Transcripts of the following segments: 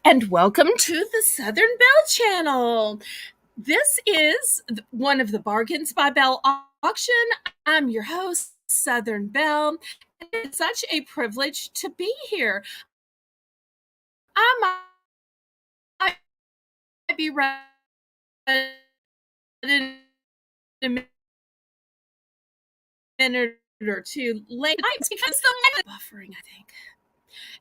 and welcome to the Southern Belle channel. This is one of the Bargains by Belle auction. I'm your host, Southern Belle. It's such a privilege to be here. I might be running a minute or two late because the buffering, I think.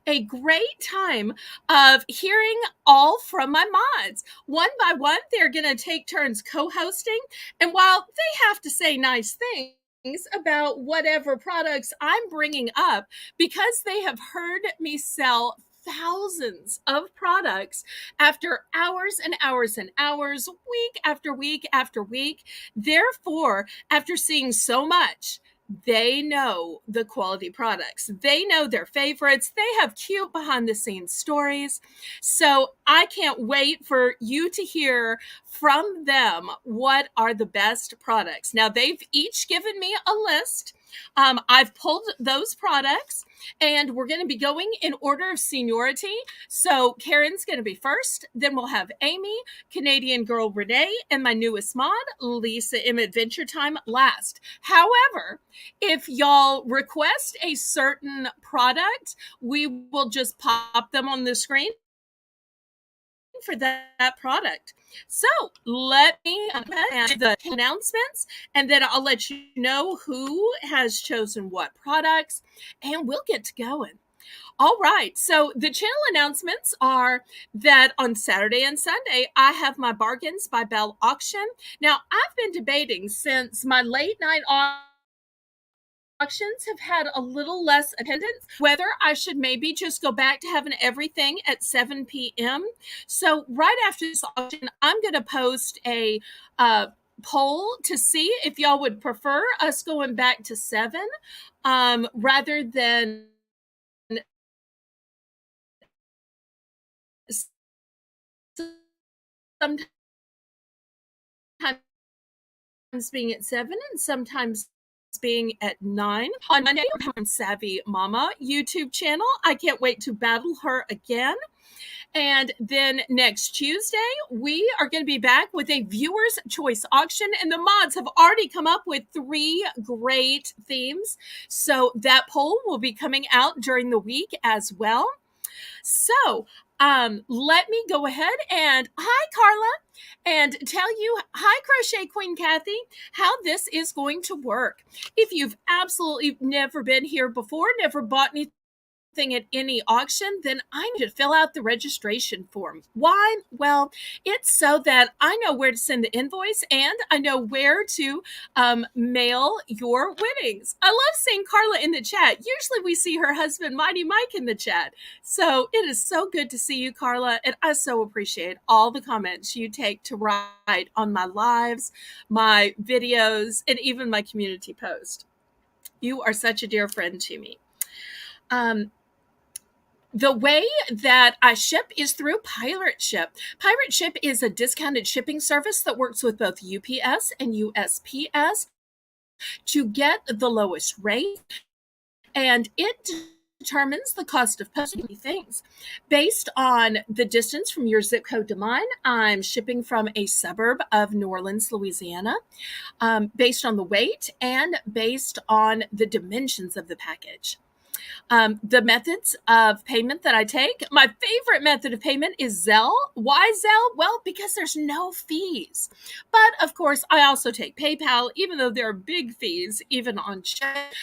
A great time of hearing all from my mods. One by one, they're going to take turns co hosting. And while they have to say nice things about whatever products I'm bringing up, because they have heard me sell thousands of products after hours and hours and hours, week after week after week. Therefore, after seeing so much, they know the quality products. They know their favorites. They have cute behind the scenes stories. So I can't wait for you to hear from them what are the best products. Now, they've each given me a list. I've pulled those products and we're going to be going in order of seniority. So Karen's going to be first. Then we'll have Amy, Canadian Girl Renee, and my newest mod, Lisa M Adventure Time last. However, if y'all request a certain product, we will just pop them on the screen for that product. So let me add the announcements, and then I'll let you know who has chosen what products, and we'll get to going. All right. So the channel announcements are that on Saturday and Sunday, I have my Bargains by Belle auction. Now, I've been debating since my late night auctions have had a little less attendance, whether I should maybe just go back to having everything at 7 p.m. So right after this auction, I'm going to post a poll to see if y'all would prefer us going back to 7 rather than sometimes being at 7 and sometimes being at 9. On Monday, on Savvy Mama YouTube channel. I can't wait to battle her again. And then next Tuesday, we are going to be back with a viewer's choice auction. And the mods have already come up with 3 great themes. So that poll will be coming out during the week as well. So let me go ahead and hi, Carla, and tell you, hi, Crochet Queen Kathy, how this is going to work. If you've absolutely never been here before, never bought anything at any auction, then I need to fill out the registration form. Why? Well, it's so that I know where to send the invoice and I know where to mail your winnings. I love seeing Carla in the chat. Usually we see her husband, Mighty Mike, in the chat. So it is so good to see you, Carla, and I so appreciate all the comments you take to write on my lives, my videos, and even my community post. You are such a dear friend to me. The way that I ship is through Pirate Ship. Pirate Ship is a discounted shipping service that works with both UPS and USPS to get the lowest rate, and it determines the cost of posting things based on the distance from your zip code to mine. I'm shipping from a suburb of New Orleans, Louisiana, based on the weight and based on the dimensions of the package. The methods of payment that I take, my favorite method of payment is Zelle. Why Zelle? Well, because there's no fees. But of course, I also take PayPal, even though there are big fees, even on check,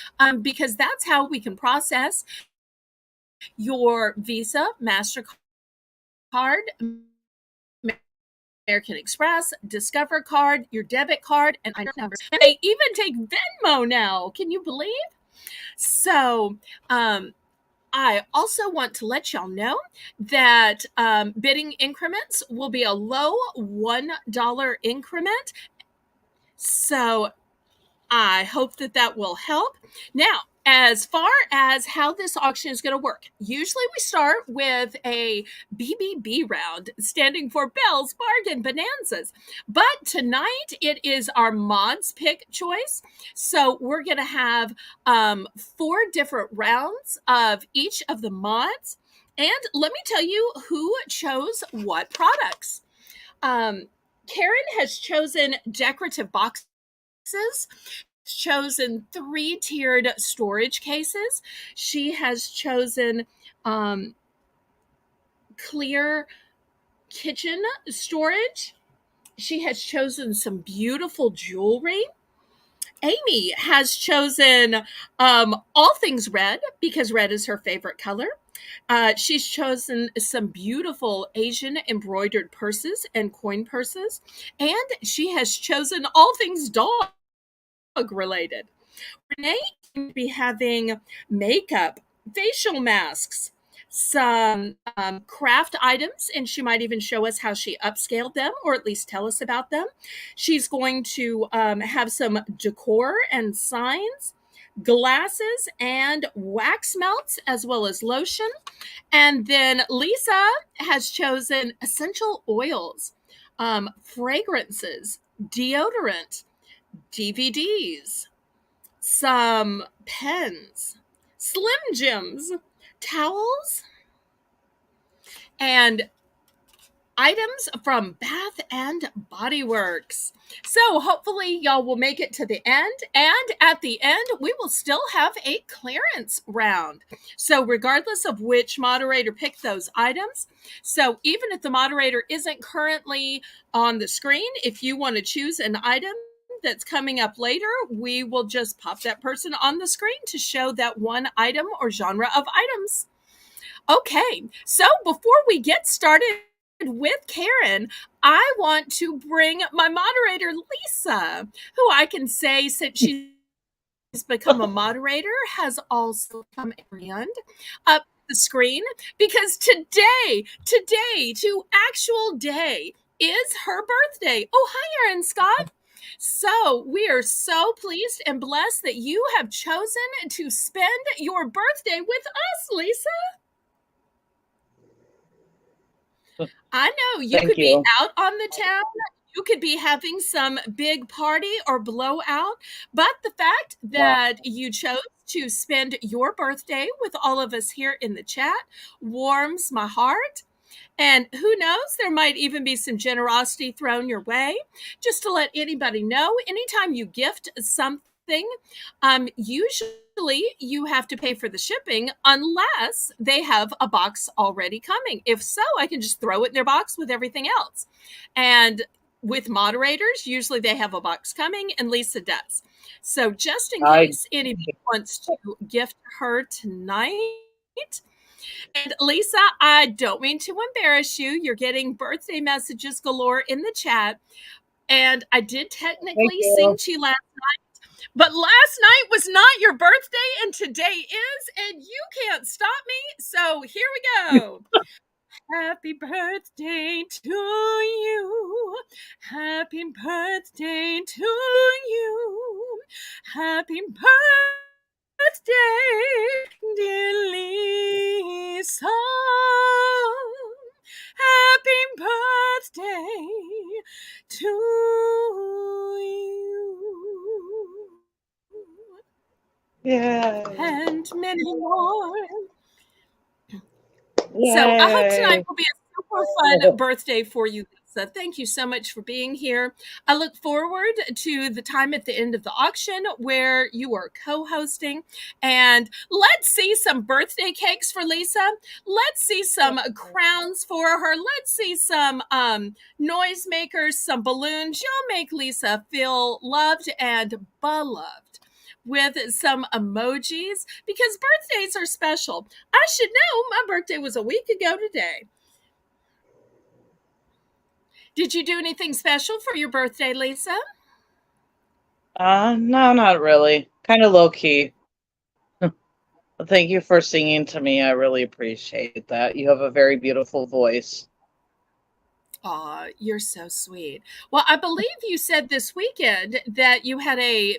because that's how we can process your Visa, MasterCard, American Express, Discover card, your debit card, and numbers. And they even take Venmo now. Can you believe? So, I also want to let y'all know that bidding increments will be a low $1 increment. So I hope that will help. Now, as far as how this auction is going to work, usually we start with a BBB round, standing for Belle's Bargain Bonanzas. But tonight it is our mods pick choice. So we're going to have 4 different rounds of each of the mods. And let me tell you who chose what products. Karen has chosen decorative boxes, chosen 3-tiered storage cases. She has chosen clear kitchen storage. She has chosen some beautiful jewelry. Amy has chosen all things red because red is her favorite color. She's chosen some beautiful Asian embroidered purses and coin purses. And she has chosen all things dog related. Renee will be having makeup, facial masks, some craft items, and she might even show us how she upscaled them or at least tell us about them. She's going to have some decor and signs, glasses, and wax melts, as well as lotion. And then Lisa has chosen essential oils, fragrances, deodorant, DVDs, some pens, Slim Jims, towels, and items from Bath and Body Works. So hopefully y'all will make it to the end. And at the end, we will still have a clearance round. So regardless of which moderator picked those items, so even if the moderator isn't currently on the screen, if you want to choose an item that's coming up later, we will just pop that person on the screen to show that one item or genre of items. Okay, so before we get started with Karen, I want to bring my moderator, Lisa, who I can say, since she's become a moderator, has also become a friend up the screen, because today, to actual day, is her birthday. Oh, hi, Erin Scott. So we are so pleased and blessed that you have chosen to spend your birthday with us, Lisa. I know you Thank could be you. out on the town. You could be having some big party or blowout. But the fact Wow. that you chose to spend your birthday with all of us here in the chat warms my heart. And who knows, there might even be some generosity thrown your way. Just to let anybody know, anytime you gift something, usually you have to pay for the shipping unless they have a box already coming. If so, I can just throw it in their box with everything else. And with moderators, usually they have a box coming, and Lisa does. So just in I case anybody wants to gift her tonight, and Lisa, I don't mean to embarrass you. You're getting birthday messages galore in the chat. And I did thank technically sing you. to you last night, but last night was not your birthday, and today is, and you can't stop me. So here we go. Happy birthday to you. Happy birthday to you. Happy birthday, dear Lisa. Happy birthday to you. Yay. And many more. So I hope tonight Yay. will be a super fun birthday for you, Lisa. Thank you so much for being here. I look forward to the time at the end of the auction where you are co-hosting. And let's see some birthday cakes for Lisa. Let's see some crowns for her. Let's see some noisemakers, some balloons. You'll make Lisa feel loved and beloved with some emojis, because birthdays are special. I should know, my birthday was a week ago today. Did you do anything special for your birthday, Lisa? No, not really. Kind of low key. Thank you for singing to me. I really appreciate that. You have a very beautiful voice. Aw, you're so sweet. Well, I believe you said this weekend that you had a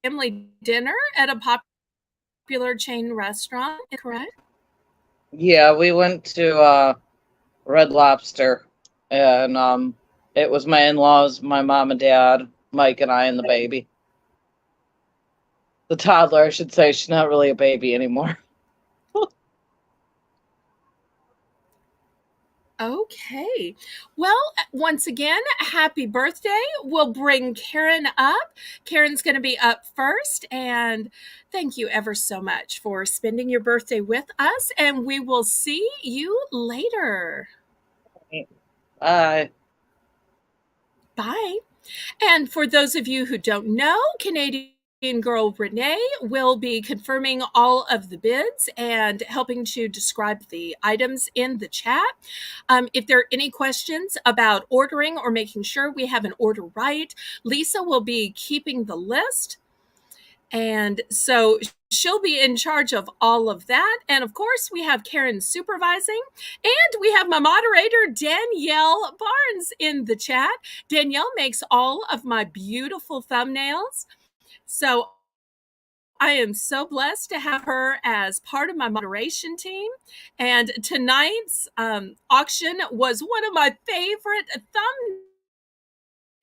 family dinner at a popular chain restaurant, correct? Yeah, we went to Red Lobster, and it was my in-laws, my mom and dad, Mike and I, and the baby. The toddler, I should say. She's not really a baby anymore. Okay. Well, once again, happy birthday. We'll bring Karen up. Karen's going to be up first. And thank you ever so much for spending your birthday with us. And we will see you later. Bye. Bye. And for those of you who don't know, Canadian girl Renee will be confirming all of the bids and helping to describe the items in the chat. If there are any questions about ordering or making sure we have an order right, Lisa will be keeping the list. And so she'll be in charge of all of that. And of course, we have Karen supervising. And we have my moderator, Danielle Barnes, in the chat. Danielle makes all of my beautiful thumbnails. So I am so blessed to have her as part of my moderation team. And tonight's auction was one of my favorite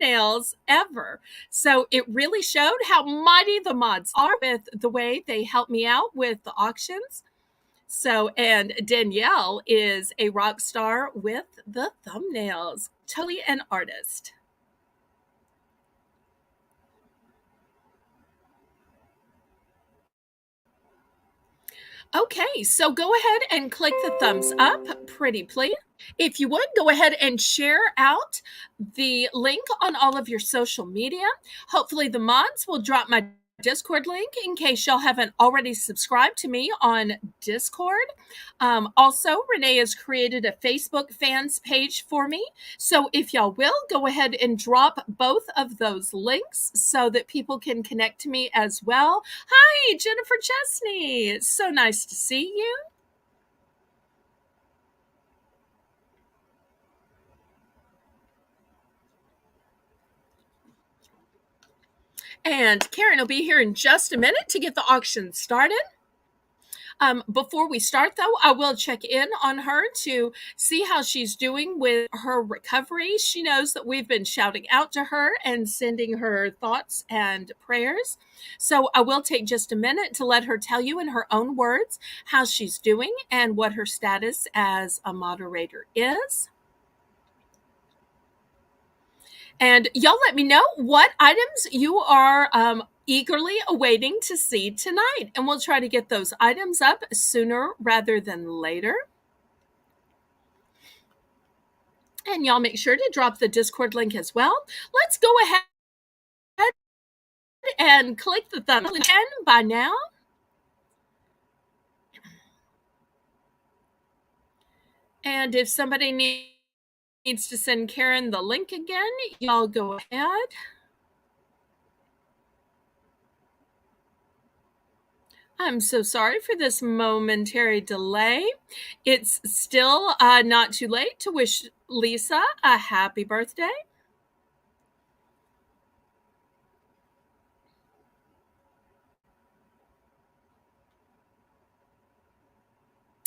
thumbnails ever. So it really showed how mighty the mods are with the way they help me out with the auctions. So, and Danielle is a rock star with the thumbnails, totally an artist. Okay, so go ahead and click the thumbs up, pretty please. If you would, go ahead and share out the link on all of your social media. Hopefully the mods will drop my Discord link in case y'all haven't already subscribed to me on Discord. Also, Renee has created a Facebook fans page for me. So if y'all will, go ahead and drop both of those links so that people can connect to me as well. Hi, Jennifer Chesney. It's so nice to see you. And Karen will be here in just a minute to get the auction started. Before we start, though, I will check in on her to see how she's doing with her recovery. She knows that we've been shouting out to her and sending her thoughts and prayers. So I will take just a minute to let her tell you in her own words how she's doing and what her status as a moderator is. And y'all let me know what items you are eagerly awaiting to see tonight. And we'll try to get those items up sooner rather than later. And y'all make sure to drop the Discord link as well. Let's go ahead and click the thumbs again by now. And if somebody needs to send Karen the link again, y'all go ahead. I'm so sorry for this momentary delay. It's still not too late to wish Lisa a happy birthday.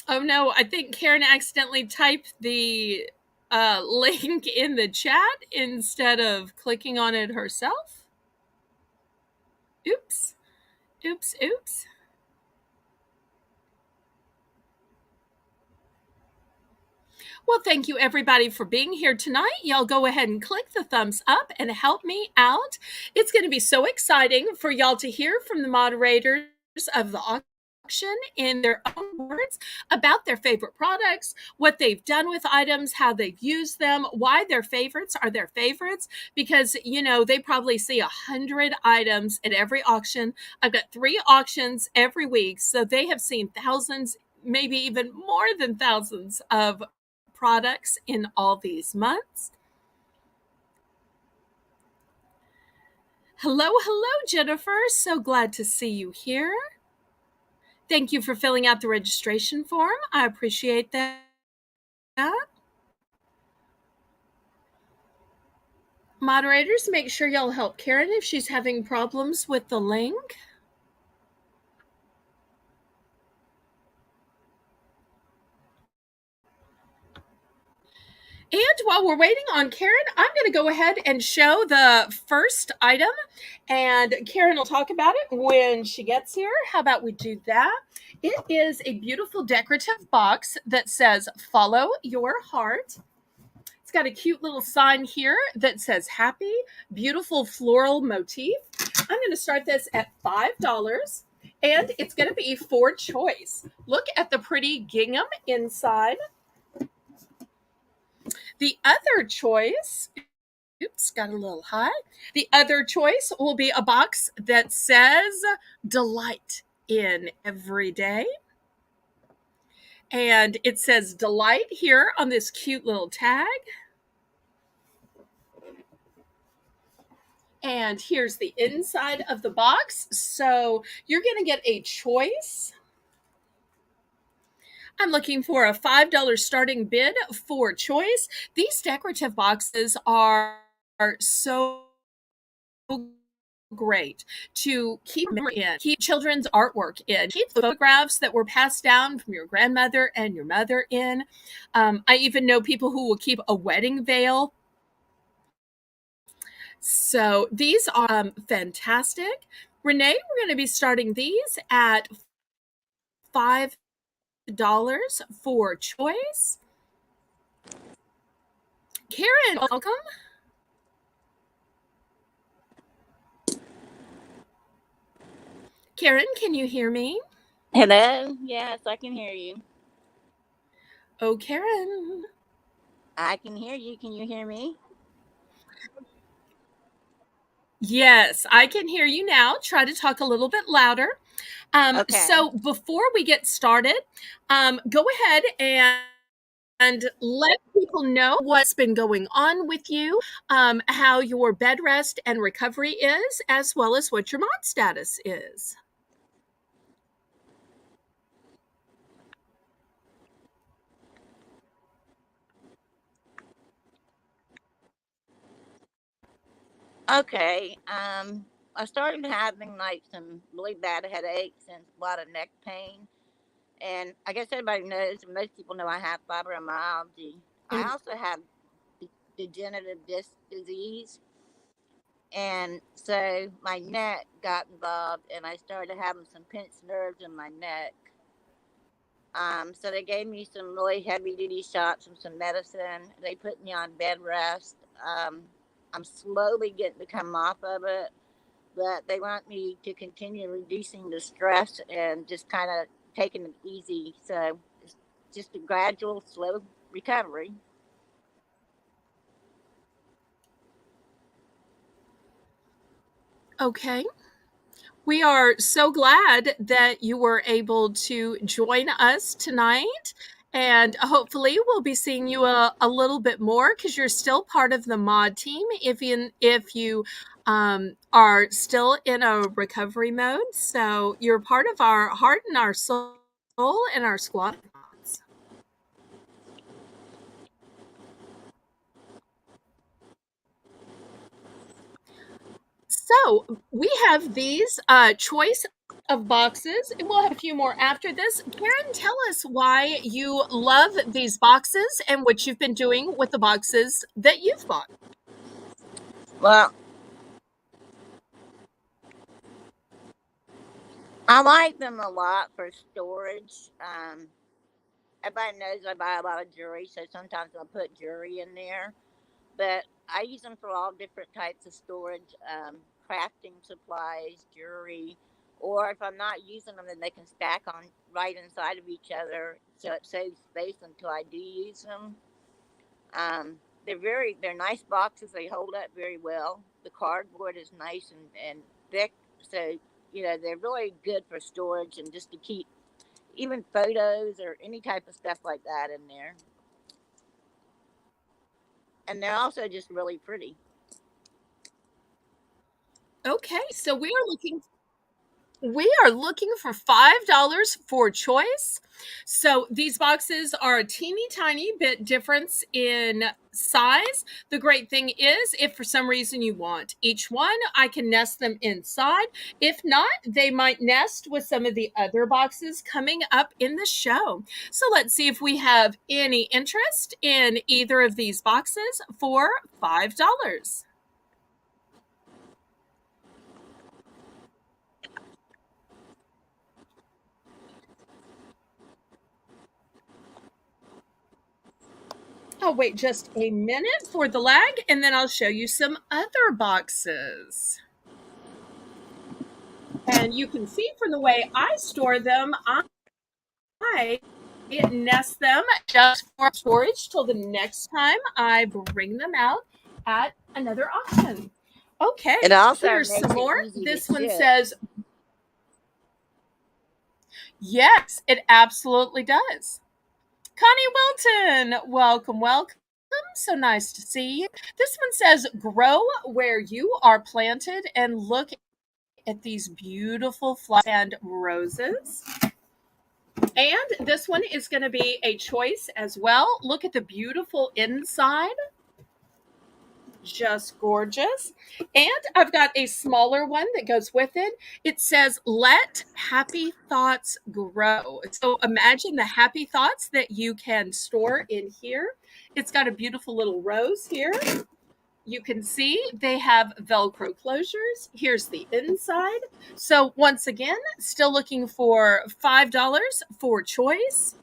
Oh no, I think Karen accidentally typed the link in the chat instead of clicking on it herself. Oops, oops, oops. Well, thank you everybody for being here tonight. Y'all go ahead and click the thumbs up and help me out. It's going to be so exciting for y'all to hear from the moderators of the auction in their own words about their favorite products, what they've done with items, how they've used them, why their favorites are their favorites, because, you know, they probably see 100 items at every auction. I've got 3 auctions every week, so they have seen thousands, maybe even more than thousands of products in all these months. Hello, hello, Jennifer. So glad to see you here. Thank you for filling out the registration form. I appreciate that. Moderators, make sure y'all help Karen if she's having problems with the link. And while we're waiting on Karen, I'm going to go ahead and show the first item, and Karen will talk about it when she gets here. How about we do that? It is a beautiful decorative box that says, "Follow your heart." It's got a cute little sign here that says happy, beautiful floral motif. I'm going to start this at $5, and it's going to be for choice. Look at the pretty gingham inside. The other choice, oops, got a little high. The other choice will be a box that says delight in every day. And it says delight here on this cute little tag. And here's the inside of the box. So you're going to get a choice. I'm looking for a $5 starting bid for choice. These decorative boxes are so great to keep memory in, keep children's artwork in, keep the photographs that were passed down from your grandmother and your mother in. I even know people who will keep a wedding veil. So these are fantastic. Renee, we're going to be starting these at $5 for choice. Karen, welcome. Karen, can you hear me? Hello? Yes, I can hear you. Oh, Karen. I can hear you. Can you hear me? Yes, I can hear you now. Try to talk a little bit louder. Okay. So before we get started, go ahead and let people know what's been going on with you, how your bed rest and recovery is, as well as what your mod status is. Okay. I started having like some really bad headaches and a lot of neck pain. And I guess everybody knows, most people know I have fibromyalgia. I And also have degenerative disc disease. And so my neck got involved and I started having some pinched nerves in my neck. So they gave me some really heavy duty shots and some medicine. They put me on bed rest. I'm slowly getting to come off of it, but they want me to continue reducing the stress and just kind of taking it easy. So it's just a gradual, slow recovery. okay. We are so glad that you were able to join us tonight. And hopefully, we'll be seeing you a little bit more because you're still part of the mod team if you are still in a recovery mode. So you're part of our heart and our soul and our squad of mods. So we have these choice of boxes, and we'll have a few more after this. Karen, tell us why you love these boxes and what you've been doing with the boxes that you've bought. Well, I like them a lot for storage. Everybody knows I buy a lot of jewelry, so sometimes I'll put jewelry in there. But I use them for all different types of storage, crafting supplies, jewelry, or if I'm not using them, then they can stack on right inside of each other, so it saves space until I do use them. They're nice boxes. They hold up very well. The cardboard is nice and thick, so they're really good for storage and just to keep even photos or any type of stuff like that in there. And they're also just really pretty. Okay, so we are looking. We are looking for $5 for choice. So these boxes are a teeny tiny bit difference in size. The great thing is, if for some reason you want each one, I can nest them inside. If not, they might nest with some of the other boxes coming up in the show. So let's see if we have any interest in either of these boxes for $5. I'll wait just a minute for the lag, and then I'll show you some other boxes. And you can see from the way I store them, I nest them just for storage till the next time I bring them out at another auction. Okay, It also here's makes some it more. easy This to one ship. says, yes, it absolutely does. Connie Wilton, welcome, welcome. So nice to see you. This one says, grow where you are planted, and look at these beautiful flowers and roses. And this one is going to be a choice as well. Look at the beautiful inside. Just gorgeous. And I've got a smaller one that goes with it. It says, let happy thoughts grow. So imagine the happy thoughts that you can store in here. It's got a beautiful little rose here. You can see they have Velcro closures. Here's the inside. So once again, still looking for $5 for choice.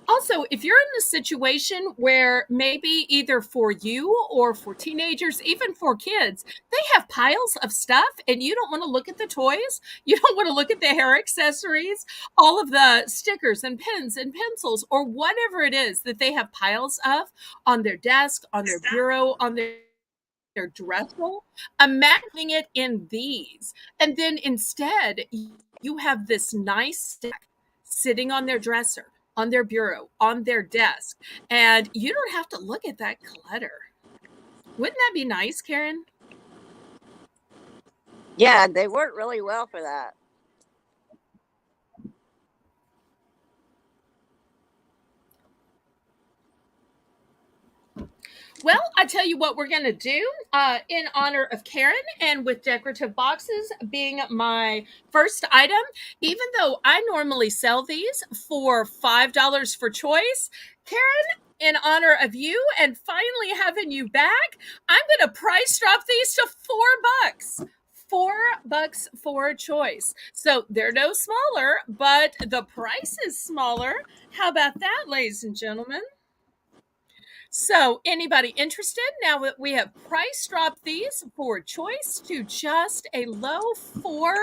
Also, if you're in a situation where maybe either for you or for teenagers, even for kids, they have piles of stuff and you don't want to look at the toys, you don't want to look at the hair accessories, all of the stickers and pens and pencils, or whatever it is that they have piles of on their desk, on their bureau, on their dresser, imagine it in these. And then instead, you have this nice stack sitting on their dresser, on their bureau, on their desk, and you don't have to look at that clutter. Wouldn't that be nice, Karen? Yeah, they work really well for that. Well, I tell you what we're going to do in honor of Karen, and with decorative boxes being my first item, even though I normally sell these for $5 for choice, Karen, in honor of you and finally having you back, I'm going to price drop these to $4. $4 for a choice. So they're no smaller, but the price is smaller. How about that, ladies and gentlemen? So, anybody interested? Now that we have price dropped these for choice to just a low $4.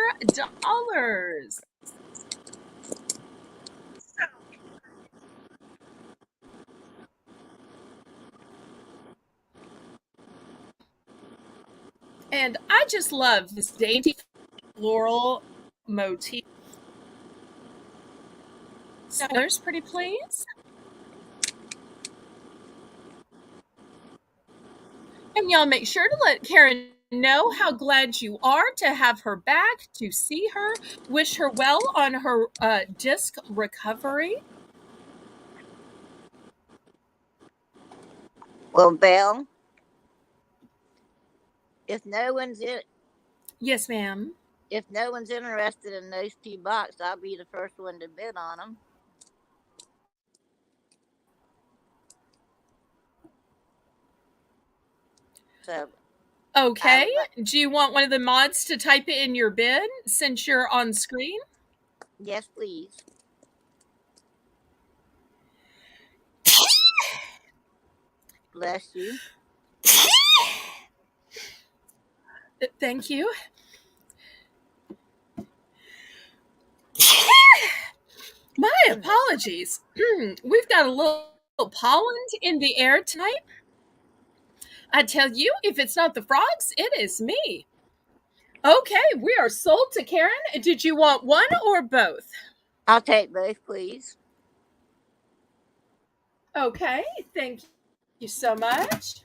And I just love this dainty floral motif. So, there's pretty please. And y'all make sure to let Karen know how glad you are to have her back, to see her, wish her well on her disc recovery. Well, Belle, if no one's in, Yes, ma'am. if no one's interested in those two boxes, I'll be the first one to bid on them. So, Okay. Do you want one of the mods to type it in your bid since you're on screen? yes, please. Bless you. Thank you. My apologies. We've got a little pollen in the air tonight. I tell you, if it's not the frogs, it is me. Okay, we are sold to Karen. Did you want one or both? I'll take both, please. Okay, thank you so much.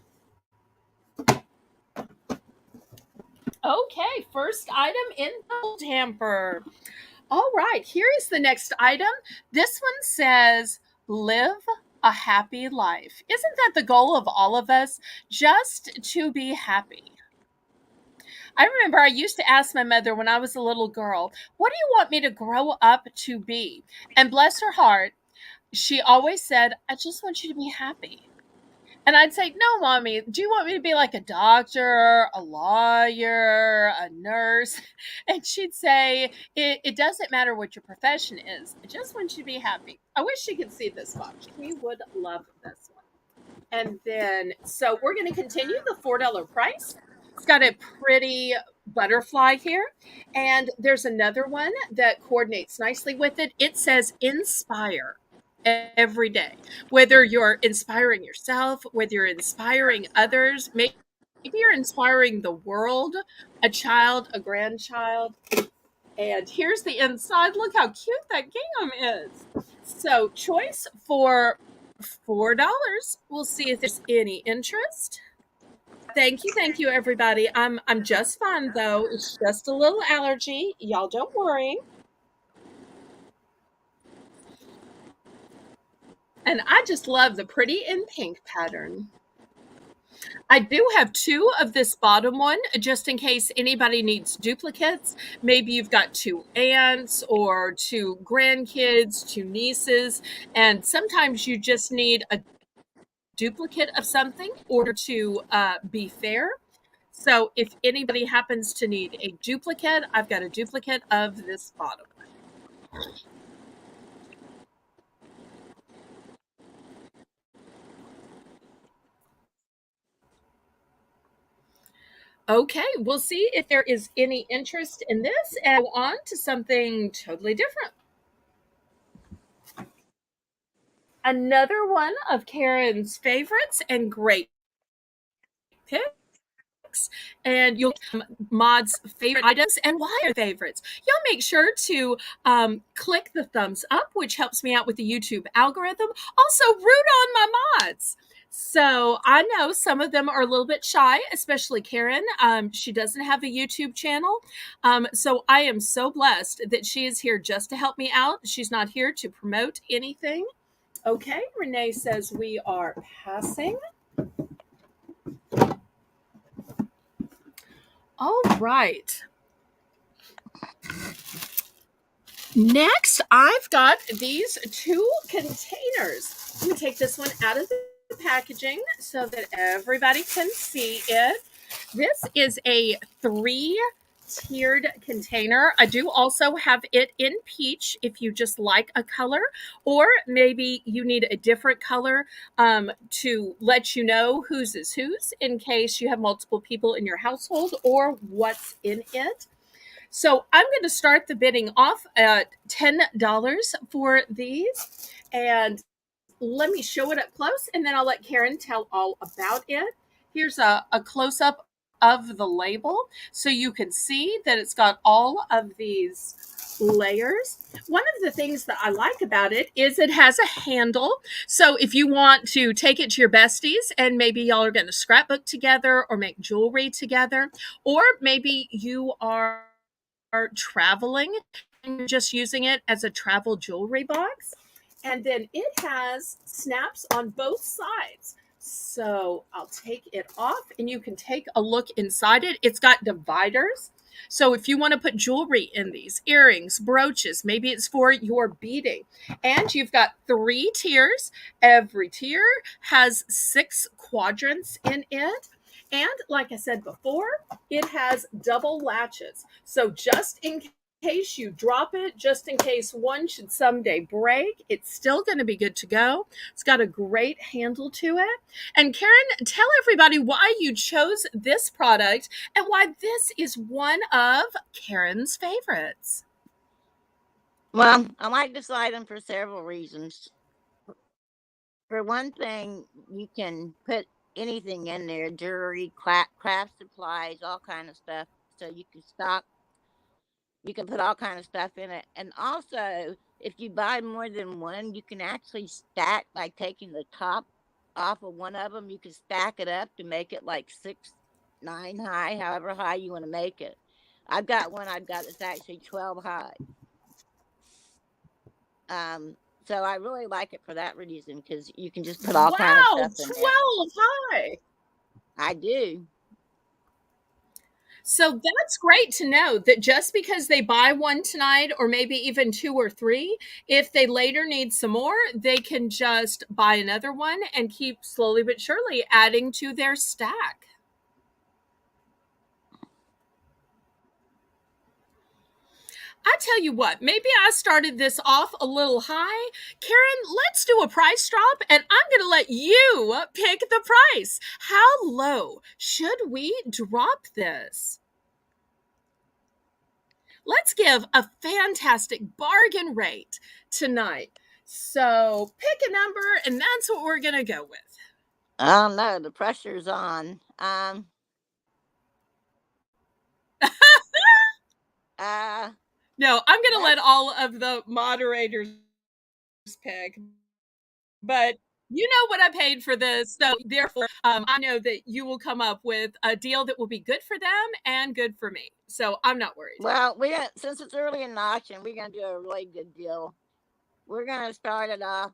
Okay, first item in the hamper. All right, here is the next item. This one says, live a happy life. Isn't that the goal of all of us? Just to be happy. I remember I used to ask my mother when I was a little girl, what do you want me to grow up to be? And bless her heart, she always said, I just want you to be happy. And I'd say, no, mommy, do you want me to be like a doctor, a lawyer, a nurse? And she'd say, it doesn't matter what your profession is. I just want you to be happy. I wish she could see this box. She would love this one. And then, so we're going to continue the $4 price. It's got a pretty butterfly here. And there's another one that coordinates nicely with it. It says inspire every day. Whether you're inspiring yourself, whether you're inspiring others, maybe you're inspiring the world, a child, a grandchild. And here's the inside. Look how cute that gingham is. So, choice for $4. We'll see if there's any interest. Thank you, everybody. I'm just fine though. It's just a little allergy. Y'all don't worry. And I just love the pretty in pink pattern. I do have two of this bottom one, just in case anybody needs duplicates. Maybe you've got two aunts or two grandkids, two nieces, and sometimes you just need a duplicate of something in order to be fair. So if anybody happens to need a duplicate, I've got a duplicate of this bottom. Okay, we'll see if there is any interest in this and go on to something totally different. Another one of Karen's favorites and great picks. And you'll Maud's favorite items and why are favorites. Y'all make sure to click the thumbs up, which helps me out with the YouTube algorithm. Also, root on my mods. So I know some of them are a little bit shy, especially Karen. She doesn't have a YouTube channel. So I am so blessed that she is here just to help me out. She's not here to promote anything. Okay, Renee says we are passing. All right. Next, I've got these two containers. Let me take this one out of the packaging so that everybody can see it. This is a 3-tiered container. I do also have it in peach if you just like a color, or maybe you need a different color to let you know whose is whose in case you have multiple people in your household or what's in it. So I'm going to start the bidding off at $10 for these. And let me show it up close and then I'll let Karen tell all about it. Here's a close up of the label so you can see that it's got all of these layers. One of the things that I like about it is it has a handle. So if you want to take it to your besties and maybe y'all are going to scrapbook together or make jewelry together, or maybe you are traveling and you're just using it as a travel jewelry box. And then it has snaps on both sides. So I'll take it off and you can take a look inside it. It's got dividers. So if you want to put jewelry in these, earrings, brooches, maybe it's for your beading. And you've got 3 tiers. Every tier has 6 quadrants in it. And like I said before, it has double latches. So just in case you drop it, just in case one should someday break, it's still going to be good to go. It's got a great handle to it. And Karen, tell everybody why you chose this product and why this is one of Karen's favorites. Well, I like this item for several reasons. For one thing, you can put anything in there, jewelry, craft supplies, all kind of stuff. So you can put all kind of stuff in it. And also, if you buy more than one, you can actually stack, like taking the top off of one of them, you can stack it up to make it like 6 9 high, however high you want to make it. I've got that's actually 12 high. So I really like it for that reason, because you can just put all kind of Wow, stuff in there. 12 high. I do. So that's great to know that just because they buy one tonight, or maybe even 2 or 3, if they later need some more, they can just buy another one and keep slowly but surely adding to their stack. I tell you what, maybe I started this off a little high. Karen, let's do a price drop, and I'm going to let you pick the price. How low should we drop this? Let's give a fantastic bargain rate tonight. So pick a number, and that's what we're going to go with. I don't know. The pressure's on. No, I'm going to let all of the moderators pick. But you know what I paid for this, so therefore I know that you will come up with a deal that will be good for them and good for me. So I'm not worried. Well, since it's early in the auction, we're gonna do a really good deal. We're gonna start it off.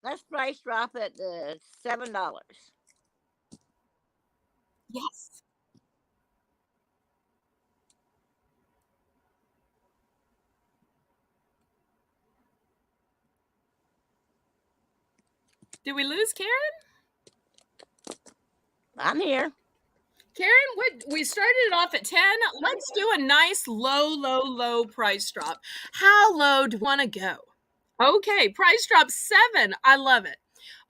Let's price drop it to $7. Yes. Did we lose Karen? I'm here. Karen, we started it off at 10. Let's do a nice low price drop. How low do you want to go? Okay, price drop 7. I love it.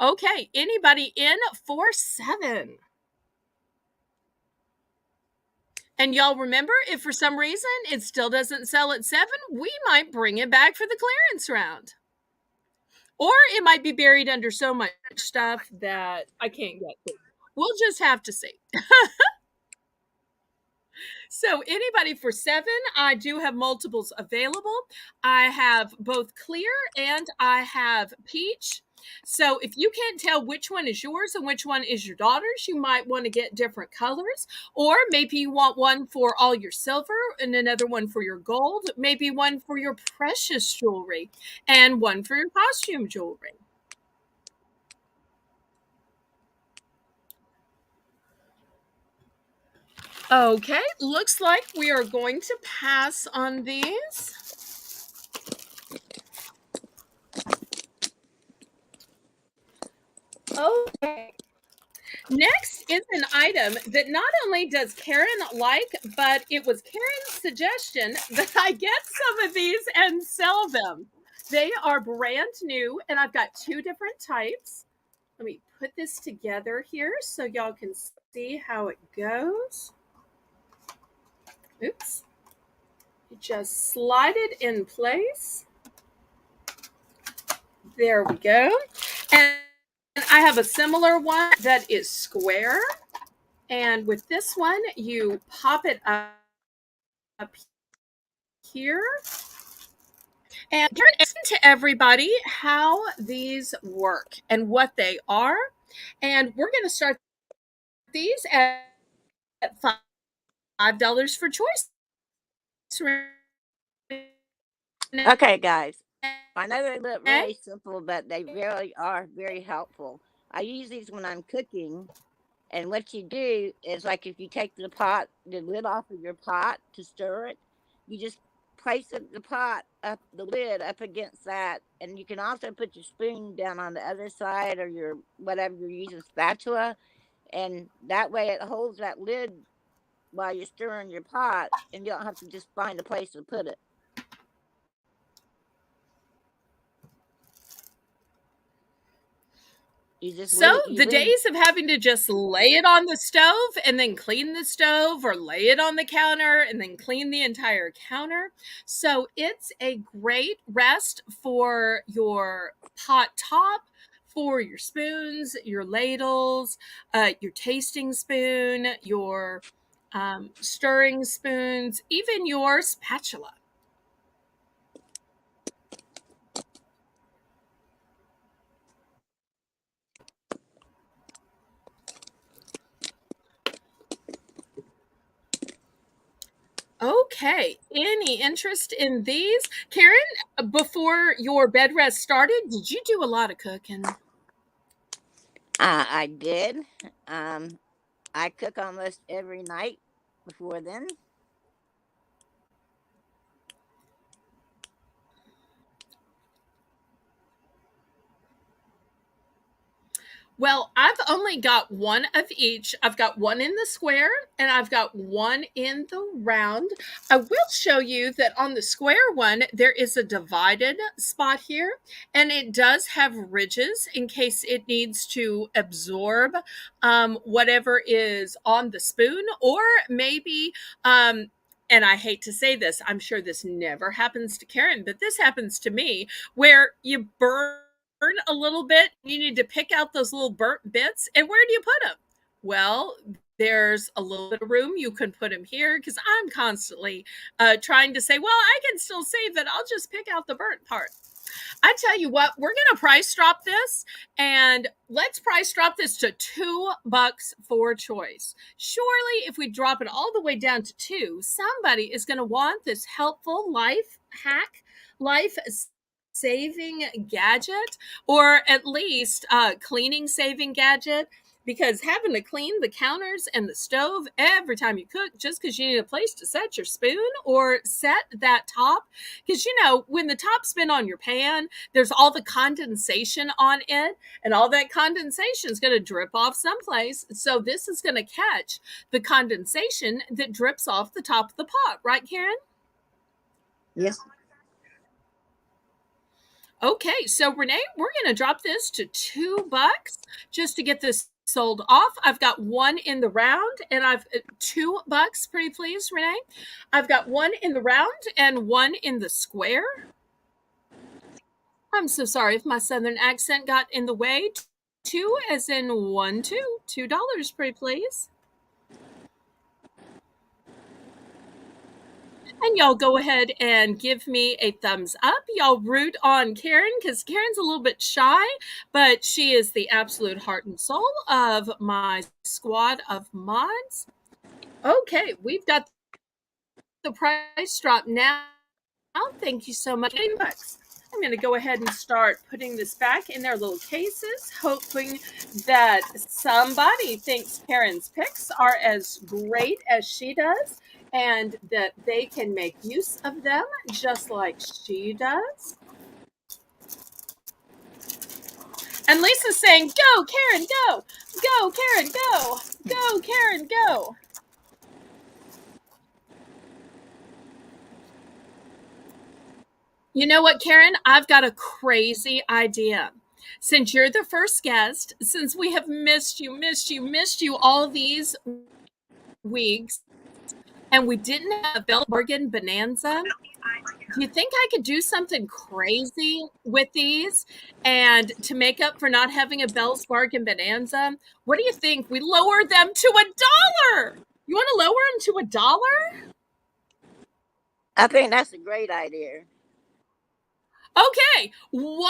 Okay, anybody in for 7? And y'all remember, if for some reason it still doesn't sell at 7, we might bring it back for the clearance round. Or it might be buried under so much stuff that I can't get to. We'll just have to see. So anybody for 7, I do have multiples available. I have both clear and I have peach. So if you can't tell which one is yours and which one is your daughter's, you might want to get different colors. Or maybe you want one for all your silver and another one for your gold, maybe one for your precious jewelry and one for your costume jewelry. Okay, looks like we are going to pass on these. Okay. Next is an item that not only does Karen like, but it was Karen's suggestion that I get some of these and sell them. They are brand new, and I've got 2 different types. Let me put this together here so y'all can see how it goes. Oops. You just slide it in place. There we go. And I have a similar one that is square. And with this one, you pop it up here. And explain to everybody how these work and what they are. And we're going to start these at $5 for choice. Okay, guys. I know they look really simple, but they really are very helpful. I use these when I'm cooking. And what you do is, like, if you take the lid off of your pot to stir it, you just place the lid up against that. And you can also put your spoon down on the other side, or your whatever you're using, spatula. And that way it holds that lid while you're stirring your pot, and you don't have to just find a place to put it. The days of having to just lay it on the stove and then clean the stove, or lay it on the counter and then clean the entire counter. So it's a great rest for your pot top, for your spoons, your ladles, your tasting spoon, your stirring spoons, even your spatula. Okay. Any interest in these? Karen, before your bed rest started, did you do a lot of cooking? I did. Um, I cook almost every night before then. Well, I've only got one of each. I've got one in the square and I've got one in the round. I will show you that on the square one, there is a divided spot here, and it does have ridges in case it needs to absorb whatever is on the spoon, or maybe. And I hate to say this, I'm sure this never happens to Karen, but this happens to me, where you burn a little bit. You need to pick out those little burnt bits. And where do you put them? Well, there's a little bit of room. You can put them here because I'm constantly trying to say, well, I can still save it. I'll just pick out the burnt part. I tell you what, we're going to price drop this, and let's price drop this to $2 for choice. Surely, if we drop it all the way down to two, somebody is going to want this helpful life hack, life saving gadget, or at least cleaning saving gadget, because having to clean the counters and the stove every time you cook just because you need a place to set your spoon or set that top, because when the top's been on your pan, there's all the condensation on it, and all that condensation is going to drip off someplace. So this is going to catch the condensation that drips off the top of the pot, right, Karen? Yes. Okay, so Renee, we're going to drop this to $2 just to get this sold off. I've got one in the round, and I've $2. Pretty please, Renee. I've got one in the round and one in the square. I'm so sorry if my southern accent got in the way. Two, as in one, two. $2, pretty please. And y'all go ahead and give me a thumbs up. Y'all root on Karen because Karen's a little bit shy, but she is the absolute heart and soul of my squad of mods. Okay, we've got the price drop now. Thank you so much. I'm going to go ahead and start putting this back in their little cases, hoping that somebody thinks Karen's picks are as great as she does and that they can make use of them just like she does. And Lisa's saying, go, Karen, go. Go, Karen, go. Go, Karen, go. You know what, Karen? I've got a crazy idea. Since you're the first guest, since we have missed you all these weeks, and we didn't have a Bargain Bonanza, do you think I could do something crazy with these and to make up for not having a Bell's Bargain Bonanza? What do you think? We lower them to $1. You want to lower them to $1? I think that's a great idea. Okay, $1.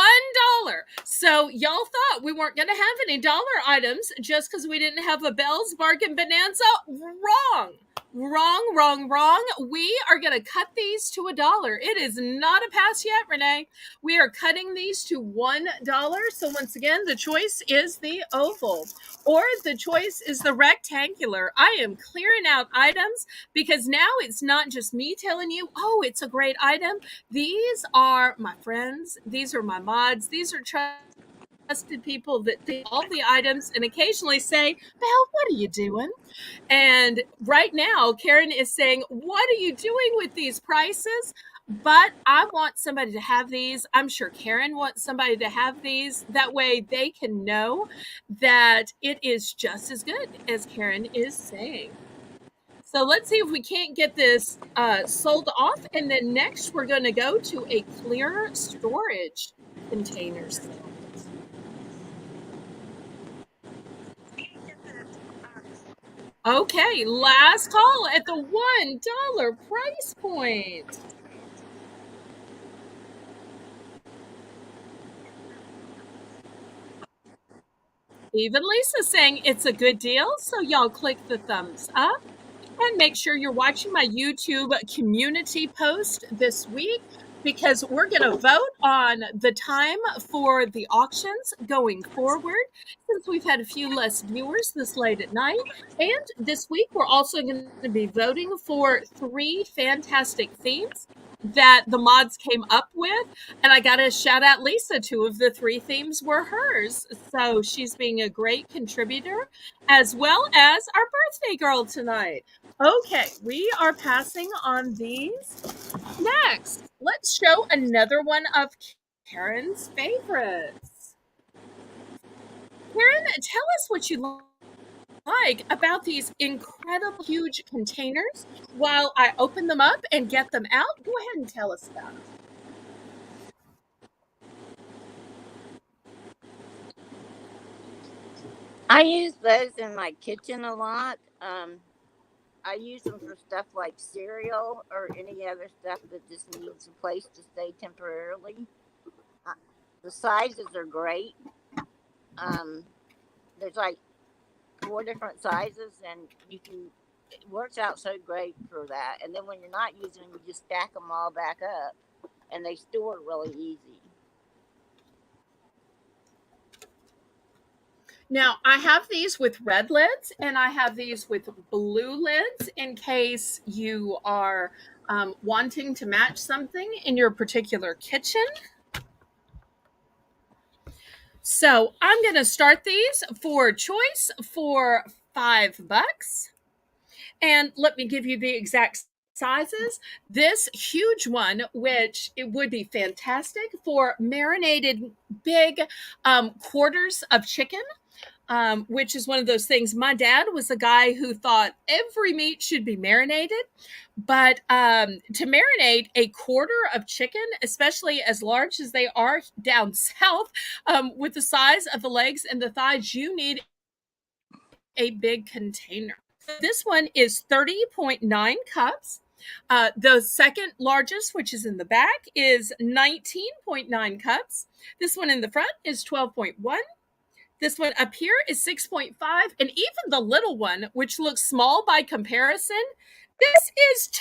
So y'all thought we weren't going to have any dollar items just because we didn't have a Bell's Bargain Bonanza? Wrong. Wrong. We are going to cut these to $1. It is not a pass yet, Renee. We are cutting these to $1. So once again, the choice is the oval or the choice is the rectangular. I am clearing out items because now it's not just me telling you, oh, it's a great item. These are my friends. These are my mods. These are trusted people that see all the items and occasionally say, Belle, what are you doing? And right now, Karen is saying, what are you doing with these prices? But I want somebody to have these. I'm sure Karen wants somebody to have these. That way they can know that it is just as good as Karen is saying. So let's see if we can't get this sold off. And then next, we're going to go to a clear storage container set. Okay, last call at the $1 price point. Even Lisa saying it's a good deal, so y'all click the thumbs up. And make sure you're watching my YouTube community post this week, because we're going to vote on the time for the auctions going forward, since we've had a few less viewers this late at night. And this week, we're also going to be voting for 3 fantastic themes that the mods came up with. And I got to shout out Lisa. 2 of the 3 themes were hers. So she's being a great contributor, as well as our birthday girl tonight. Okay, we are passing on these. Next, let's show another one of Karen's favorites. Karen, tell us what you like about these incredible huge containers while I open them up and get them out. Go ahead and tell us about it. I use those in my kitchen a lot. I use them for stuff like cereal or any other stuff that just needs a place to stay temporarily. The sizes are great. There's like 4 different sizes, and it works out so great for that. And then when you're not using them, you just stack them all back up, and they store really easy. Now, I have these with red lids, and I have these with blue lids in case you are wanting to match something in your particular kitchen. So I'm going to start these for choice for $5. And let me give you the exact sizes. This huge one, which it would be fantastic for marinated big quarters of chicken, which is one of those things. My dad was a guy who thought every meat should be marinated, but to marinate a quarter of chicken, especially as large as they are down south, with the size of the legs and the thighs, you need a big container. This one is 30.9 cups. The second largest, which is in the back, is 19.9 cups. This one in the front is 12.1. This one up here is 6.5. And even the little one, which looks small by comparison, this is 2.9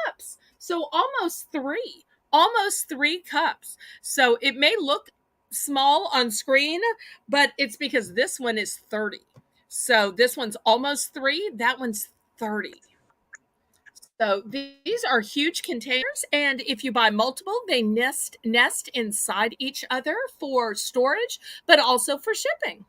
cups. So almost 3 cups. So it may look small on screen, but it's because this one is 30. So this one's almost 3. That one's 30. So these are huge containers, and if you buy multiple, they nest inside each other for storage, but also for shipping.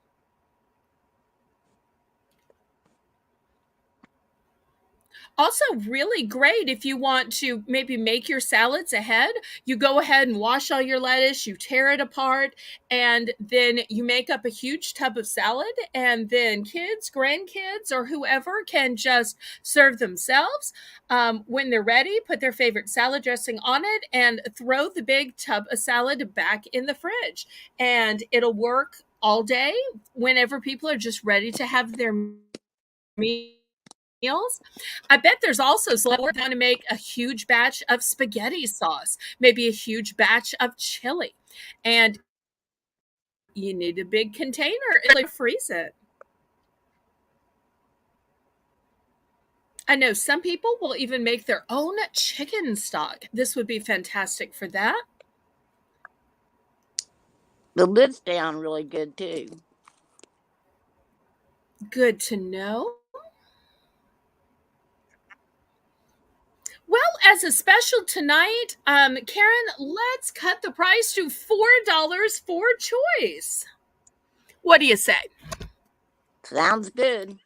Also really great if you want to maybe make your salads ahead. You go ahead and wash all your lettuce, you tear it apart, and then you make up a huge tub of salad, and then kids, grandkids, or whoever can just serve themselves. When they're ready, put their favorite salad dressing on it and throw the big tub of salad back in the fridge. And it'll work all day whenever people are just ready to have their meals. I bet there's also some want to make a huge batch of spaghetti sauce, maybe a huge batch of chili, and you need a big container to freeze it. I know some people will even make their own chicken stock. This would be fantastic for that. The lids down really good too. Good to know. Well, as a special tonight, Karen, let's cut the price to $4 for choice. What do you say? Sounds good.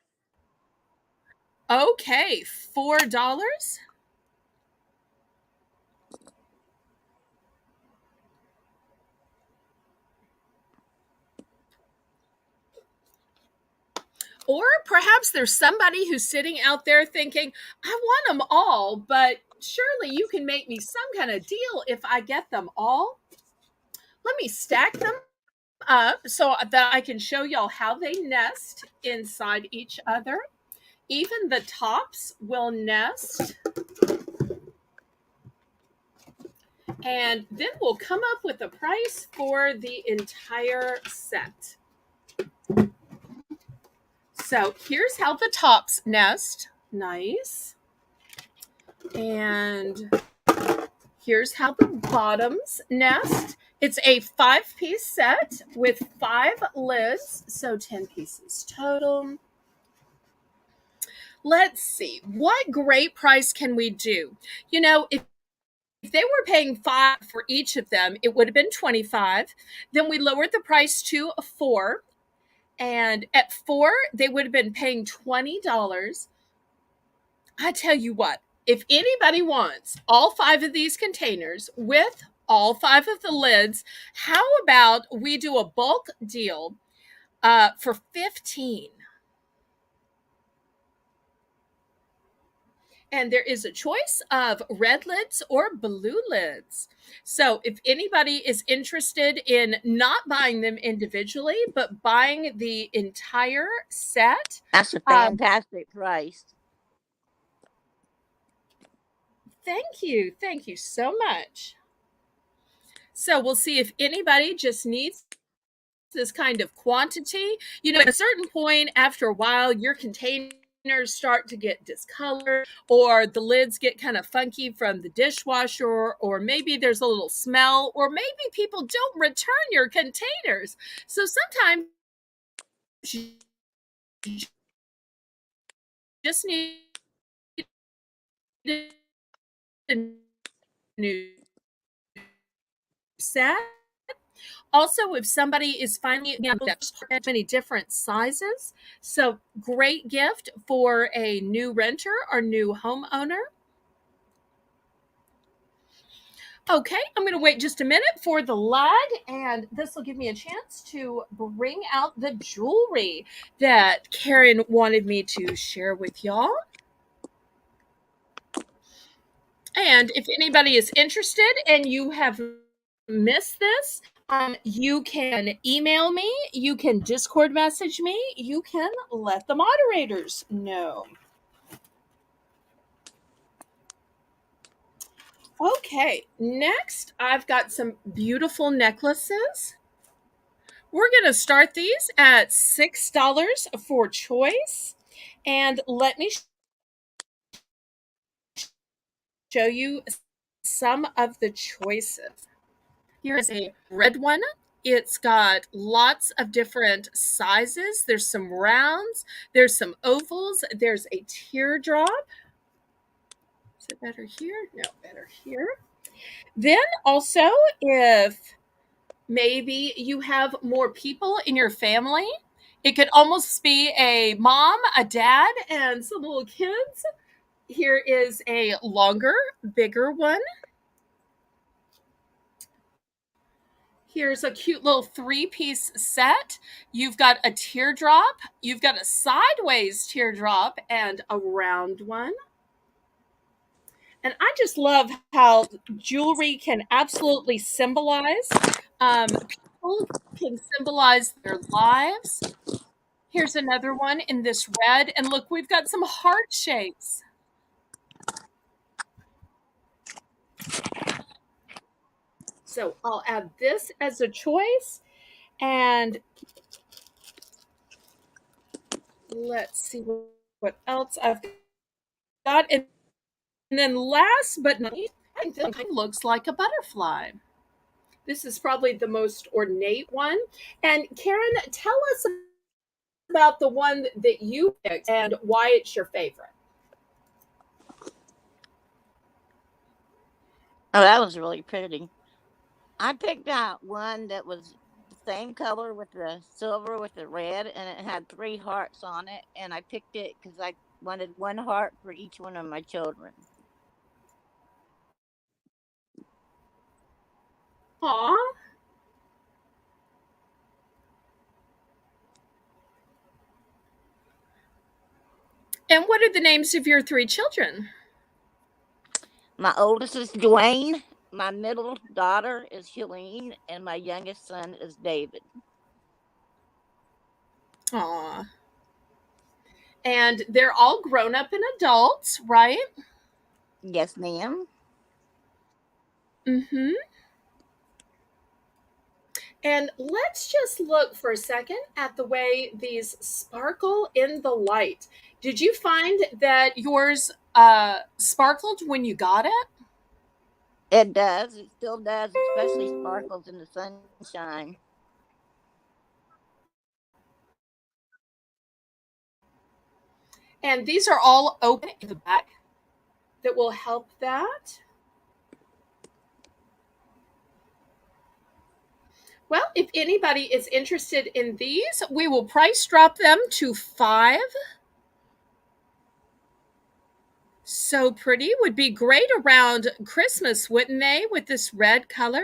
Okay, $4. Or perhaps there's somebody who's sitting out there thinking, I want them all, but surely you can make me some kind of deal if I get them all. Let me stack them up so that I can show y'all how they nest inside each other. Even the tops will nest. And then we'll come up with a price for the entire set. So here's how the tops nest. Nice. And here's how the bottoms nest. It's a 5-piece set with 5 lids, so 10 pieces total. Let's see, what great price can we do? You know, if they were paying 5 for each of them, it would have been 25. Then we lowered the price to 4. And at 4, they would have been paying $20. I tell you what, if anybody wants all 5 of these containers with all 5 of the lids, how about we do a bulk deal for 15? And there is a choice of red lids or blue lids. So if anybody is interested in not buying them individually, but buying the entire set, That's a um, fantastic price. thank you. Thank you so much. So we'll see if anybody just needs this kind of quantity. You know, at a certain point, after a while, your containers start to get discolored, or the lids get kind of funky from the dishwasher, or maybe there's a little smell, or maybe people don't return your containers. So sometimes you just need a new set. Also, if somebody is finally many different sizes, so great gift for a new renter or new homeowner. Okay, I'm going to wait just a minute for the lag, and this will give me a chance to bring out the jewelry that Karen wanted me to share with y'all. And if anybody is interested and you have missed this, you can email me, you can Discord message me, you can let the moderators know. Okay, next I've got some beautiful necklaces. We're going to start these at $6 for choice. And let me show you some of the choices. Here is a red one. It's got lots of different sizes. There's some rounds, there's some ovals, there's a teardrop. Is it better here? No, better here. Then also, if maybe you have more people in your family, it could almost be a mom, a dad, and some little kids. Here is a longer, bigger one. Here's a cute little 3-piece set. You've got a teardrop, you've got a sideways teardrop, and a round one. And I just love how jewelry can absolutely symbolize. People can symbolize their lives. Here's another one in this red. And look, we've got some heart shapes. So I'll add this as a choice. And let's see what else I've got. And then last but not least, I think it looks like a butterfly. This is probably the most ornate one. And Karen, tell us about the one that you picked and why it's your favorite. Oh, that was really pretty. I picked out one that was the same color with the silver with the red, and it had 3 hearts on it. And I picked it because I wanted 1 heart for each one of my children. Aw. And what are the names of your 3 children? My oldest is Dwayne, my middle daughter is Helene, and my youngest son is David. Aw. And they're all grown up and adults, right? Yes, ma'am. Mm-hmm. And let's just look for a second at the way these sparkle in the light. Did you find that yours sparkled when you got it? It does. It still does, especially sparkles in the sunshine. And these are all open in the back that will help that. Well, if anybody is interested in these, we will price drop them to $5. So pretty. Would be great around Christmas, wouldn't they, with this red color?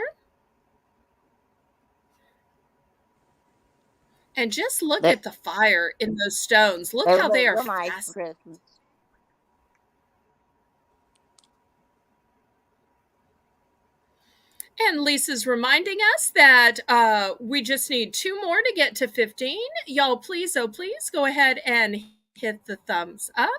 And just look They, at the fire in those stones. Look they how look they are real nice for fast. Christmas. And Lisa's reminding us that we just need 2 more to get to 15. Y'all, please, oh, please go ahead and hit the thumbs up.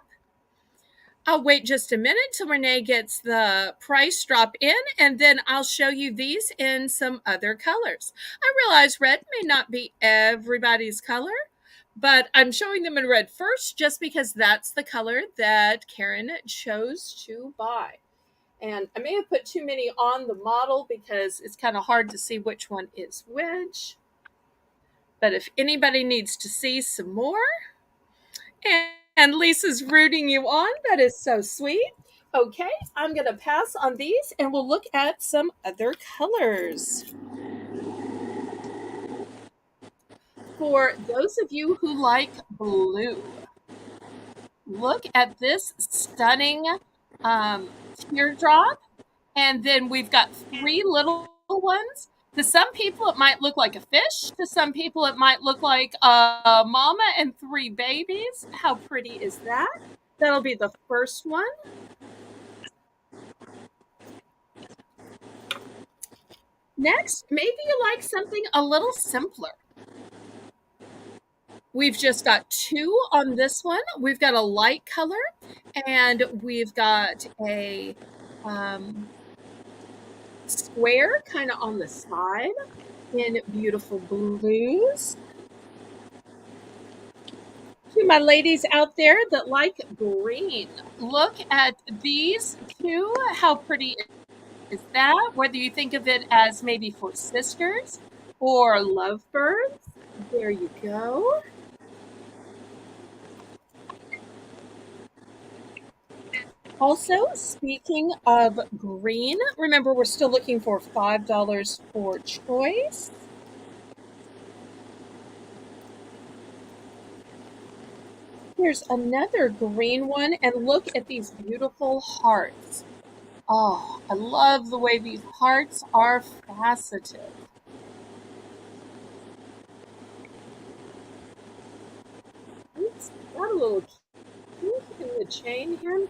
I'll wait just a minute till Renee gets the price drop in, and then I'll show you these in some other colors. I realize red may not be everybody's color, but I'm showing them in red first just because that's the color that Karen chose to buy. And I may have put too many on the model because it's kind of hard to see which one is which. But if anybody needs to see some more, and Lisa's rooting you on, that is so sweet. Okay, I'm going to pass on these and we'll look at some other colors. For those of you who like blue, look at this stunning teardrop. And then we've got 3 little ones. To some people, it might look like a fish. To some people, it might look like a mama and 3 babies. How pretty is that? That'll be the first one. Next, maybe you like something a little simpler. We've just got 2 on this one. We've got a light color, and we've got a square kind of on the side in beautiful blues. To my ladies out there that like green, look at these 2. How pretty is that? Whether you think of it as maybe for sisters or lovebirds, there you go. Also, speaking of green, remember we're still looking for $5 for choice. Here's another green one, and look at these beautiful hearts. Oh, I love the way these hearts are faceted. Oops, got a little kink in the chain here.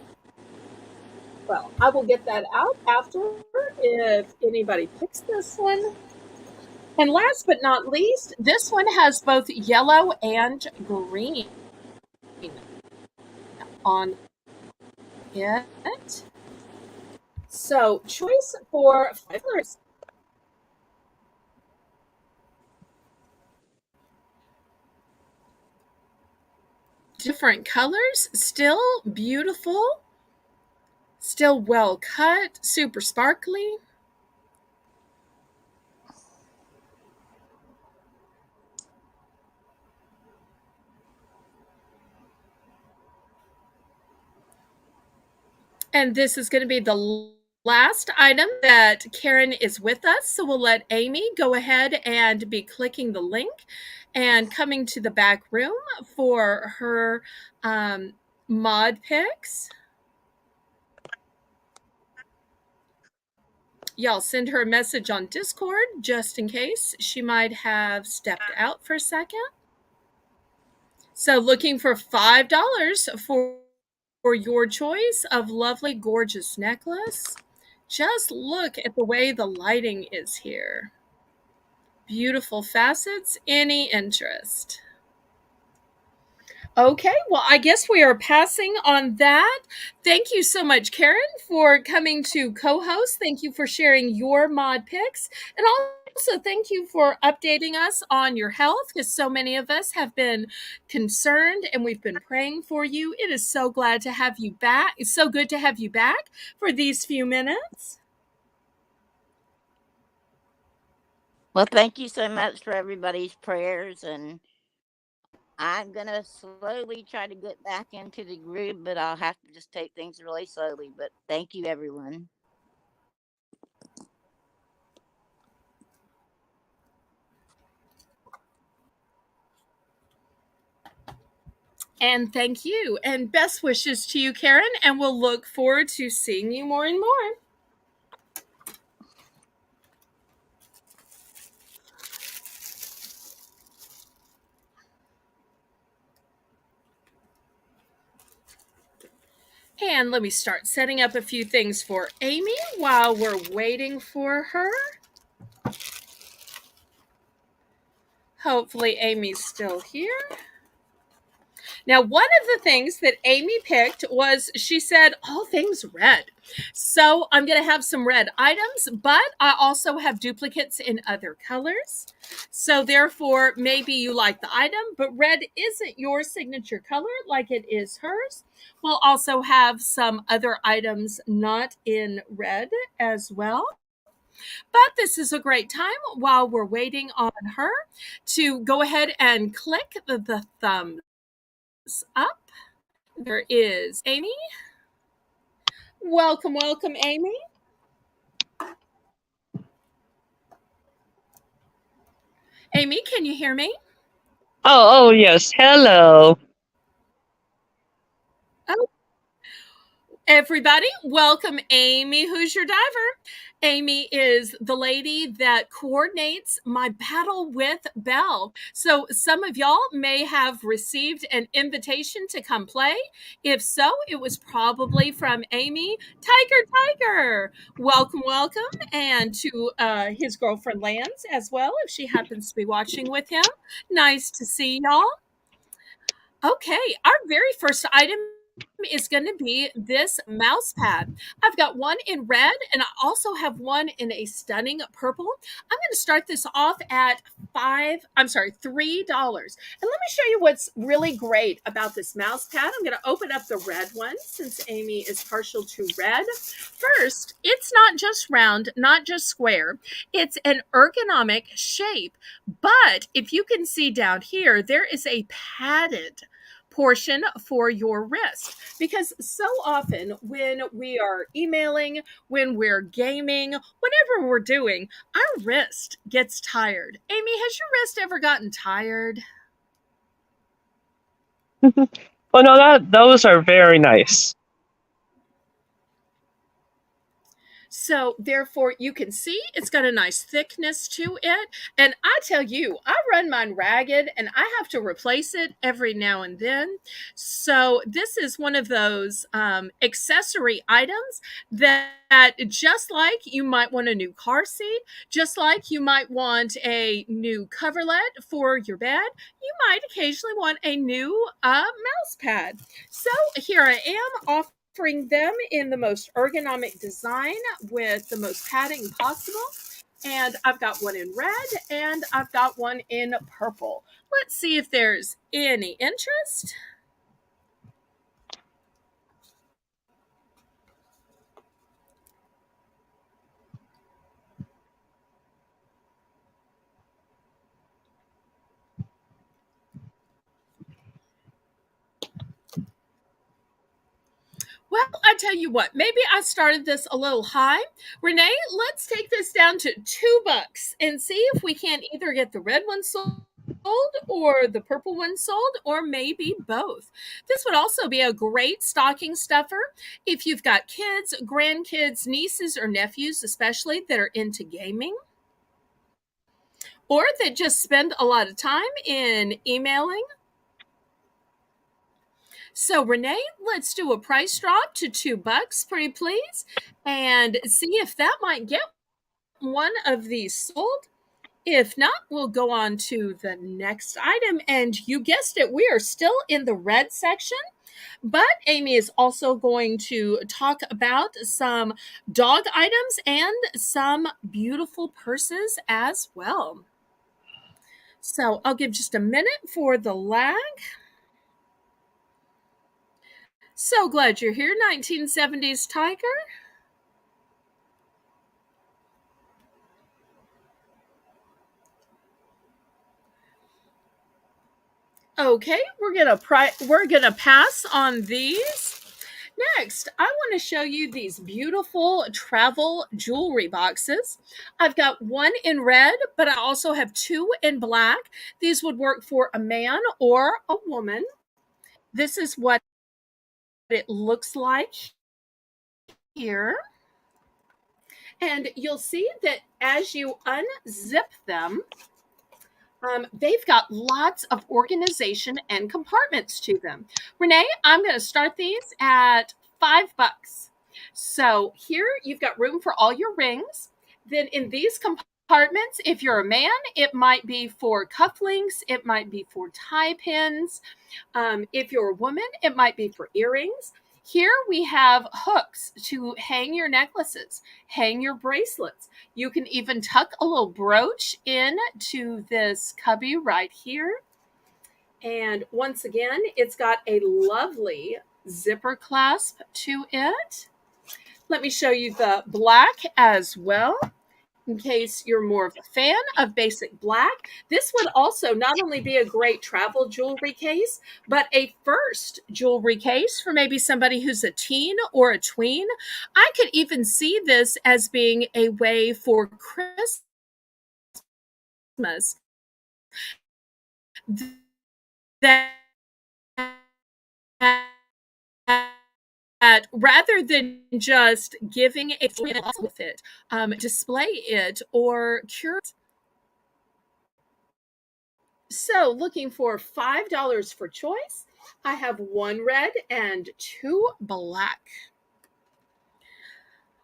Well, I will get that out after if anybody picks this one. And last but not least, this one has both yellow and green on it. So choice for $5. Different colors, still beautiful, still well cut, super sparkly. And this is going to be the last item that Karen is with us. So we'll let Amy go ahead and be clicking the link and coming to the back room for her mod picks. Y'all send her a message on Discord just in case she might have stepped out for a second. So looking for $5 for your choice of lovely, gorgeous necklace. Just look at the way the lighting is here. Beautiful facets. Any interest? Okay, well, I guess we are passing on that. Thank you so much, Karen, for coming to co-host. Thank you for sharing your mod picks. And also thank you for updating us on your health because so many of us have been concerned and we've been praying for you. It is so glad to have you back. It's so good to have you back for these few minutes. Well, thank you so much for everybody's prayers, and I'm gonna slowly try to get back into the groove, but I'll have to just take things really slowly. But thank you, everyone. And thank you. And best wishes to you, Karen. And we'll look forward to seeing you more and more. And let me start setting up a few things for Amy while we're waiting for her. Hopefully, Amy's still here. Now, one of the things that Amy picked was she said, all things red. So I'm going to have some red items, but I also have duplicates in other colors. So therefore, maybe you like the item, but red isn't your signature color like it is hers. We'll also have some other items not in red as well. But this is a great time while we're waiting on her to go ahead and click the thumbs up. There is Amy. Welcome, welcome, Amy. Amy, can you hear me? Oh, yes. Hello. Oh, everybody, welcome Amy. Who's your diver? Amy is the lady that coordinates my battle with Belle. So some of y'all may have received an invitation to come play. If so, it was probably from Amy. Tiger, welcome, welcome. And to his girlfriend Lance as well, if she happens to be watching with him. Nice to see y'all. Okay, our very first item is going to be this mouse pad. I've got one in red and I also have one in a stunning purple. I'm going to start this off at $3. And let me show you what's really great about this mouse pad. I'm going to open up the red one since Amy is partial to red. First, it's not just round, not just square. It's an ergonomic shape. But if you can see down here, there is a padded portion for your wrist because so often when we are emailing, when we're gaming, whatever we're doing, our wrist gets tired. Amy, has your wrist ever gotten tired? Well, no, those are very nice. So therefore you can see it's got a nice thickness to it. And I tell you, I run mine ragged and I have to replace it every now and then. So this is one of those accessory items that just like you might want a new car seat, just like you might want a new coverlet for your bed, you might occasionally want a new mouse pad. So here I am offering them in the most ergonomic design with the most padding possible. And I've got one in red and I've got one in purple. Let's see if there's any interest. Well, I tell you what, maybe I started this a little high. Renee, let's take this down to $2 and see if we can either get the red one sold or the purple one sold, or maybe both. This would also be a great stocking stuffer if you've got kids, grandkids, nieces, or nephews, especially that are into gaming, or that just spend a lot of time in emailing. So, Renee, let's do a price drop to $2, pretty please, and see if that might get one of these sold. If not, we'll go on to the next item. And you guessed it, we are still in the red section. But Amy is also going to talk about some dog items and some beautiful purses as well. So I'll give just a minute for the lag. So glad you're here, 1970s Tiger. Okay, we're gonna pass on these. Next, I want to show you these beautiful travel jewelry boxes. I've got one in red, but I also have two in black. These would work for a man or a woman. This is what it looks like here. And you'll see that as you unzip them, they've got lots of organization and compartments to them. Renee, I'm going to start these at $5. So here you've got room for all your rings. Then in these compartments, if you're a man, it might be for cufflinks, it might be for tie pins. If you're a woman, it might be for earrings. Here we have hooks to hang your necklaces, hang your bracelets. You can even tuck a little brooch into this cubby right here. And once again, it's got a lovely zipper clasp to it. Let me show you the black as well, in case you're more of a fan of basic black. This would also not only be a great travel jewelry case, but a first jewelry case for maybe somebody who's a teen or a tween. I could even see this as being a way for Christmas that rather than just giving a with it, display it or cure it. So looking for $5 for choice. I have one red and two black.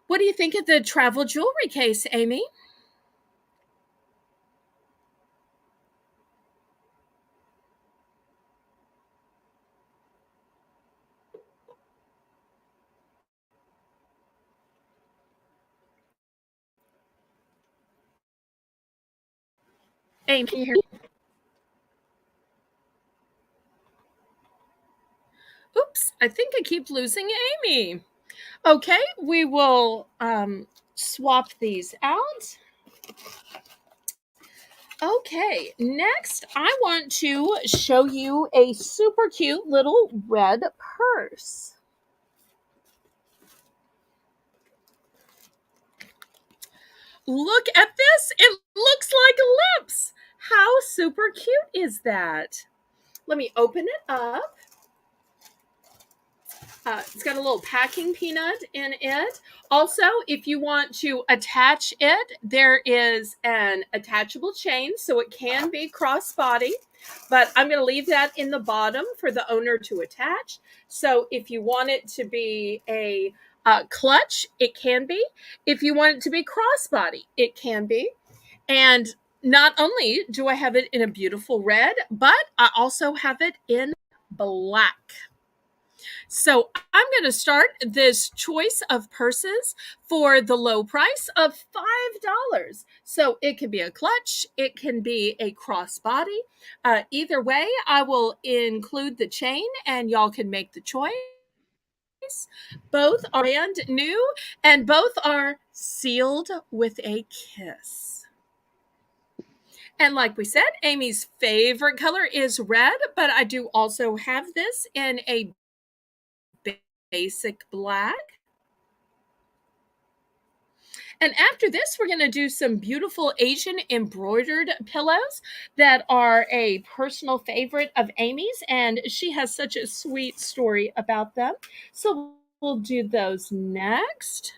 What do you think of the travel jewelry case, Amy? Amy, can you hear me? Oops, I think I keep losing Amy. Okay, we will swap these out. Okay, next I want to show you a super cute little red purse. Look at this. It looks like lips. How super cute is that? Let me open it up. It's got a little packing peanut in it. Also, if you want to attach it, there is an attachable chain, so it can be crossbody, but I'm going to leave that in the bottom for the owner to attach. So if you want it to be a clutch, it can be. If you want it to be crossbody, it can be. And not only do I have it in a beautiful red, but I also have it in black. So I'm going to start this choice of purses for the low price of $5. So it can be a clutch, it can be a crossbody. Either way, I will include the chain and y'all can make the choice. Both are brand new and both are sealed with a kiss. And like we said, Amy's favorite color is red, but I do also have this in a basic black. And after this, we're going to do some beautiful Asian embroidered pillows that are a personal favorite of Amy's, and she has such a sweet story about them. So we'll do those next.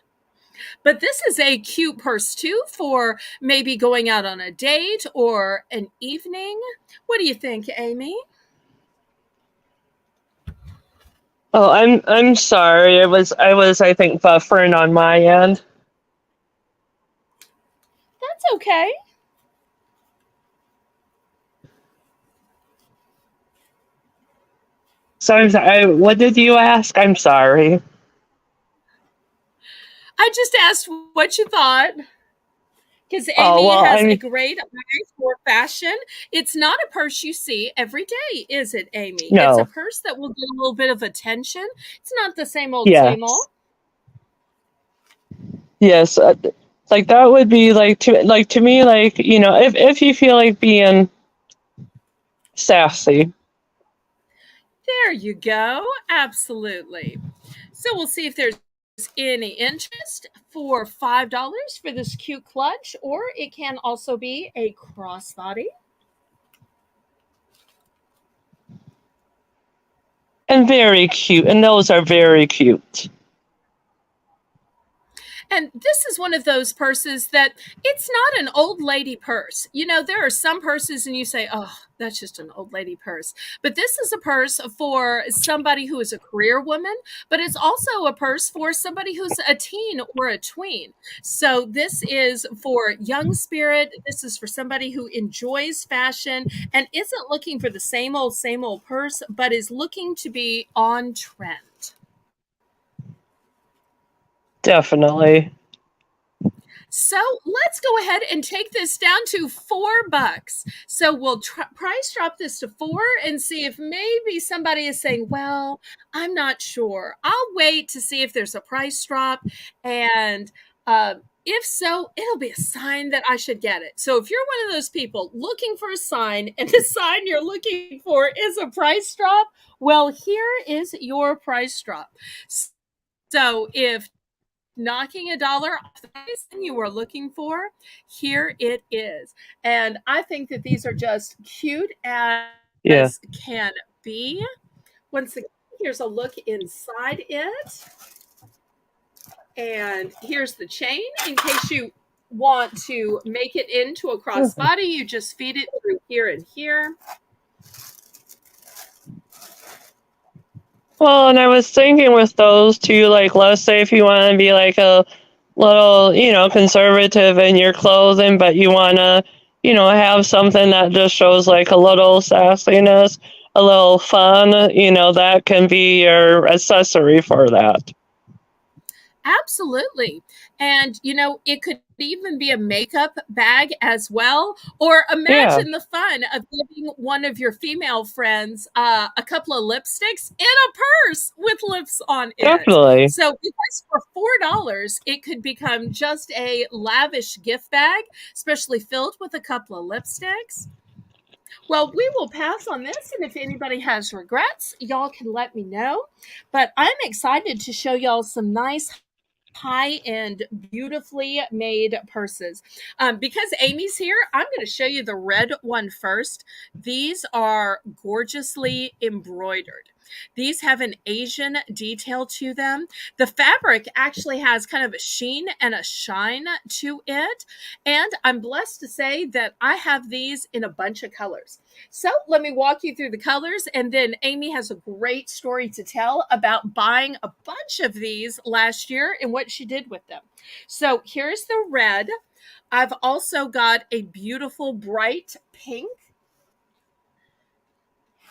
But this is a cute purse too for maybe going out on a date or an evening. What do you think, Amy? Oh, I'm sorry. I think buffering on my end. That's okay. So what did you ask? I'm sorry. I just asked what you thought. Because Oh Amy well, has I a mean, great eye for fashion. It's not a purse you see every day, is it, Amy? It's a no. purse that will get a little bit of attention. It's not the same old, same old. Yes. Yes. Like that would be to me, like, if you feel like being sassy. There you go. Absolutely. So we'll see if there's any interest for $5 for this cute clutch, or it can also be a crossbody. And very cute. And those are very cute. And this is one of those purses that it's not an old lady purse. You know, there are some purses and you say, oh, that's just an old lady purse. But this is a purse for somebody who is a career woman, but it's also a purse for somebody who's a teen or a tween. So this is for young spirit. This is for somebody who enjoys fashion and isn't looking for the same old purse, but is looking to be on trend. Definitely. So let's go ahead and take this down to $4. So we'll price drop this to 4 and see if maybe somebody is saying, well, I'm not sure. I'll wait to see if there's a price drop. And if so, it'll be a sign that I should get it. So if you're one of those people looking for a sign and the sign you're looking for is a price drop, well, here is your price drop. So if knocking a dollar off the price you were looking for, here it is. And I think that these are just cute Yeah. as can be. Once again, here's a look inside it. And here's the chain. In case you want to make it into a crossbody, you just feed it through here and here. Well, and I was thinking with those too, like, let's say if you want to be like a little, conservative in your clothing, but you want to, have something that just shows like a little sassiness, a little fun, that can be your accessory for that. Absolutely. And, it could even be a makeup bag as well. Or Yeah, imagine the fun of giving one of your female friends a couple of lipsticks in a purse with lips on it. definitely. So, because for $4, it could become just a lavish gift bag, especially filled with a couple of lipsticks. Well, we will pass on this, and if anybody has regrets, y'all can let me know. But I'm excited to show y'all some nice high-end, beautifully made purses. Because Amy's here, I'm going to show you the red one first. These are gorgeously embroidered. These have an Asian detail to them. The fabric actually has kind of a sheen and a shine to it. And I'm blessed to say that I have these in a bunch of colors. So let me walk you through the colors. And then Amy has a great story to tell about buying a bunch of these last year and what she did with them. So here's the red. I've also got a beautiful bright pink.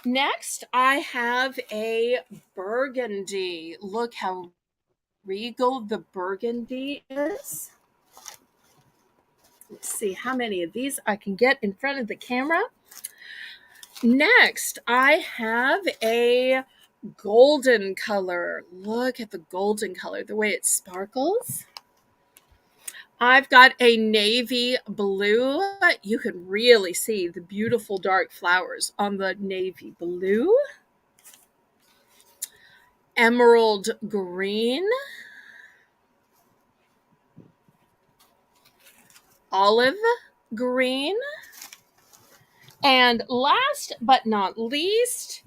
Next, I have a burgundy. Look how regal the burgundy is. Let's see how many of these I can get in front of the camera. Next, I have a golden color. Look at the golden color, the way it sparkles. I've got a navy blue. You can really see the beautiful dark flowers on the navy blue. Emerald green. Olive green. And last but not least,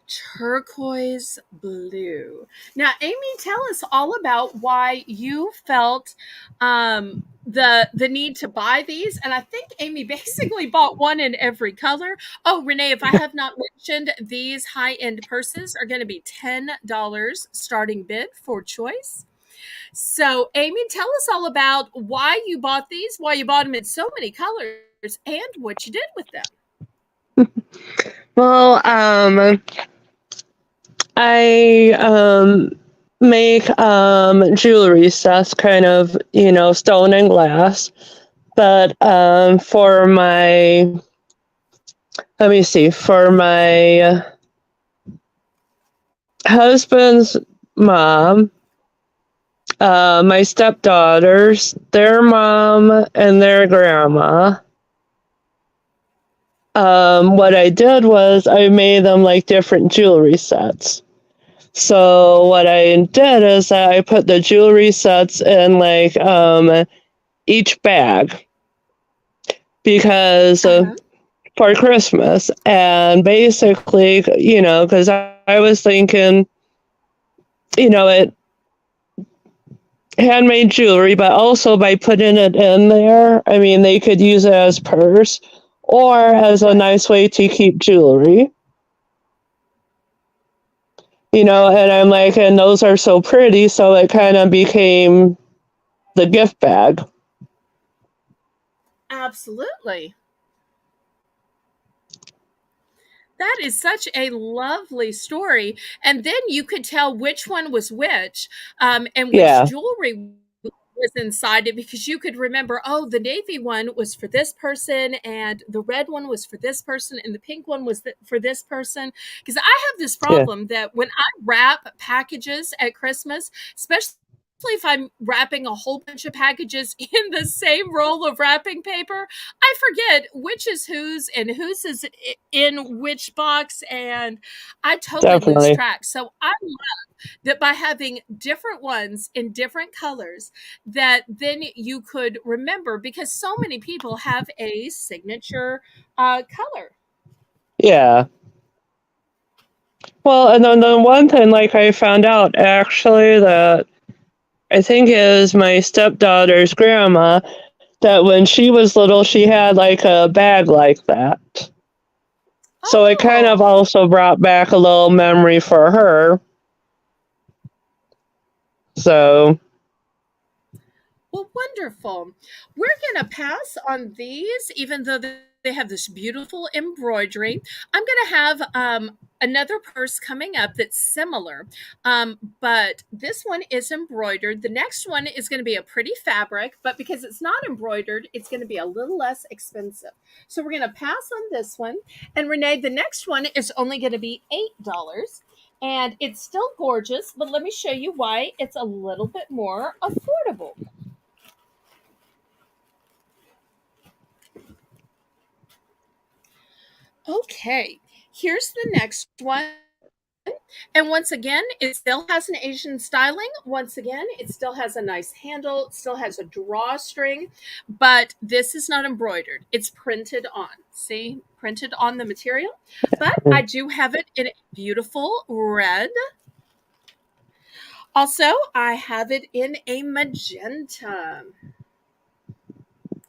turquoise blue. Now, Amy, tell us all about why you felt the need to buy these. And I think Amy basically bought one in every color. Oh, Renee, if I have not mentioned, these high-end purses are going to be $10 starting bid for choice. So, Amy, tell us all about why you bought these, why you bought them in so many colors, and what you did with them. Well, I make jewelry sets, kind of, stone and glass. But for my, let me see, for my husband's mom, my stepdaughters, their mom, and their grandma, what I did was I made them like different jewelry sets. So what I did is that I put the jewelry sets in like each bag because for Christmas, and basically, because I was thinking, it handmade jewelry, but also by putting it in there, I mean, they could use it as purse or as a nice way to keep jewelry. And I'm like, and those are so pretty, so it kind of became the gift bag. Absolutely. That is such a lovely story. And then you could tell which one was which, and which jewelry was inside it, because you could remember, oh, the navy one was for this person, and the red one was for this person, and the pink one was for this person. Because I have this problem that when I wrap packages at Christmas, especially if I'm wrapping a whole bunch of packages in the same roll of wrapping paper, I forget which is whose and whose is in which box, and I totally lose track. So I love that by having different ones in different colors, that then you could remember, because so many people have a signature color. Yeah. Well, and then the one thing, like, I found out actually that I think is my stepdaughter's grandma, that when she was little, she had like a bag like that. So it kind of also brought back a little memory for her. So. Well, wonderful. We're going to pass on these, even though they have this beautiful embroidery. I'm going to have another purse coming up that's similar, but this one is embroidered. The next one is going to be a pretty fabric, but because it's not embroidered, it's going to be a little less expensive. So we're going to pass on this one. And Renee, the next one is only going to be $8. And it's still gorgeous, but let me show you why it's a little bit more affordable. Okay, here's the next one. And once again, it still has an Asian styling. Once again, it still has a nice handle, it still has a drawstring, but this is not embroidered. It's printed on. See, printed on the material. But I do have it in a beautiful red. Also, I have it in a magenta.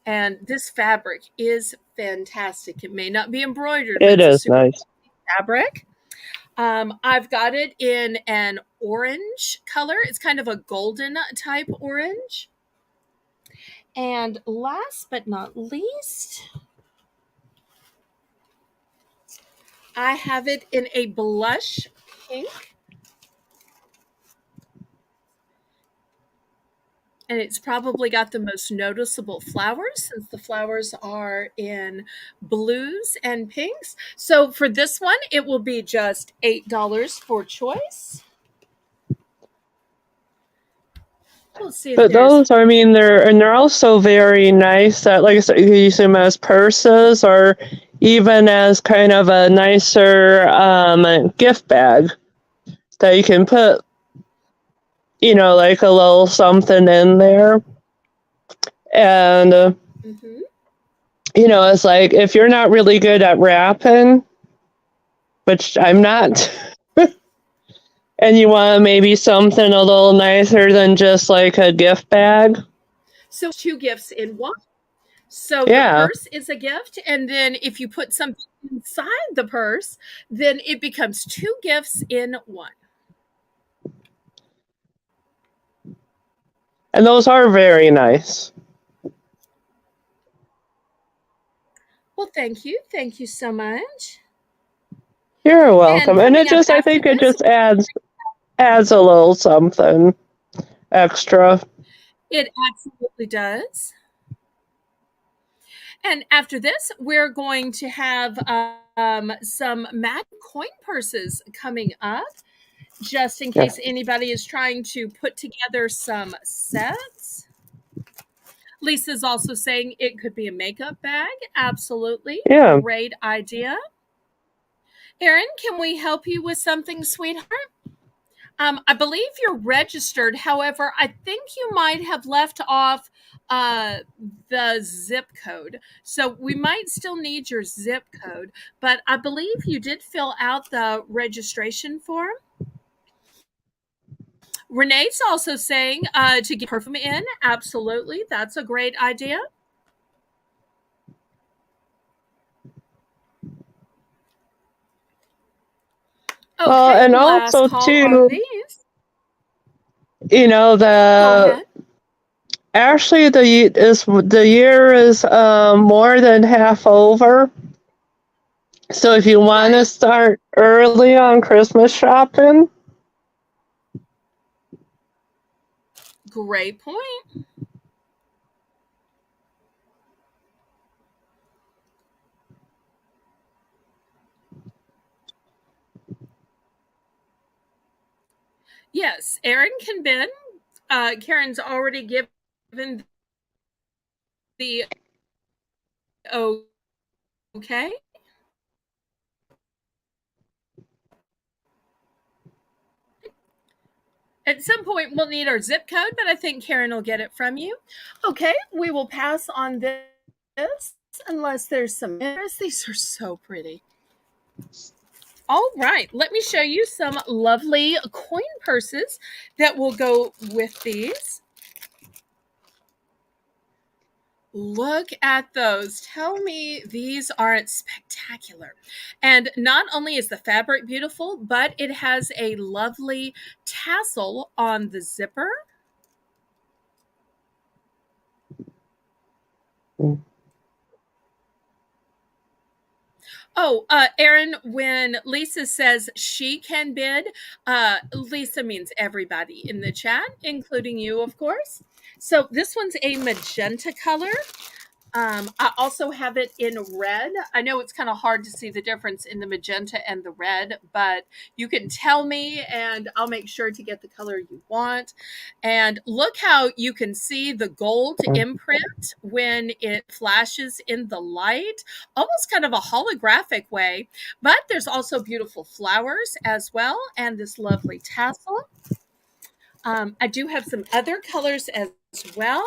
And this fabric is fantastic. It may not be embroidered, but It is nice fabric. I've got it in an orange color. It's kind of a golden type orange. And last but not least, I have it in a blush pink. And it's probably got the most noticeable flowers, since the flowers are in blues and pinks. So for this one, it will be just $8 for choice. We'll see if but those, I mean, they're also very nice. That, like I said, you can use them as purses or even as kind of a nicer gift bag that you can put, like a little something in there. And it's like, if you're not really good at wrapping, which I'm not, and you want maybe something a little nicer than just like a gift bag. So 2 gifts in one. So the purse is a gift, and then if you put something inside the purse, then it becomes 2 gifts in one. And those are very nice. Well, thank you. Thank you so much. You're welcome. And it coming up just, I after think it this, just adds a little something extra. it absolutely does. And after this, we're going to have some magic coin purses coming up, just in Yeah. case anybody is trying to put together some sets. Lisa's also saying it could be a makeup bag. Absolutely. Yeah. Great idea. Erin, can we help you with something, sweetheart? I believe you're registered. However, I think you might have left off the zip code. So we might still need your zip code, but I believe you did fill out the registration form. Renee's also saying to get perfume in. Absolutely. That's a great idea. Okay, Well, and last also call on too, these. Go ahead. actually the year is more than half over. So if you want to Right. start early on Christmas shopping, Great point. Yes, Erin can bid. Karen's already given the okay. At some point, we'll need our zip code, but I think Karen will get it from you. Okay, we will pass on this unless there's some interest. These are so pretty. All right, let me show you some lovely coin purses that will go with these. Look at those. Tell me these aren't spectacular. And not only is the fabric beautiful, but it has a lovely tassel on the zipper. Oh, Erin, when Lisa says she can bid, Lisa means everybody in the chat, including you, of course. So this one's a magenta color. I also have it in red. I know it's kind of hard to see the difference in the magenta and the red, but you can tell me and I'll make sure to get the color you want. And look how you can see the gold imprint when it flashes in the light, almost kind of a holographic way. But there's also beautiful flowers as well, and this lovely tassel. I do have some other colors as well.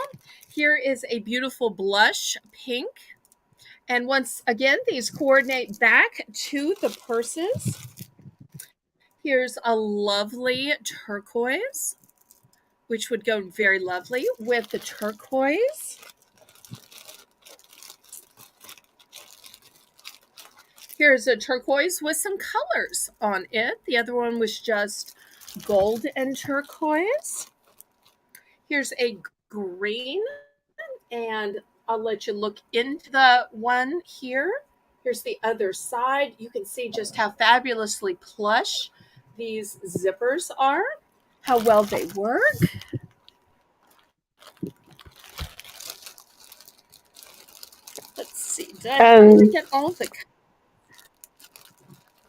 Here is a beautiful blush pink. And once again, these coordinate back to the purses. Here's a lovely turquoise, which would go very lovely with the turquoise. Here's a turquoise with some colors on it. The other one was just gold and turquoise. Here's a green, and I'll let you look into the one here. Here's the other side. You can see just how fabulously plush these zippers are, how well they work. Let's see. Did I finally get all the...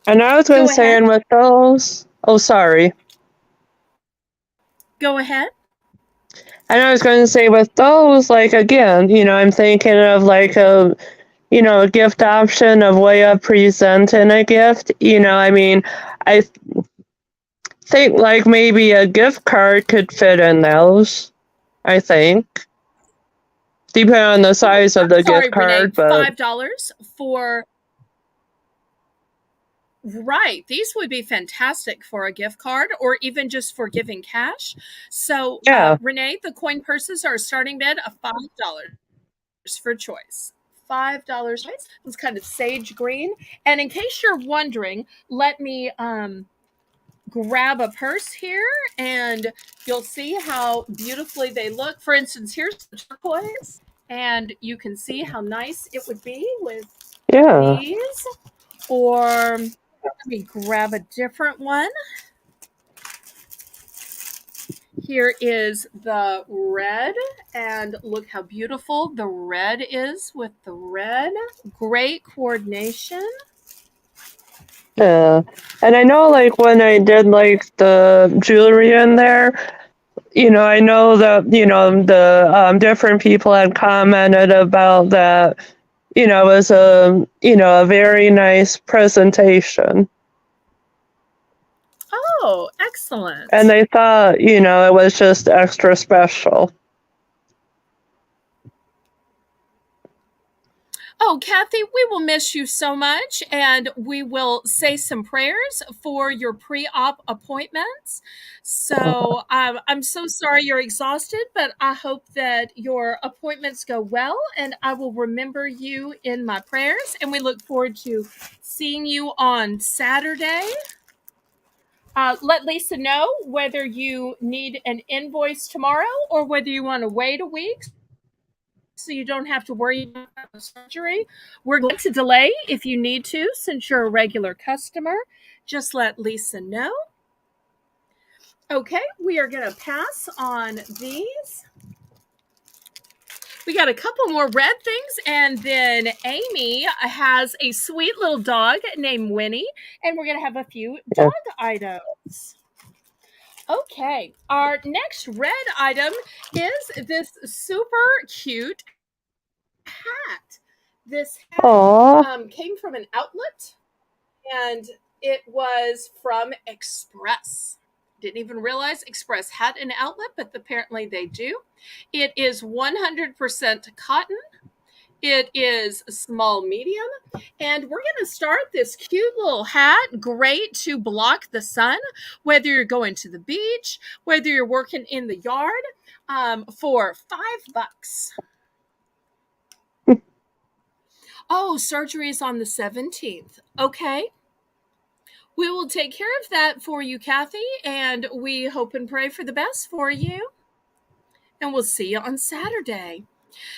And I was going to say, and with those, sorry. Go ahead. And I was going to say, with those, like, again, I'm thinking of like a gift option of way of presenting a gift. I think like maybe a gift card could fit in those. I think, depending on the size of the gift card. Renee, but $5 for... Right. These would be fantastic for a gift card or even just for giving cash. So, yeah, Renee, the coin purses are a starting bid of $5 for choice. $5 choice. It's kind of sage green. And in case you're wondering, let me grab a purse here and you'll see how beautifully they look. For instance, here's the turquoise, and you can see how nice it would be with these. Or Let me grab a different one. Here is the red, and look how beautiful the red is with the red. Great coordination. Yeah. And I know, like, when I did, like, the jewelry in there, I know that, the different people had commented about that, it was a very nice presentation. Oh, excellent. And they thought, it was just extra special. Oh, Kathy, we will miss you so much, and we will say some prayers for your pre-op appointments. So I'm so sorry you're exhausted, but I hope that your appointments go well, and I will remember you in my prayers. And we look forward to seeing you on Saturday. Let Lisa know whether you need an invoice tomorrow or whether you want to wait a week so you don't have to worry about the surgery. We're going to delay if you need to, since you're a regular customer. Just let Lisa know. Okay, we are going to pass on these. We got a couple more red things, and then Amy has a sweet little dog named Winnie, and we're going to have a few dog items. Okay, our next red item is this super cute hat. This hat came from an outlet, and it was from Express. Didn't even realize Express had an outlet, but apparently they do. It is 100% cotton. It is small medium, and we're going to start this cute little hat, great to block the sun, whether you're going to the beach, whether you're working in the yard, for $5. Oh, surgery is on the 17th. Okay. We will take care of that for you, Kathy, and we hope and pray for the best for you. And we'll see you on Saturday.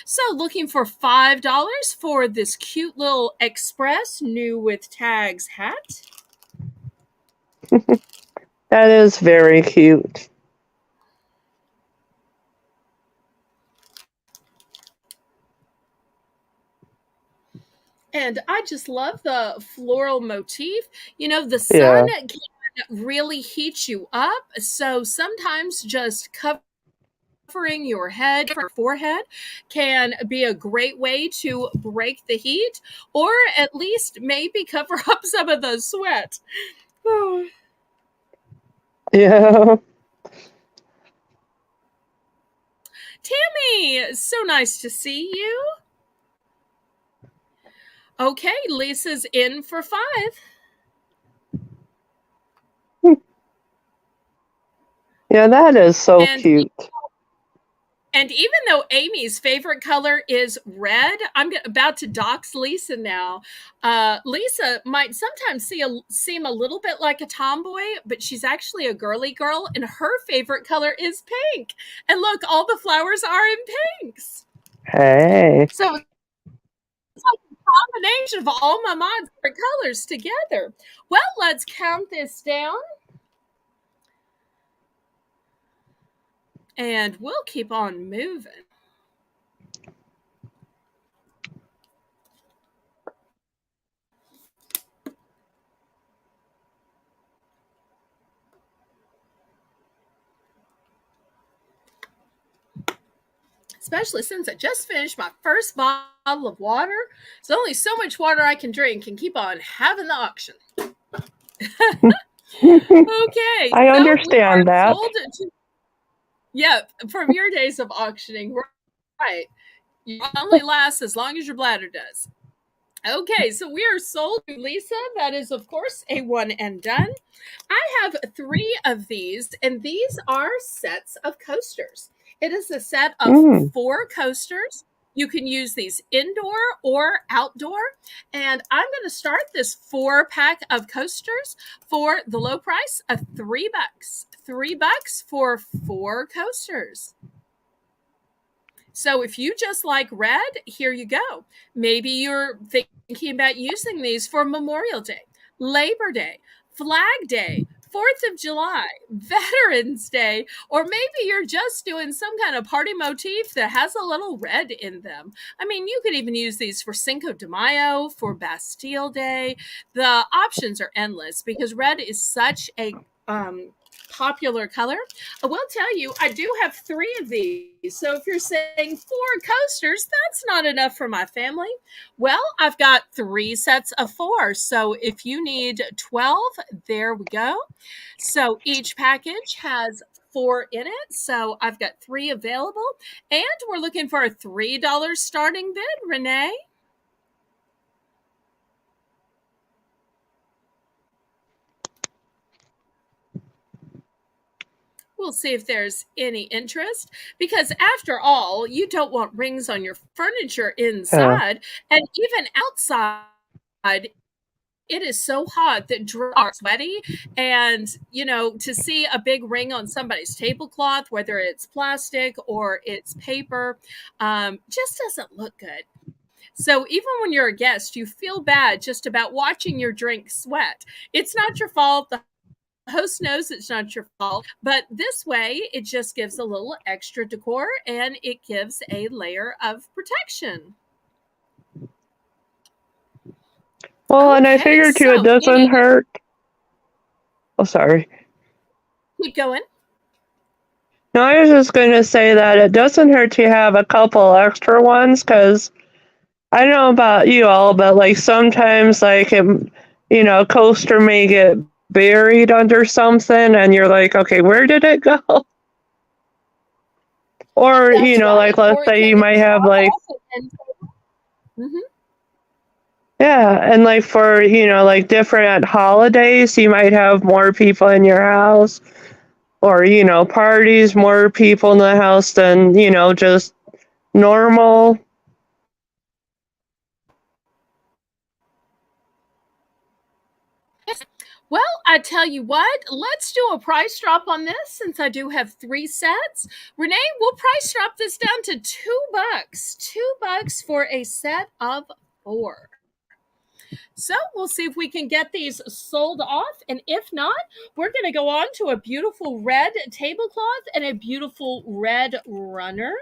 So, looking for $5 for this cute little Express new with tags hat. That is very cute. And I just love the floral motif. The sun can really heat you up. So sometimes just covering your head, your forehead, can be a great way to break the heat, or at least maybe cover up some of the sweat. Oh. Yeah. Tammy, so nice to see you. Okay, Lisa's in for $5. Yeah, that is so cute. And even though Amy's favorite color is red, I'm about to dox Lisa now. Lisa might sometimes seem a little bit like a tomboy, but she's actually a girly girl, and her favorite color is pink. And look, all the flowers are in pinks. Hey. So it's like a combination of all my mom's favorite colors together. Well, let's count this down. And we'll keep on moving. Especially since I just finished my first bottle of water. There's only so much water I can drink and keep on having the auction. Okay. I understand that. Yep, from your days of auctioning, right. You only last as long as your bladder does. Okay, so we are sold to Lisa. That is, of course, a one and done. I have 3 of these, and these are sets of coasters. It is a set of 4 coasters. You can use these indoor or outdoor. And I'm going to start this 4-pack of coasters for the low price of $3. $3 for 4 coasters. So if you just like red, here you go. Maybe you're thinking about using these for Memorial Day. Labor Day, Flag Day, 4th of July, Veterans Day, or maybe you're just doing some kind of party motif that has a little red in them. I mean, you could even use these for Cinco de Mayo, for Bastille Day. The options are endless because red is such a popular color. I will tell you, I do have 3 of these. So if you're saying 4 coasters, that's not enough for my family. Well, I've got 3 sets of 4. So if you need 12, there we go. So each package has 4 in it. So I've got 3 available. And we're looking for a $3 starting bid, Renee. We'll see if there's any interest because after all, you don't want rings on your furniture inside and even outside. It is so hot that drawers are sweaty, and to see a big ring on somebody's tablecloth, whether it's plastic or it's paper, just doesn't look good. So even when you're a guest, you feel bad just about watching your drink sweat. It's not your fault. The host knows it's not your fault, but this way it just gives a little extra decor and it gives a layer of protection. Well, and I figured too, it doesn't hurt. Oh, sorry. Keep going. No, I was just going to say that it doesn't hurt to have a couple extra ones because I don't know about you all, but like sometimes like coaster may get buried under something and you're like, okay, where did it go? Or, That's right. like let's say you might have like yeah, and like for, like different holidays, you might have more people in your house or, parties, more people in the house than, just normal. Well, I tell you what, let's do a price drop on this since I do have 3 sets. Renee, we'll price drop this down to $2. $2 for a set of 4. So we'll see if we can get these sold off. And if not, we're going to go on to a beautiful red tablecloth and a beautiful red runner.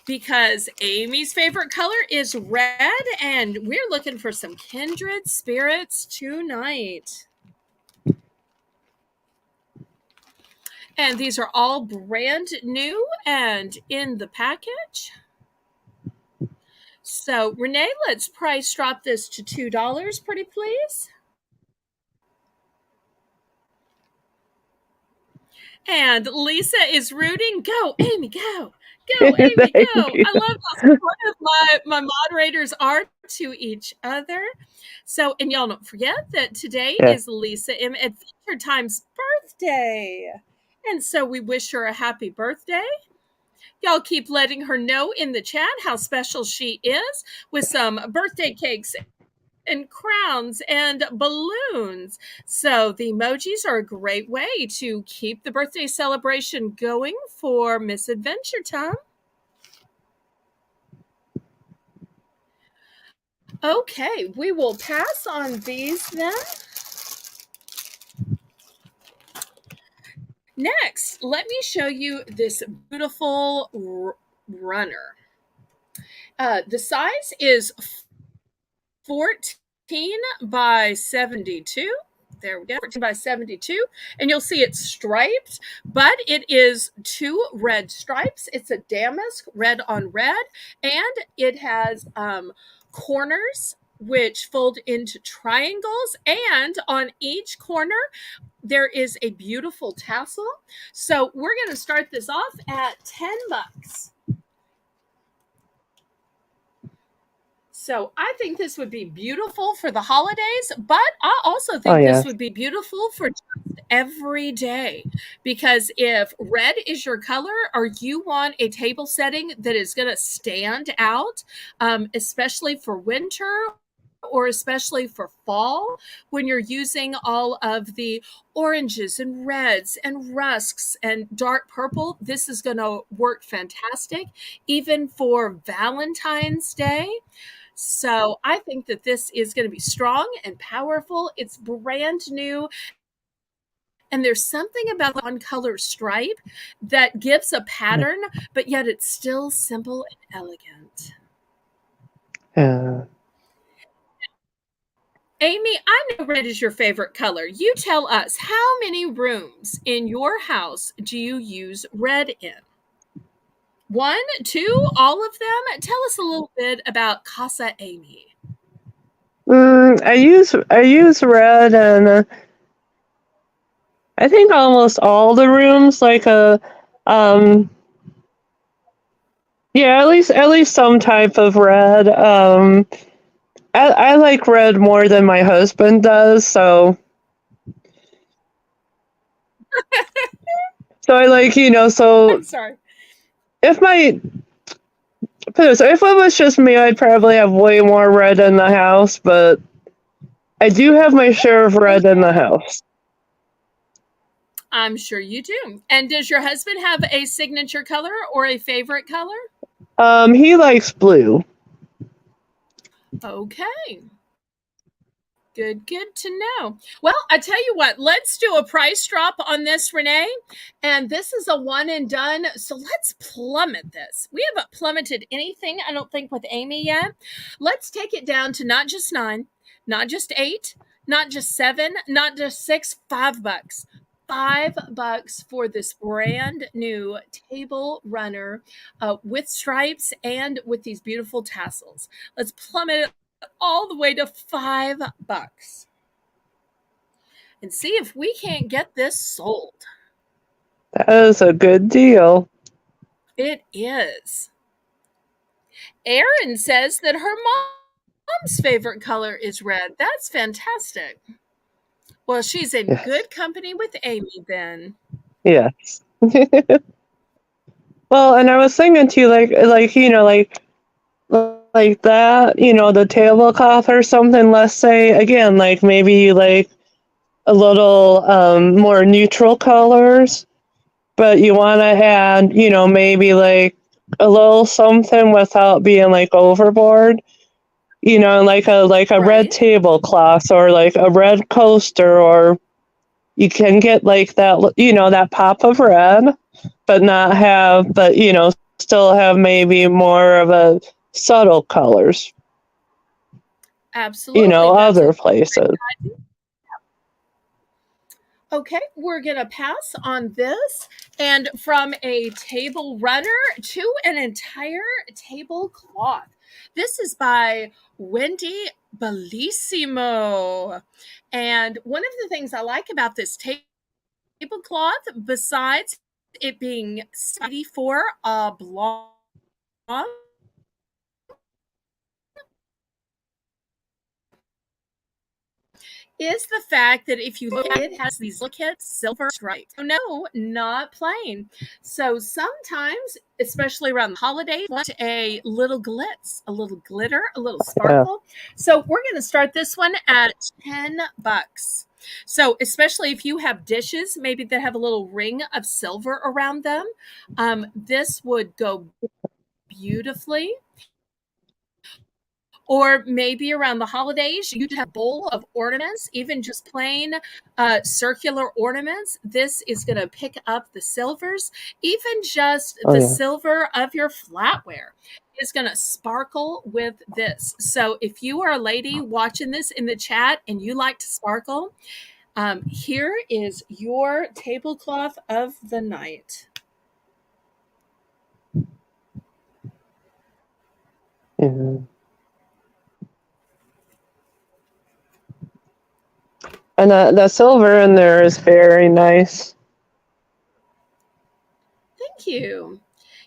Because Amy's favorite color is red, and we're looking for some kindred spirits tonight. And these are all brand new and in the package. So, Renee, let's price drop this to $2, pretty please. And Lisa is rooting. Go, Amy, go. Go, Amy, go. I love how supportive my moderators are to each other. So, and y'all don't forget that today is Lisa M. Adventure Time's birthday. And so we wish her a happy birthday. Y'all keep letting her know in the chat how special she is with some birthday cakes and crowns and balloons. So the emojis are a great way to keep the birthday celebration going for Miss Adventure Time. Okay, we will pass on these then. Next, let me show you this beautiful runner. The size is 14 by 72. There we go, 14 by 72. And you'll see it's striped, but it is 2 red stripes. It's a damask, red on red, and it has corners which fold into triangles, and on each corner there is a beautiful tassel. So we're going to start this off at $10. So I think this would be beautiful for the holidays, but I also think this would be beautiful for just every day. Because if red is your color or you want a table setting that is going to stand out, especially for winter or especially for fall, when you're using all of the oranges and reds and rusks and dark purple, this is going to work fantastic. Even for Valentine's Day, So I think that this is going to be strong and powerful. It's brand new. And there's something about the one-color stripe that gives a pattern, but yet it's still simple and elegant. Yeah. Amy, I know red is your favorite color. You tell us, how many rooms in your house do you use red in? 1, 2, all of them? Tell us a little bit about Casa Amy. I use red and I think almost all the rooms, like yeah, at least some type of red. I like red more than my husband does, so I like, so I'm sorry. if my so if it was just me, I'd probably have way more red in the house, but I do have my share of red in the house. I'm sure you do. And does your husband have a signature color or a favorite color? He likes blue. Okay. Good to know. Well, I tell you what, let's do a price drop on this, Renee. And this is a one and done. So let's plummet this. We haven't plummeted anything, I don't think, with Amy yet. Let's take it down to not just 9, not just 8, not just 7, not just 6, $5. $5 for this brand new table runner with stripes and with these beautiful tassels. Let's plummet it all the way to $5 and see if we can't get this sold. That is a good deal. It is. Erin says that her mom's favorite color is red. That's fantastic. Well, she's in Yes. good company with Amy then. Yes. Well, and I was thinking too, like that, the tablecloth or something. Let's say again, like maybe like a little more neutral colors, but you want to add, maybe like a little something without being like overboard. Like a red Right. tablecloth or like a red coaster, or you can get like that, that pop of red, but not have, but still have maybe more of a subtle colors, Absolutely. That's other a places. Okay, we're going to pass on this. And from a table runner to an entire tablecloth. This is by Wendy Bellissimo. And one of the things I like about this tablecloth, besides it being 74 oblong, is the fact that if you look at it, it has these delicate silver stripes. So no, not plain. So sometimes, especially around the holidays, you want a little glitz, a little glitter, a little sparkle. So we're going to start this one at $10. So especially if you have dishes, maybe that have a little ring of silver around them, this would go beautifully. Or maybe around the holidays, you have a bowl of ornaments, even just plain circular ornaments. This is going to pick up the silvers. Even just the silver of your flatware is going to sparkle with this. So if you are a lady watching this in the chat and you like to sparkle, here is your tablecloth of the night. Mm-hmm. And the silver in there is very nice. Thank you.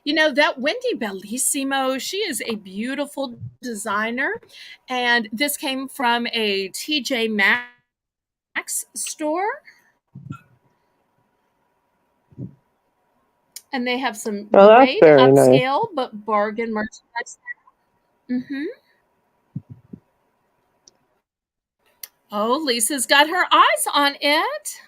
That Wendy Bellissimo, she is a beautiful designer. And this came from a TJ Maxx store. And they have some great upscale but bargain merchandise there. Mm-hmm. Oh, Lisa's got her eyes on it.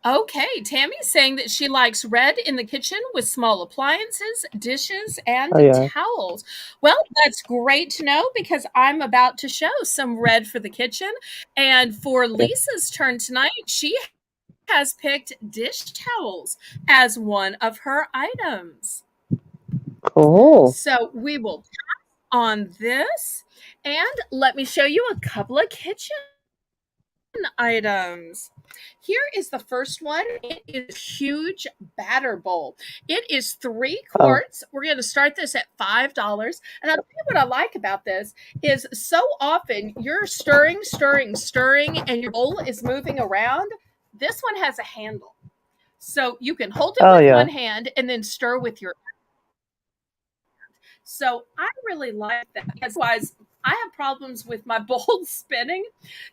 Okay, Tammy's saying that she likes red in the kitchen with small appliances, dishes, and Oh yeah. towels. Well, that's great to know because I'm about to show some red for the kitchen. And for Yeah. Lisa's turn tonight, she has picked dish towels as one of her items. Cool. So we will tap on this and let me show you a couple of kitchen items. Here is the first one. It is a huge batter bowl. It is 3 Oh. quarts. We're going to start this at $5. And I'll tell you what I like about this is so often you're stirring, stirring, stirring, and your bowl is moving around. This one has a handle. So you can hold it Oh with yeah. one hand and then stir with your. So I really like that because otherwise I have problems with my bowl spinning.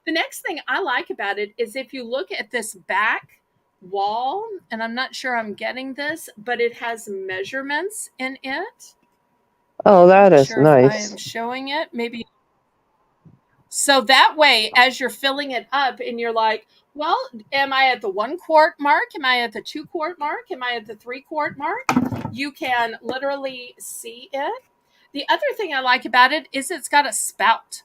The next thing I like about it is if you look at this back wall, and I'm not sure I'm getting this, but it has measurements in it. Oh, that Not is sure if I nice. am showing it. Maybe. So that way, as you're filling it up and you're like, well, am I at the 1 quart mark? Am I at the 2 quart mark? Am I at the 3 quart mark? You can literally see it. The other thing I like about it is it's got a spout.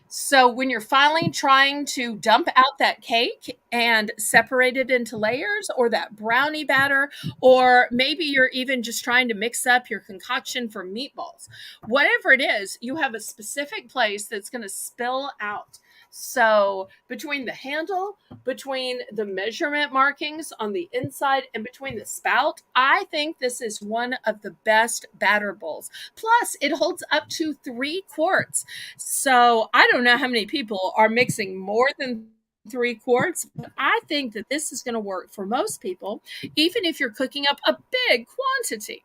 So when you're finally trying to dump out that cake and separate it into layers or that brownie batter, or maybe you're even just trying to mix up your concoction for meatballs, whatever it is, you have a specific place that's going to spill out. So between the handle, between the measurement markings on the inside, and between the spout, I think this is one of the best batter bowls. Plus, it holds up to 3 quarts. So I don't know how many people are mixing more than 3 quarts, but I think that this is going to work for most people, even if you're cooking up a big quantity.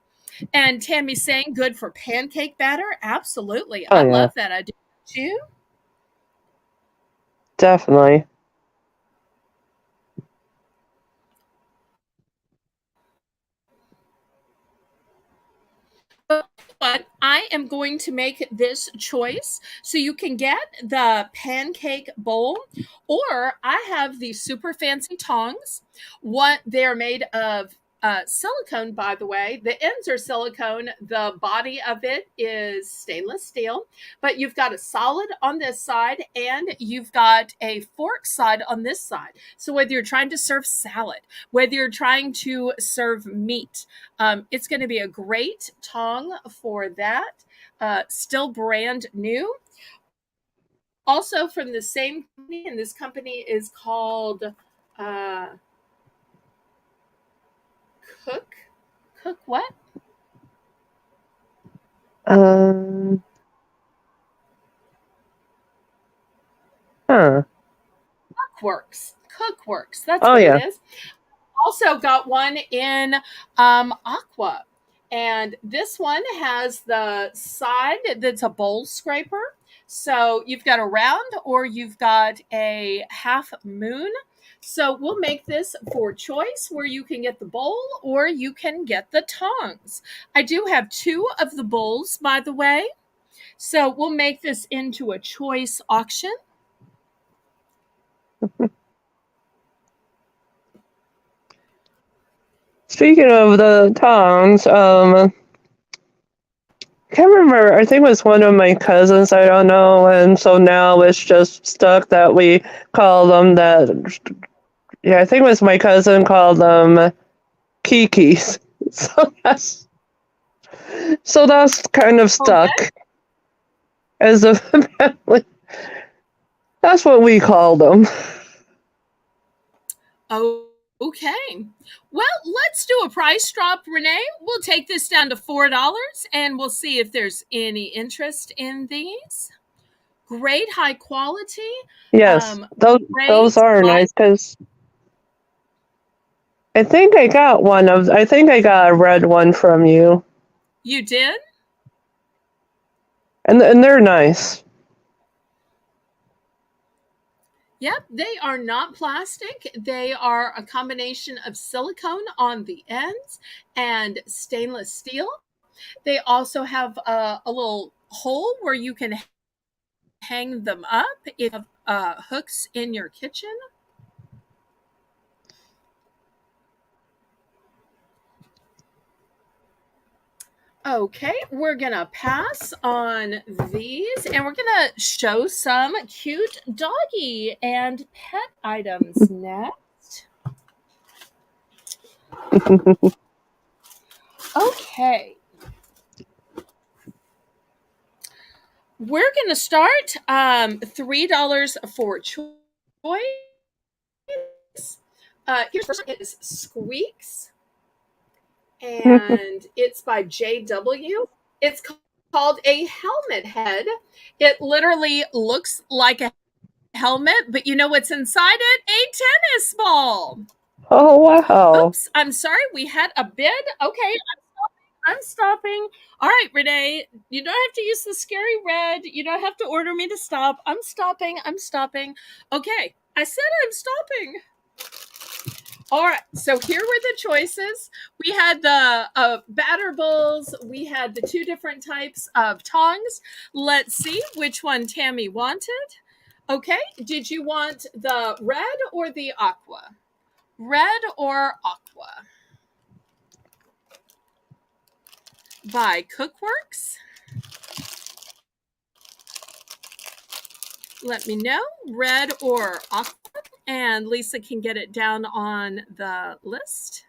And Tammy's saying good for pancake batter. Absolutely. Oh I yeah. love that idea. You? Definitely. But I am going to make this choice. So you can get the pancake bowl, or I have these super fancy tongs. What they're made of silicone, by the way. The ends are silicone. The body of it is stainless steel. But you've got a solid on this side, and you've got a fork side on this side. So whether you're trying to serve salad, whether you're trying to serve meat, it's going to be a great tong for that. Still brand new. Also from the same company, and this company is called uh, Cook. Cook what? Um. Huh. Cookworks. Cookworks. That's Oh what it yeah. is. Also got one in aqua, and this one has the side that's a bowl scraper. So you've got a round or you've got a half moon. So we'll make this for choice where you can get the bowl or you can get the tongs. I do have 2 of the bowls, by the way. So we'll make this into a choice auction. Speaking of the tongs, can't remember. I think it was one of my cousins. I don't know, and so now it's just stuck that we call them that. Yeah, I think it was my cousin called them Kikis. So that's kind of stuck Okay. as a family. That's what we called them. Oh, okay. Well, let's do a price drop, Renee. We'll take this down to $4 and we'll see if there's any interest in these. Great high quality. Yes, those Great are high. nice because I think I got one of. I think I got a red one from you, You did? and they're nice. Yep, they are not plastic. They are a combination of silicone on the ends and stainless steel. They also have a little hole where you can hang them up if you have hooks in your kitchen. Okay, we're gonna pass on these and we're gonna show some cute doggy and pet items next. Okay, we're gonna start $3 for choice. Here's the first one is Squeaks, and it's by JW. It's called a helmet head. It literally looks like a helmet, but you know what's inside it? A tennis ball. Oh, wow. Oops, I'm sorry. We had a bid. Okay, I'm stopping. All right, Renee, you don't have to use the scary red. You don't have to order me to stop. I'm stopping. I'm stopping. Okay, I said I'm stopping. All right, so here were the choices. We had the batter bowls. We had the two different types of tongs. Let's see which one Tammy wanted. Okay, did you want the red or the aqua? Red or aqua? By Cookworks. Let me know, red or aqua, and Lisa can get it down on the list.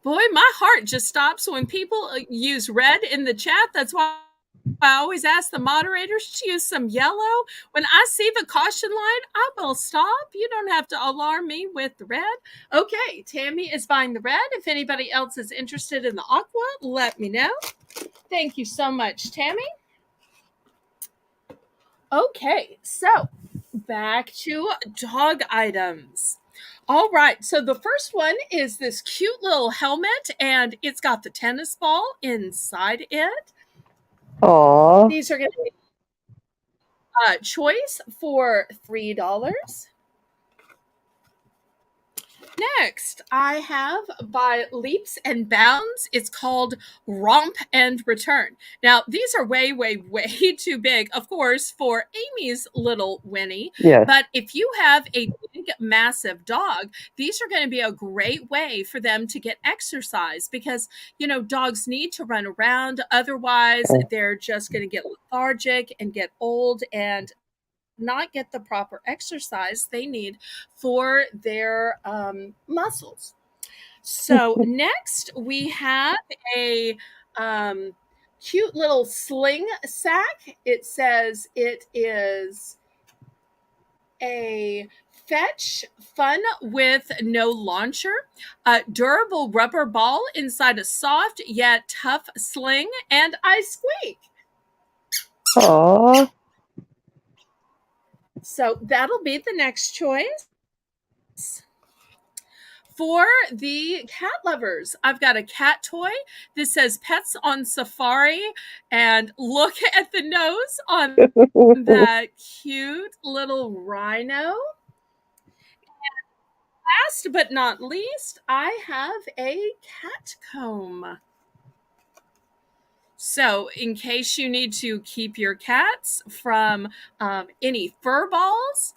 Boy, my heart just stops when people use red in the chat. That's why I always ask the moderators to use some yellow. When I see the caution line, I will stop. You don't have to alarm me with the red. Okay, Tammy is buying the red. If anybody else is interested in the aqua, let me know. Thank you so much, Tammy. Okay, so back to dog items. All right, so the first one is this cute little helmet, and it's got the tennis ball inside it. Aw. These are going to be choice for $3. Next, I have by Leaps and Bounds. It's called Romp and Return. Now, these are way, way, way too big, of course, for Amy's little Winnie. Yes. But if you have a big, massive dog, these are going to be a great way for them to get exercise because, you know, dogs need to run around. Otherwise, they're just going to get lethargic and get old and not get the proper exercise they need for their muscles. So next we have a cute little sling sack. It says it is a Fetch Fun with No Launcher, a durable rubber ball inside a soft yet tough sling, and I squeak. Aw. So that'll be the next choice. For the cat lovers, I've got a cat toy. This says Pets on Safari. And look at the nose on that cute little rhino. And last but not least, I have a cat comb. So, in case you need to keep your cats from any fur balls,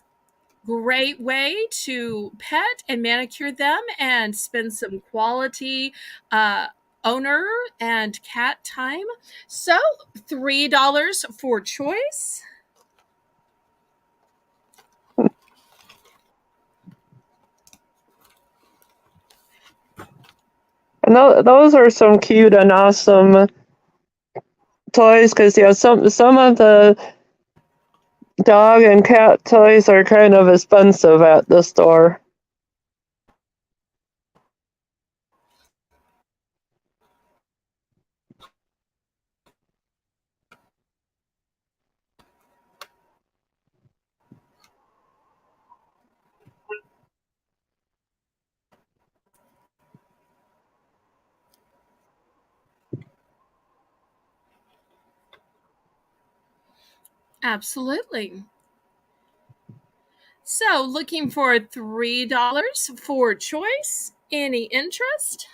great way to pet and manicure them and spend some quality owner and cat time. So, $3 for choice. And those are some cute and awesome toys because yeah, some of the dog and cat toys are kind of expensive at the store. Absolutely. So, looking for $3 for choice. Any interest?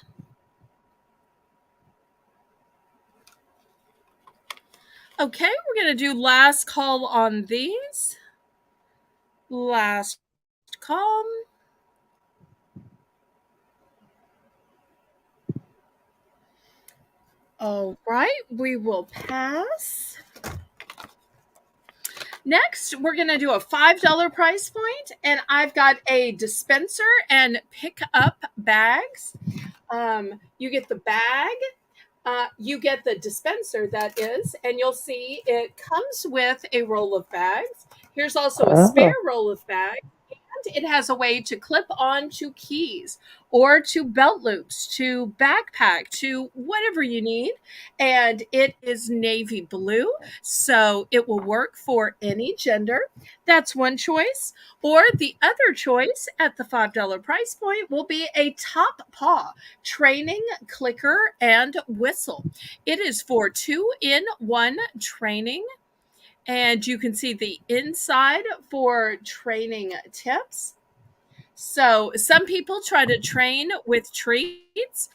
Okay, we're going to do last call on these. Last call. All right, we will pass. Next, we're going to do a $5 price point, and I've got a dispenser and pick up bags. You get the bag, you get the dispenser, that is, and you'll see it comes with a roll of bags. Here's also a spare roll of bags. It has a way to clip on to keys or to belt loops, to backpack, to whatever you need. And it is navy blue, so it will work for any gender. That's one choice. Or the other choice at the $5 price point will be a top paw training clicker and whistle. It is for 2-in-1 training, and you can see the inside for training tips. So some people try to train with treats,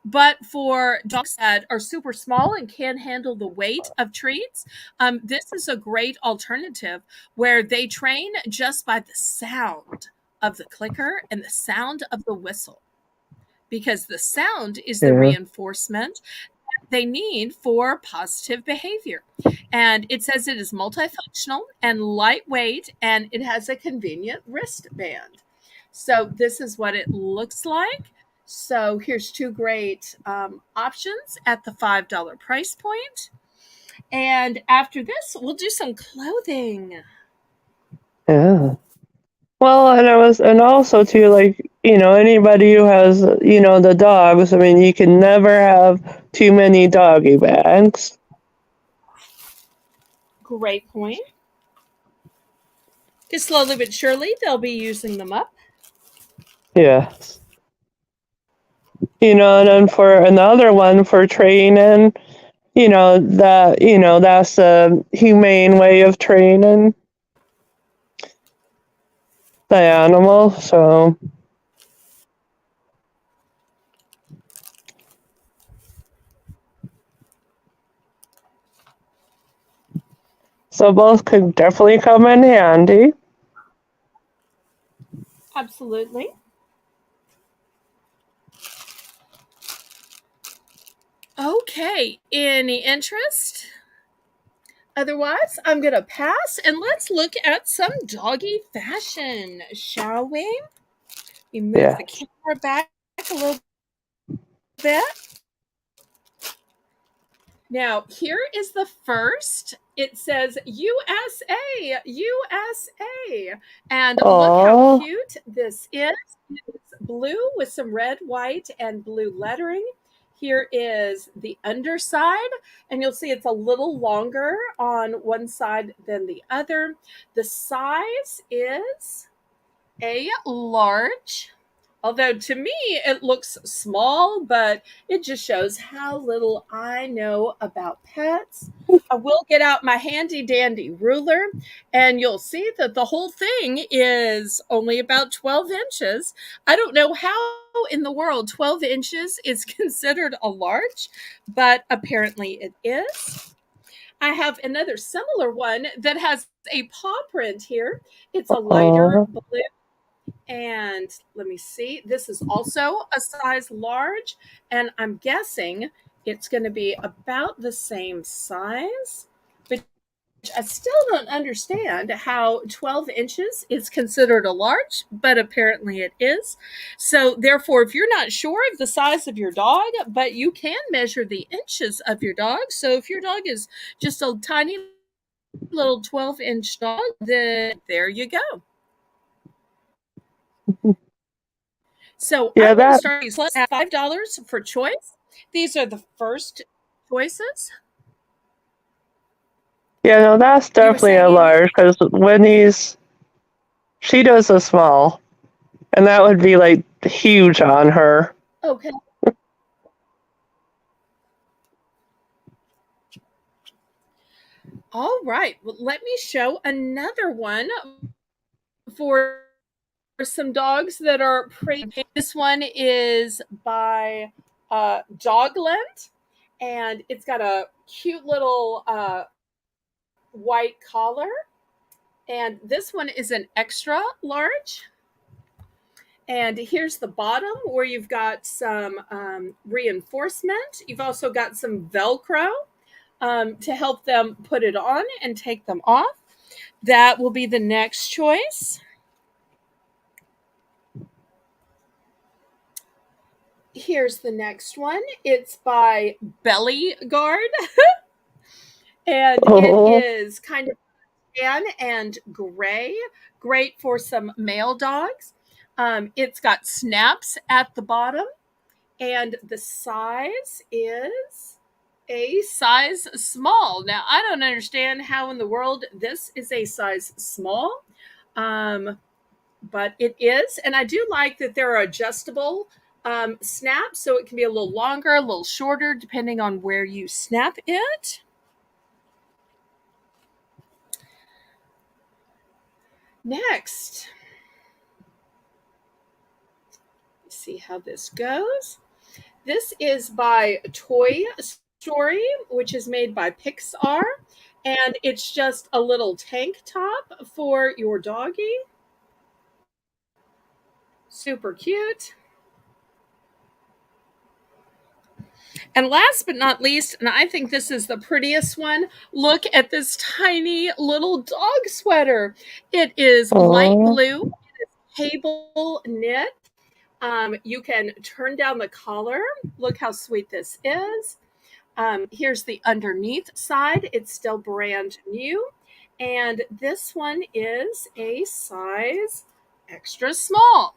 but for dogs that are super small and can't handle the weight of treats, this is a great alternative where they train just by the sound of the clicker and the sound of the whistle, because the sound is the reinforcement they need for positive behavior. And it says it is multifunctional and lightweight, and it has a convenient wristband. So this is what it looks like. So here's two great options at the $5 price point. And after this, we'll do some clothing. Yeah. Well, and also too, like, anybody who has, the dogs, I mean, you can never have too many doggy bags. Great point. Because slowly but surely, they'll be using them up. Yes. And then for another one for training, that's a humane way of training the animal, so. So both could definitely come in handy. Absolutely. Okay, any interest? Otherwise, I'm going to pass and let's look at some doggy fashion, shall we? We move the camera back a little bit. Now, here is the first. It says USA, USA. And look how cute this is. It's blue with some red, white, and blue lettering. Here is the underside, and you'll see it's a little longer on one side than the other. The size is a large. Although to me it looks small, but it just shows how little I know about pets. I will get out my handy dandy ruler, and you'll see that the whole thing is only about 12 inches. I don't know how in the world 12 inches is considered a large, but apparently it is. I have another similar one that has a paw print here. It's a lighter blue. And let me see, this is also a size large, and I'm guessing it's going to be about the same size, but I still don't understand how 12 inches is considered a large, but apparently it is. So therefore, if you're not sure of the size of your dog, but you can measure the inches of your dog. So if your dog is just a tiny little 12-inch dog, then there you go. So I'm going to start these at $5 for choice. These are the first choices. Yeah, no, that's definitely a large, because she does a small, and that would be like huge on her. Okay. All right. Well, let me show another one for some dogs that are pretty. This one is by Dogland, and it's got a cute little white collar. And this one is an extra large. And here's the bottom where you've got some reinforcement. You've also got some Velcro to help them put it on and take them off. That will be the next choice. Here's the next one. It's by Belly Guard. And Oh. it is kind of tan and gray. Great for some male dogs. It's got snaps at the bottom. And the size is a size small. Now, I don't understand how in the world this is a size small, but it is. And I do like that there are adjustable snaps, so it can be a little longer, a little shorter, depending on where you snap it. Next, let's see how this goes. This is by Toy Story, which is made by Pixar, and it's just a little tank top for your doggy. Super cute. And last but not least, and I think this is the prettiest one, look at this tiny little dog sweater. It is light Oh. blue, cable knit. You can turn down the collar. Look how sweet this is. Here's the underneath side. It's still brand new. And this one is a size extra small.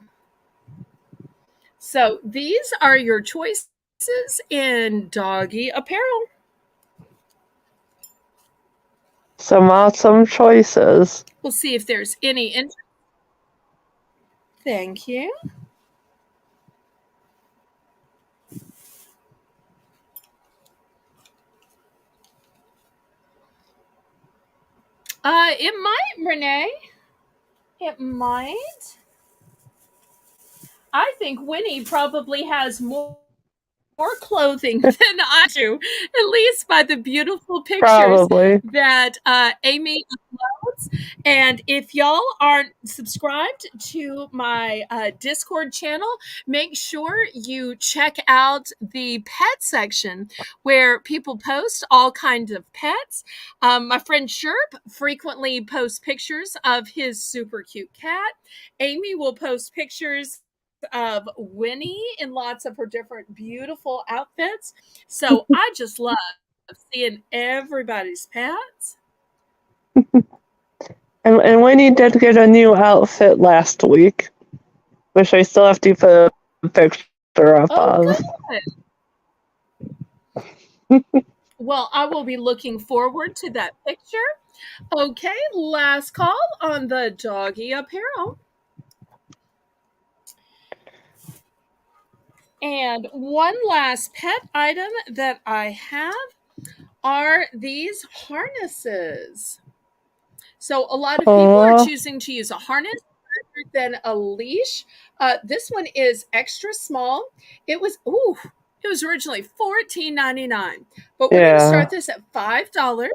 So these are your choices in doggy apparel. Some awesome choices. We'll see if there's any interest. Thank you. It might, Renee. It might. I think Winnie probably has more clothing than I do, at least by the beautiful pictures Probably. that Amy uploads. And if y'all aren't subscribed to my Discord channel, make sure you check out the pet section where people post all kinds of pets. My friend Sherp frequently posts pictures of his super cute cat. Amy will post pictures of Winnie in lots of her different beautiful outfits. So I just love seeing everybody's pets. And Winnie did get a new outfit last week, which I still have to put a picture up Oh, of. good. Well, I will be looking forward to that picture. Okay, last call on the doggy apparel. And one last pet item that I have are these harnesses. So a lot of people are choosing to use a harness rather than a leash. This one is extra small. It was originally $14.99, but we're going to start this at $5.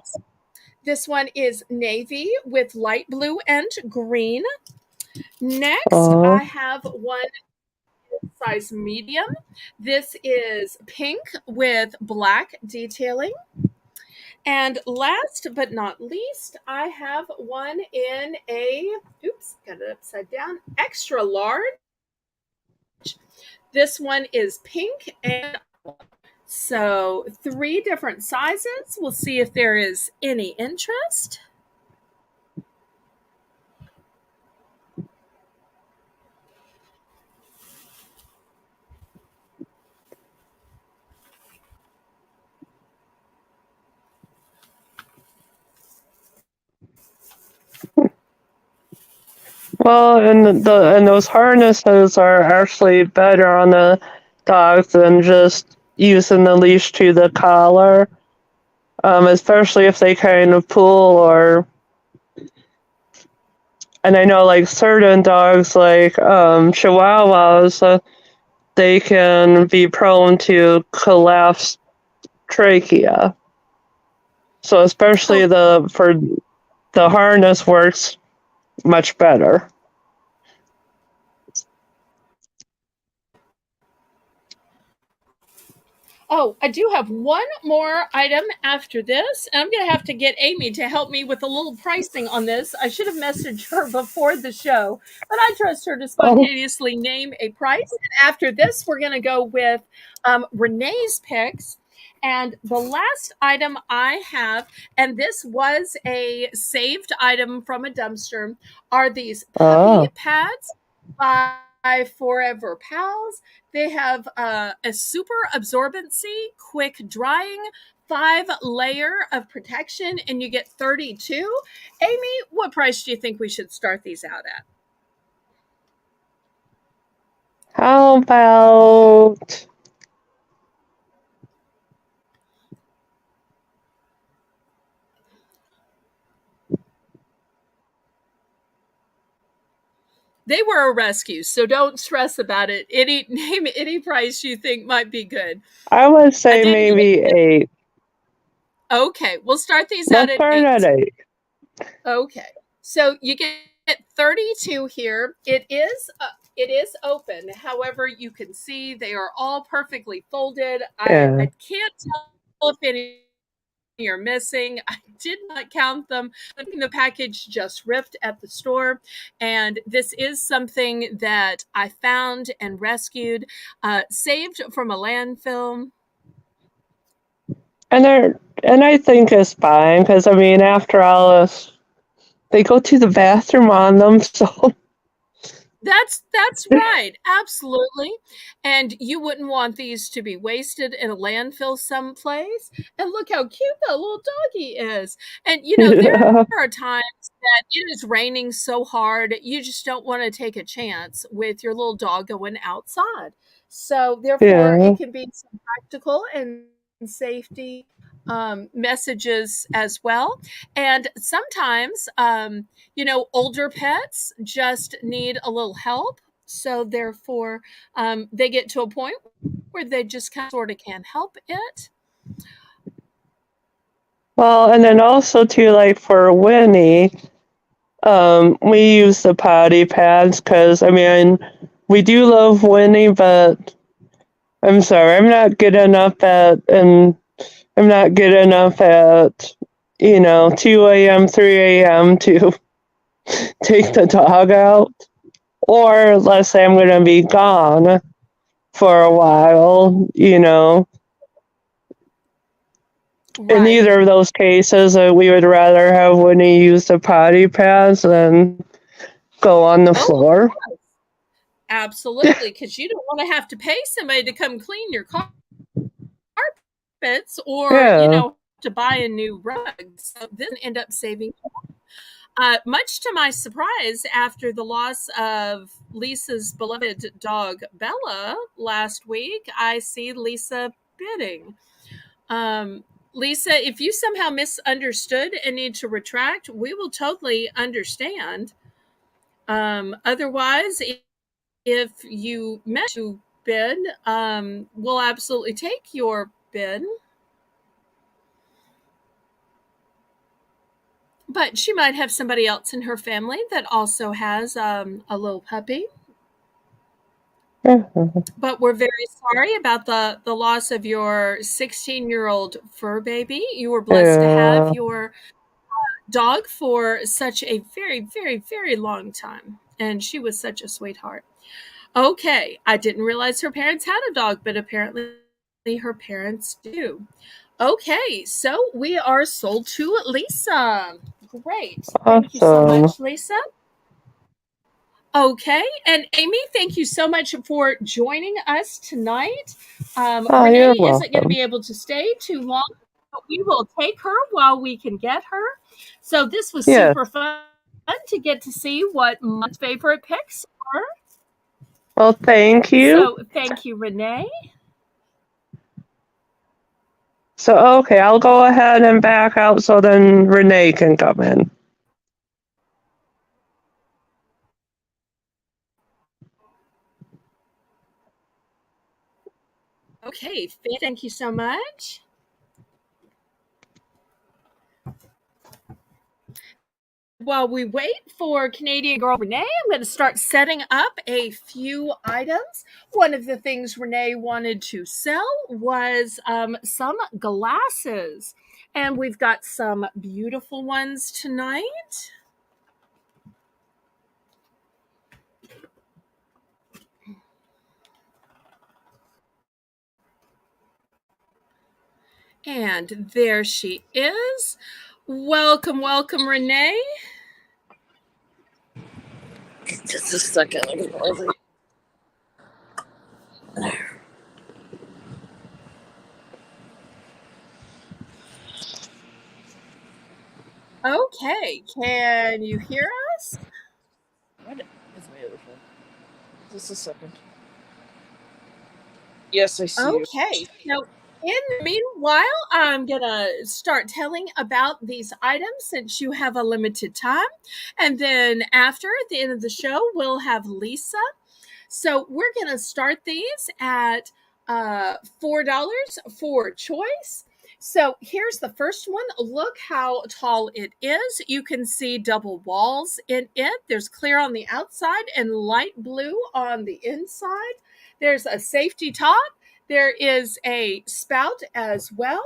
This one is navy with light blue and green. Next, I have one size medium. This is pink with black detailing. And last but not least, I have one in a, got it upside down, extra large. This one is pink and so 3 different sizes. We'll see if there is any interest. Well, and those harnesses are actually better on the dogs than just using the leash to the collar, especially if they kind of pull or. And I know, like certain dogs, like Chihuahuas, they can be prone to collapse trachea. So especially for the harness works much better. Oh, I do have one more item after this, and I'm going to have to get Amy to help me with a little pricing on this. I should have messaged her before the show, but I trust her to Oh, spontaneously name a price. And after this, we're going to go with Renee's picks. And the last item I have, and this was a saved item from a dumpster, are these puppy oh, pads by Forever Pals. They have a super absorbency, quick drying, 5-layer of protection, and you get 32. Amy, what price do you think we should start these out at? how about They were a rescue, so don't stress about it. Name any price you think might be good. I would I say didn't get maybe it. 8. Okay, we'll start these out Let's at start at 8. 8. Okay, so you get 32 here. It is open. However, you can see they are all perfectly folded. Yeah. I can't tell if any are missing. I did not count them. The package just ripped at the store, and this is something that I found and rescued, saved from a landfill. And I think it's fine because I mean, after all this, they go to the bathroom on them, so That's right, absolutely. And you wouldn't want these to be wasted in a landfill someplace. And look how cute that little doggy is. And there yeah, are times that it is raining so hard, you just don't want to take a chance with your little dog going outside. So therefore, yeah. it can be some practical and safety messages as well. And sometimes older pets just need a little help. So therefore, they get to a point where they just kind of sort of can't help it. Well, and then also too, like for Winnie, we use the potty pads because I mean, we do love Winnie, but I'm sorry, I'm not good enough at 2 a.m., 3 a.m. to take the dog out. Or let's say I'm going to be gone for a while. In Right. either of those cases, we would rather have Winnie use the potty pads than go on the Oh, floor. absolutely. Because you don't want to have to pay somebody to come clean your carpets or, Yeah. to buy a new rug. So this end up saving. Much to my surprise, after the loss of Lisa's beloved dog Bella last week, I see Lisa bidding. Um, Lisa, if you somehow misunderstood and need to retract, we will totally understand. Otherwise, if you meant to bid, we'll absolutely take your bid. But she might have somebody else in her family that also has a little puppy. But we're very sorry about the loss of your 16-year-old fur baby. You were blessed to have Yeah. your dog for such a very, very, very long time. And she was such a sweetheart. Okay, I didn't realize her parents had a dog, but apparently her parents do. Okay, so we are sold to Lisa. Great. Thank you so Awesome. much, Lisa. Okay, and Amy, thank you so much for joining us tonight. Oh, you're Renee isn't going to welcome. be able to stay too long, but we will take her while we can get her. So this was Yes. super fun to get to see what my favorite picks were. Well, thank you. So thank you, Renee. So, okay, I'll go ahead and back out so then Renee can come in. Okay, thank you so much. while we wait for Canadian girl Renee, I'm going to start setting up a few items. One of the things Renee wanted to sell was some glasses. And we've got some beautiful ones tonight. And there she is. Welcome, welcome, Renee. Just a second. Okay, can you hear us? What is my other phone? Just a second. Yes, I see you. Okay, so in the meanwhile, I'm gonna start telling about these items since you have a limited time. And then after, at the end of the show, we'll have Lisa. So we're gonna start these at $4 for choice. So here's the first one. Look how tall it is. You can see double walls in it. There's clear on the outside and light blue on the inside. There's a safety top. There is a spout as well.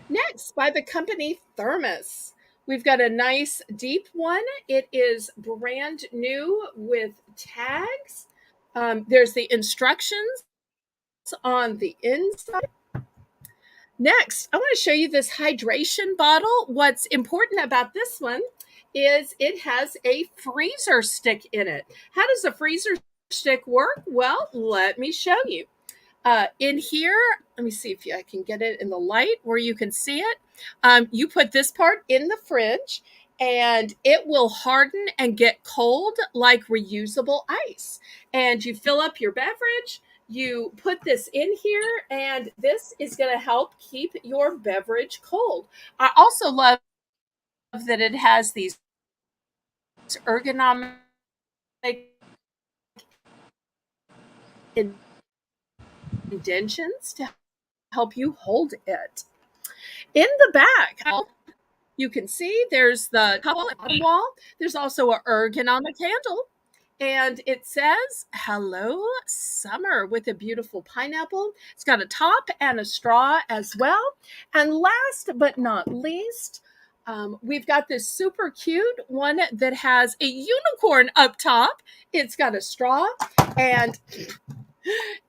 Next, by the company Thermos. We've got a nice deep one. It is brand new with tags. There's the instructions on the inside. Next, I want to show you this hydration bottle. What's important about this one is it has a freezer stick in it. How does a freezer stick work? Well, let me show you. In here, let me see if I can get it in the light where you can see it. You put this part in the fridge and it will harden and get cold like reusable ice. And you fill up your beverage, you put this in here, and this is going to help keep your beverage cold. I also love that it has these ergonomic indentions to help you hold it. In the back, you can see there's the couple on the wall. There's also an ergonomic handle. And it says, "Hello, Summer," with a beautiful pineapple. It's got a top and a straw as well. And last but not least, we've got this super cute one that has a unicorn up top. It's got a straw and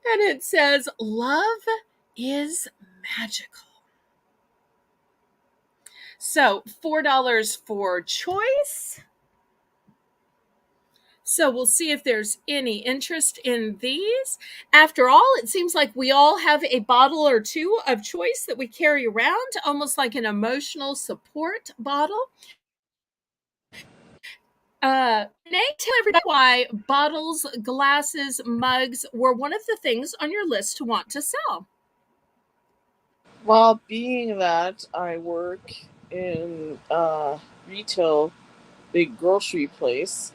it says, "Love is magical." So $4 for choice. So we'll see if there's any interest in these. After all, it seems like we all have a bottle or two of choice that we carry around, almost like an emotional support bottle. Renee, tell everybody why bottles, glasses, mugs were one of the things on your list to want to sell. Well, being that I work in retail, big grocery place,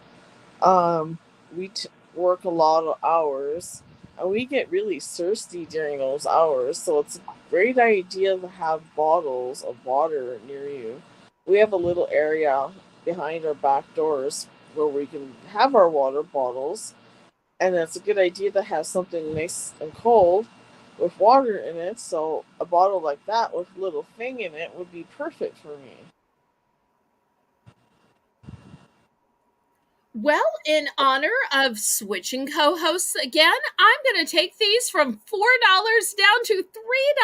we work a lot of hours, and we get really thirsty during those hours. So it's a great idea to have bottles of water near you. We have a little area behind our back doors where we can have our water bottles, and it's a good idea to have something nice and cold with water in it. So a bottle like that with a little thing in it would be perfect for me. Well, in honor of switching co-hosts again, I'm going to take these from $4 down to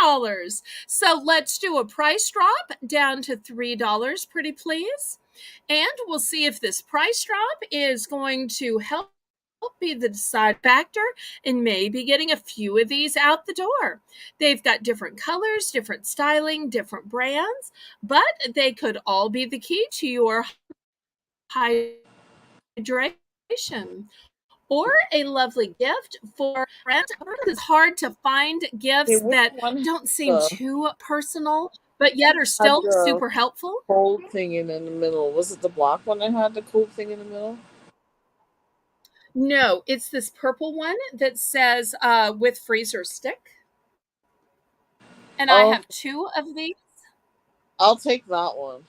$3. So let's do a price drop down to $3, pretty please. And we'll see if this price drop is going to help be the deciding factor in maybe getting a few of these out the door. They've got different colors, different styling, different brands, but they could all be the key to your hydration or a lovely gift for friends. It's hard to find Hey, gifts which that one don't seem uh, too personal, but yet are had still the super helpful. cold thing in the middle? Was it the black one that had the cold thing in the middle? No, it's this purple one that says with freezer stick. And I Oh, have two of these. I'll take that one.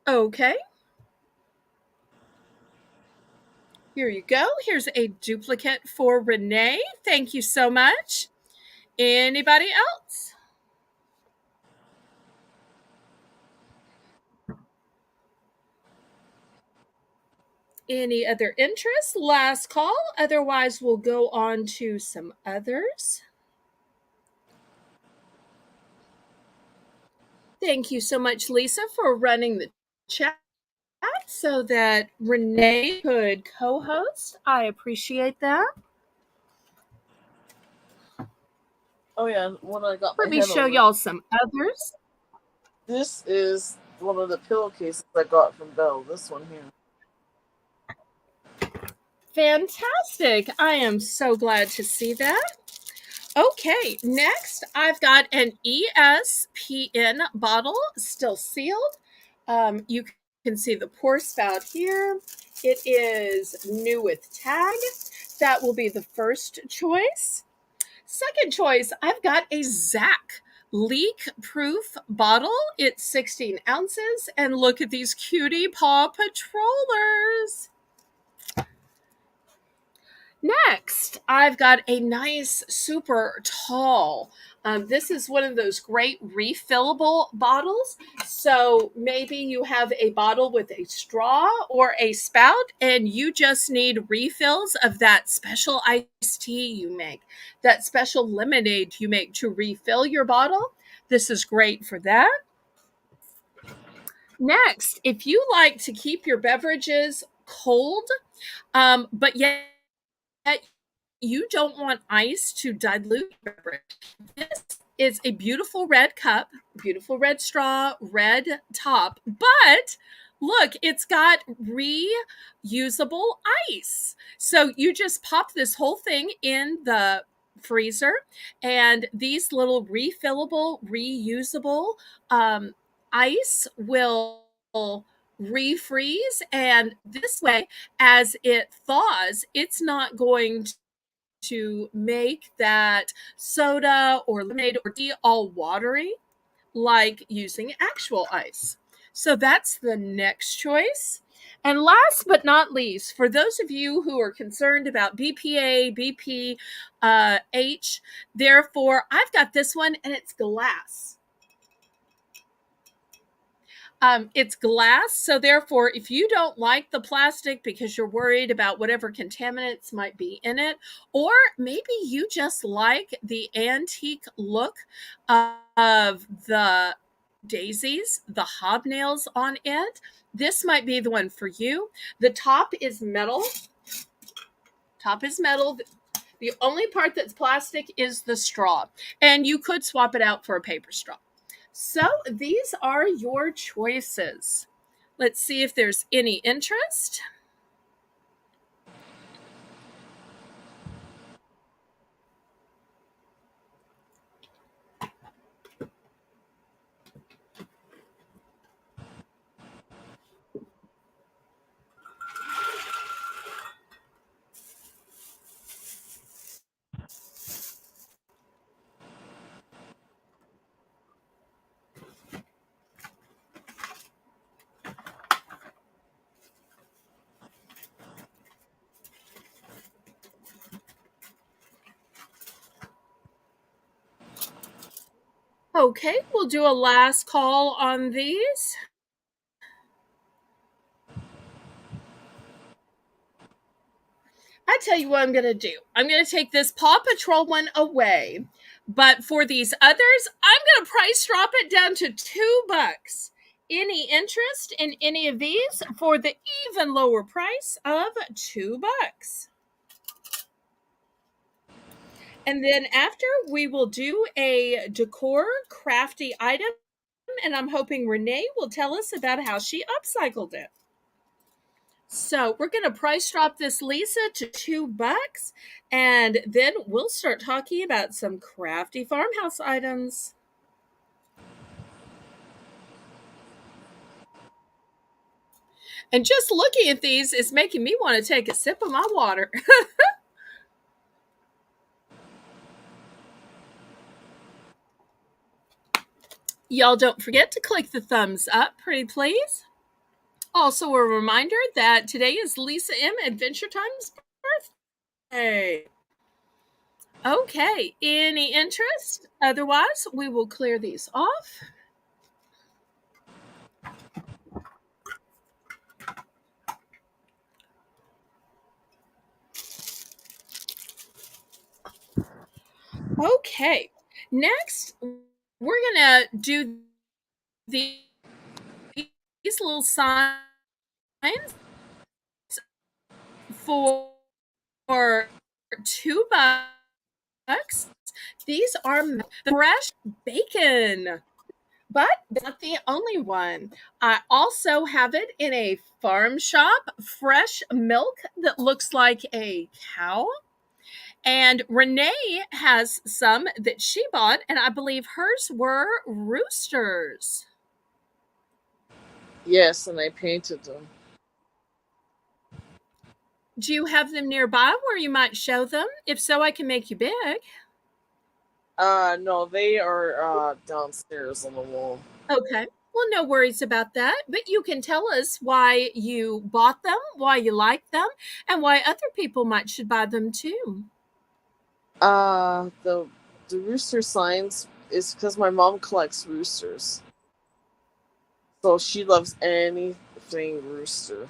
Okay. Here you go. Here's a duplicate for Renee. Thank you so much. Anybody else? Any other interest? Last call. Otherwise, we'll go on to some others. Thank you so much, Lisa, for running the chat so that Renee could co host. I appreciate that. Oh yeah, when I got my Let me head show over. y'all some others. This is one of the pillowcases I got from Belle. This one here. Fantastic. I am so glad to see that. Okay, next I've got an ESPN bottle, still sealed. You can see the pour spout here. It is new with tag. That will be the first choice. Second choice, I've got a Zach leak proof bottle. It's 16 ounces. And look at these cutie paw patrollers. Next, I've got a nice, super tall. This is one of those great refillable bottles. So maybe you have a bottle with a straw or a spout, and you just need refills of that special iced tea you make, that special lemonade you make to refill your bottle. This is great for that. Next, if you like to keep your beverages cold, but yet you don't want ice to dilute your beverage. This is a beautiful red cup, beautiful red straw, red top, but look, it's got reusable ice. So you just pop this whole thing in the freezer, and these little refillable, reusable ice will refreeze, and this way, as it thaws, it's not going to make that soda or lemonade or tea all watery like using actual ice. So that's the next choice. And last but not least, for those of you who are concerned about BPA, BPH, therefore, I've got this one and it's glass. It's glass, so therefore, if you don't like the plastic because you're worried about whatever contaminants might be in it, or maybe you just like the antique look of the daisies, the hobnails on it, this might be the one for you. The top is metal. Top is metal. The only part that's plastic is the straw, and you could swap it out for a paper straw. So these are your choices. Let's see if there's any interest. Okay, we'll do a last call on these. I tell you what I'm going to do. I'm going to take this Paw Patrol one away. But for these others, I'm going to price drop it down to $2. Any interest in any of these for the even lower price of $2? And then after, we will do a decor crafty item, and I'm hoping Renee will tell us about how she upcycled it. So we're going to price drop this Lisa to $2, and then we'll start talking about some crafty farmhouse items. And just looking at these is making me want to take a sip of my water. Y'all don't forget to click the thumbs up, pretty please. Also, a reminder that today is Lisa M. Adventure Time's birthday. Okay, any interest? Otherwise, we will clear these off. Okay, next, we're going to do these little signs for $2. These are fresh bacon. But that's not the only one. I also have it in a farm shop, fresh milk that looks like a cow. And Renee has some that she bought, and I believe hers were roosters. Yes, and I painted them. Do you have them nearby where you might show them? If so, I can make you big. No, they are downstairs on the wall. Okay. Well, no worries about that. But you can tell us why you bought them, why you like them, and why other people might should buy them too. The rooster signs is because my mom collects roosters, so she loves anything rooster.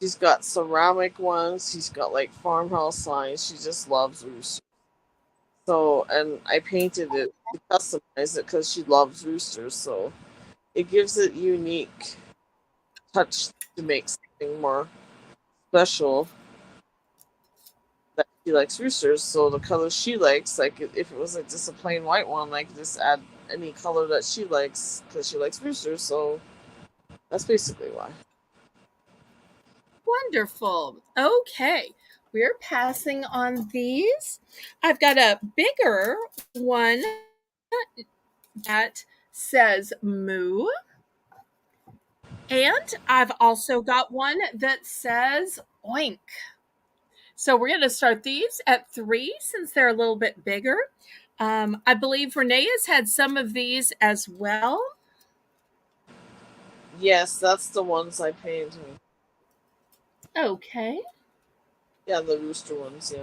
She's got ceramic ones. She's got like farmhouse signs. She just loves roosters. So, and I painted it to customize it because she loves roosters. So it gives it unique touch to make something more special. That she likes roosters, so the color she likes, like if it was like just a plain white one, I could just add any color that she likes because she likes roosters. So that's basically why. Wonderful. Okay. We're passing on these. I've got a bigger one that says moo. And I've also got one that says oink. So we're going to start these at 3 since they're a little bit bigger. I believe Renee has had some of these as well. Yes, that's the ones I painted. Okay. Yeah, the rooster ones. Yeah,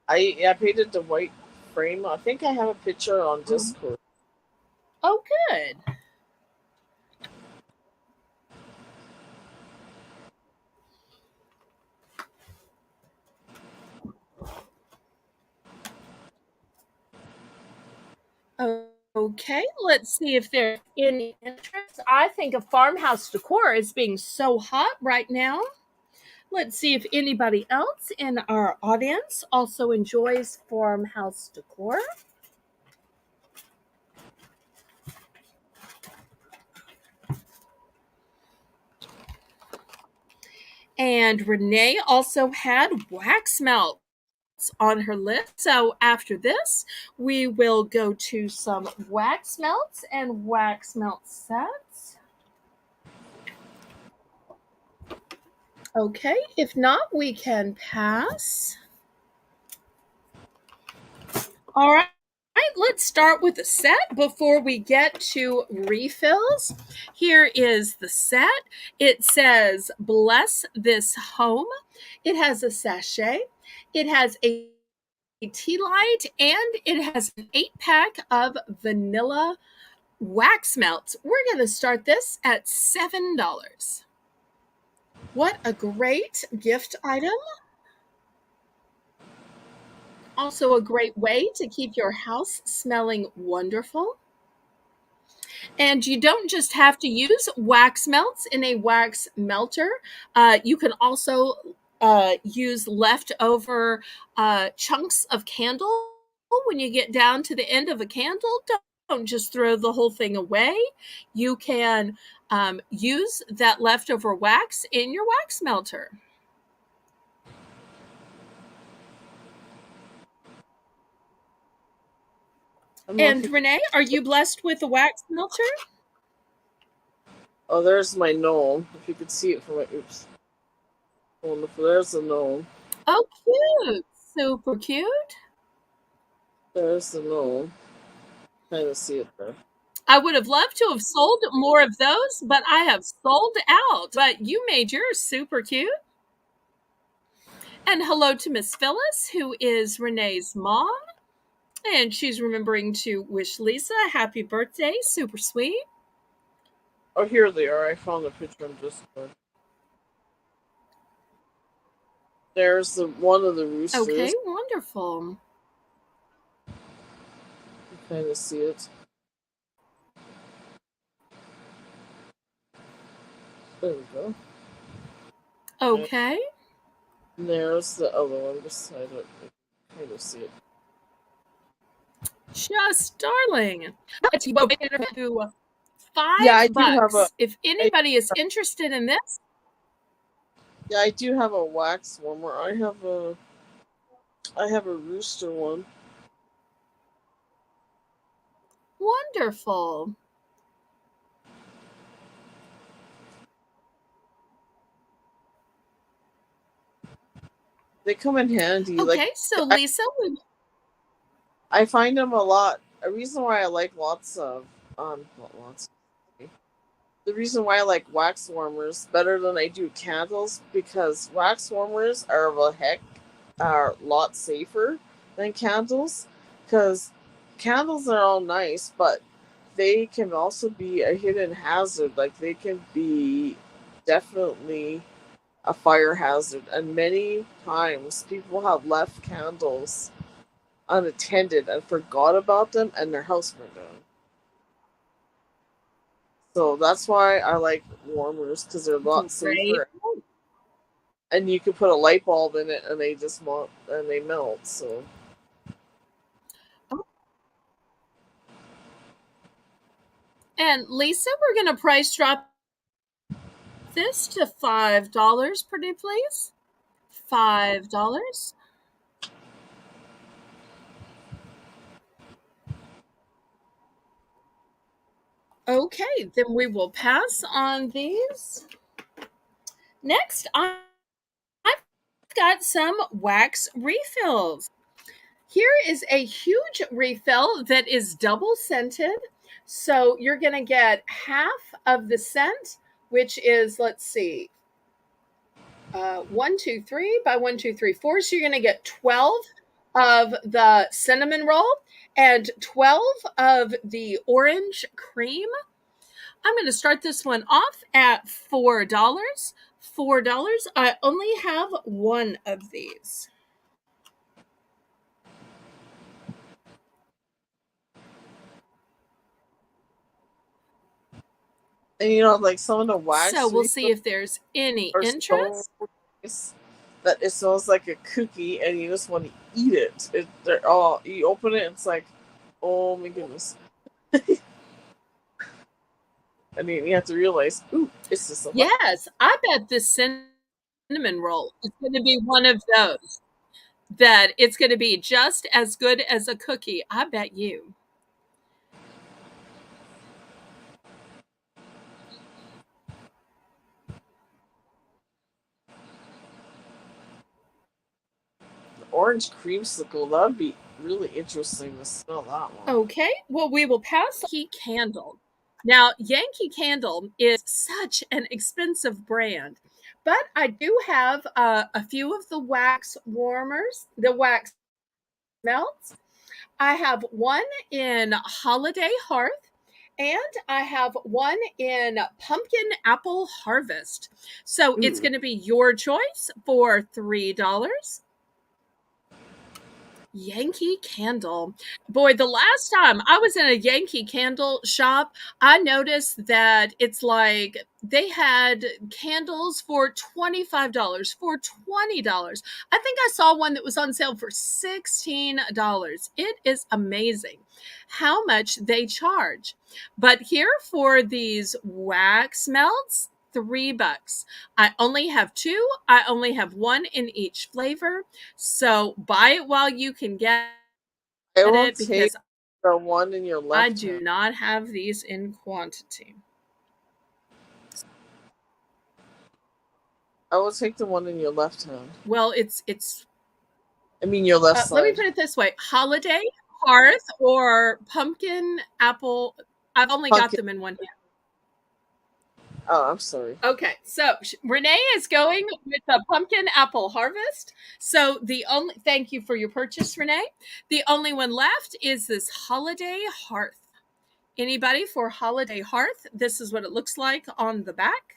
I painted the white frame. I think I have a picture on Discord. Oh, good. Okay, let's see if there's any interest. I think of farmhouse decor as being so hot right now. Let's see if anybody else in our audience also enjoys farmhouse decor. And Renee also had wax melts on her list. So after this, we will go to some wax melts and wax melt sets. Okay, if not, we can pass. All right. Let's start with the set before we get to refills. Here is the set. It says, Bless this home. It has a sachet. It has a tea light, and it has an 8-pack of vanilla wax melts. We're going to start this at $7. What a great gift item. Also, a great way to keep your house smelling wonderful. And you don't just have to use wax melts in a wax melter. You can also use leftover chunks of candle when you get down to the end of a candle. Don't just throw the whole thing away. You can use that leftover wax in your wax melter. And Renee, are you blessed with a wax melter? Oh, there's my gnome. If you could see it from my oops. Wonderful. There's the gnome. Oh, cute. Super cute. There's the gnome. Kind of see it there. I would have loved to have sold more of those, but I have sold out. But you made yours super cute. And hello to Miss Phyllis, who is Renee's mom. And she's remembering to wish Lisa a happy birthday. Super sweet. Oh, here they are. I found the picture on Discord. There's the one of the roosters. Okay, wonderful. You kind of see it. There we go. Okay. And there's the other one beside it. You kind of see it. Just darling. $5. Yeah, I do have a. If anybody is interested in this, Yeah, I do have a wax warmer. I have a rooster one. wonderful. They come in handy. Okay, Like, so Lisa, I find them a lot. A reason why I like lots of the reason why I like wax warmers better than I do candles, because wax warmers are a lot safer than candles, because candles are all nice, but they can also be a hidden hazard. Like, they can be definitely a fire hazard, and many times people have left candles unattended and forgot about them, and their house burned down. So that's why I like warmers, because they're a lot safer, and you can put a light bulb in it, and they melt. So and Lisa, we're gonna price drop this to $5, pretty please. $5. Okay, then we will pass on these. Next, I've got some wax refills. Here is a huge refill that is double scented. So you're going to get half of the scent, which is, let's see, 1, 2, 3 by 1, 2, 3, 4. So you're going to get 12 of the cinnamon roll and 12 of the orange cream. I'm going to start this one off at $4. $4. I only have one of these. and like some of the wax. So we'll see if there's any interest. So nice that it smells like a cookie, and you just want to eat it. You open it, it's like, oh my goodness. I mean, you have to realize, ooh, it's just a Yes, I bet this cinnamon roll is going to be one of those that it's going to be just as good as a cookie. I bet you. orange creamsicle. That would be really interesting to smell that one. Okay, well, we will pass Yankee Candle. Now, Yankee Candle is such an expensive brand, but I do have a few of the wax warmers, the wax melts. I have one in Holiday Hearth, and I have one in Pumpkin Apple Harvest. So it's going to be your choice for $3. Yankee Candle. Boy, the last time I was in a Yankee Candle shop, I noticed that it's like they had candles for $25, for $20. I think I saw one that was on sale for $16. It is amazing how much they charge. But here for these wax melts, $3. I only have two. I only have one in each flavor. So buy it while you can get I will it, take because the one in your left I hand. do not have these in quantity. I will take the one in your left hand. Well, it's I mean your left side. let me put it this way: Holiday Hearth or Pumpkin Apple I've only got them in one hand. Oh, I'm sorry. Okay, so Renee is going with the pumpkin apple harvest. So thank you for your purchase, Renee. The only one left is this holiday hearth. Anybody for holiday hearth? This is what it looks like on the back.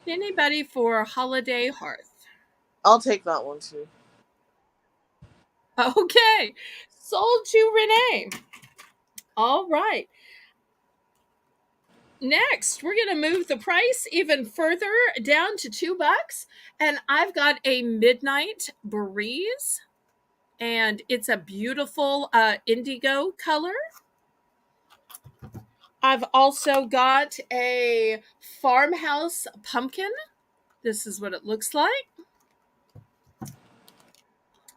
Anybody for holiday hearth? I'll take that one too. Okay, sold to Renee. All right. Next, we're going to move the price even further down to $2. And I've got a midnight breeze. And it's a beautiful indigo color. I've also got a farmhouse pumpkin. This is what it looks like.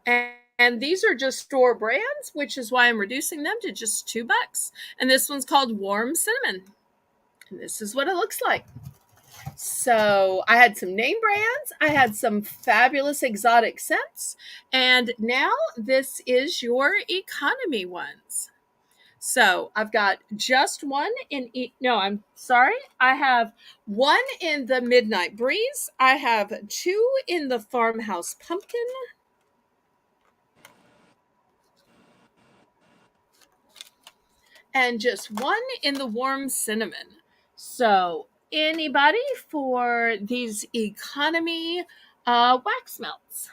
And these are just store brands, which is why I'm reducing them to just $2. And this one's called Warm Cinnamon. And this is what it looks like. So I had some name brands, I had some fabulous exotic scents, and now this is your economy ones. So I've got just one in no, I'm sorry. I have one in the Midnight Breeze. I have two in the Farmhouse Pumpkin. And just one in the Warm Cinnamon. So anybody for these economy wax melts?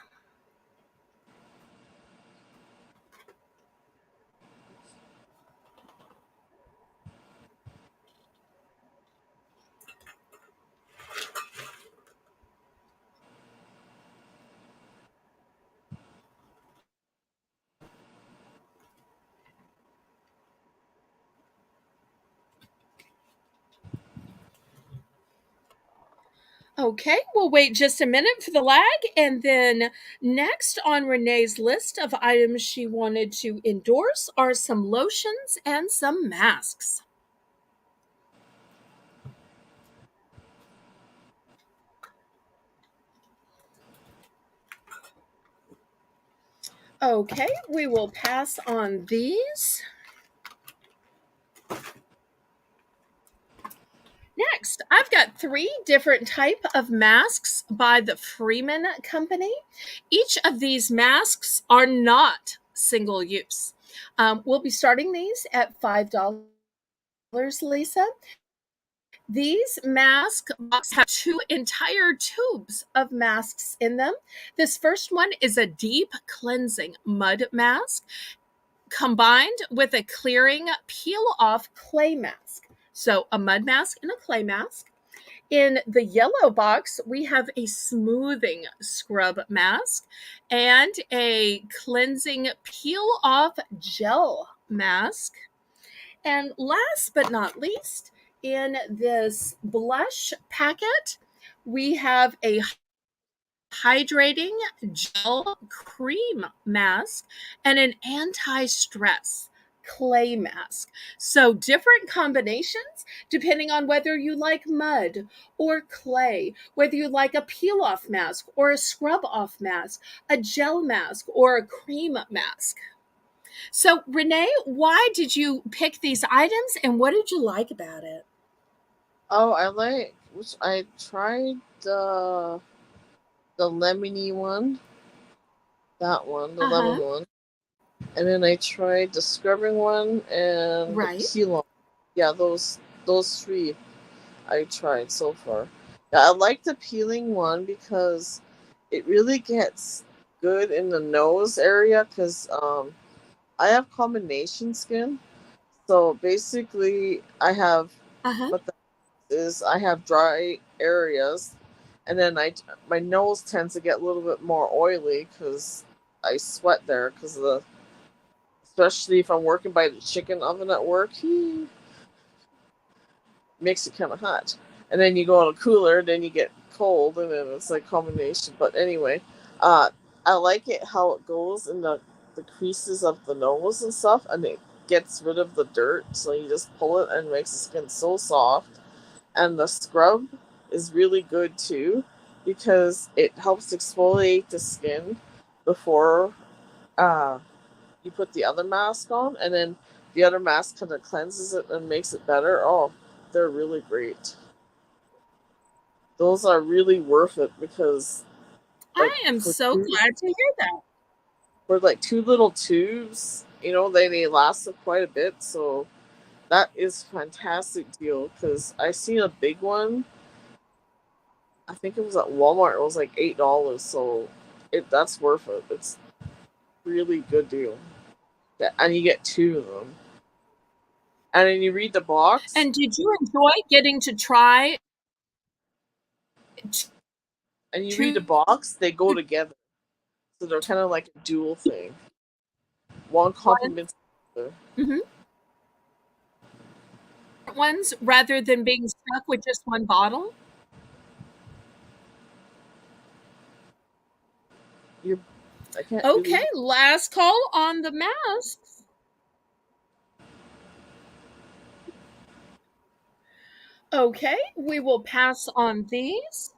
Okay, we'll wait just a minute for the lag. And then next on Renee's list of items she wanted to endorse are some lotions and some masks. Okay, we will pass on these. Next, I've got 3 different type of masks by the Freeman Company. Each of these masks are not single use. We'll be starting these at $5, Lisa. These mask boxes have 2 entire tubes of masks in them. This first one is a deep cleansing mud mask combined with a clearing peel off clay mask. So a mud mask and a clay mask. In the yellow box, we have a smoothing scrub mask and a cleansing peel off gel mask. And last but not least, in this blush packet, we have a hydrating gel cream mask and an anti-stress clay mask. So different combinations depending on whether you like mud or clay, whether you like a peel off mask or a scrub off mask, a gel mask or a cream mask. So Renee, why did you pick these items and what did you like about it? Oh, I tried the lemony one. That one, the lemon one. And then I tried the scrubbing one and the peel off. Yeah, those 3 I tried so far. Yeah, I like the peeling one because it really gets good in the nose area because I have combination skin. So basically, I have what that is. I have dry areas, and then my nose tends to get a little bit more oily because I sweat there because of the, especially if I'm working by the chicken oven at work. Makes it kind of hot, and then you go on a cooler, then you get cold, and then it's like combination. But anyway, I like it how it goes in the creases of the nose and stuff, and it gets rid of the dirt. So you just pull it and it makes the skin so soft. And the scrub is really good too because it helps exfoliate the skin before you put the other mask on, and then the other mask kind of cleanses it and makes it better. Oh, they're really great. Those are really worth it because, I like, am so glad to hear that. for like two little tubes, they lasted quite a bit. So that is a fantastic deal because I seen a big one. I think it was at Walmart. It was like $8. So that's worth it. It's really good deal. Yeah, and you get two of them. And then you read the box, And did you enjoy getting to try and you read the two box, they go together. So they're kind of like a dual thing. One ones, complements the other. mhm, ones rather than being stuck with just one bottle? You're, I can't Okay, really. last call on the masks. Okay, we will pass on these.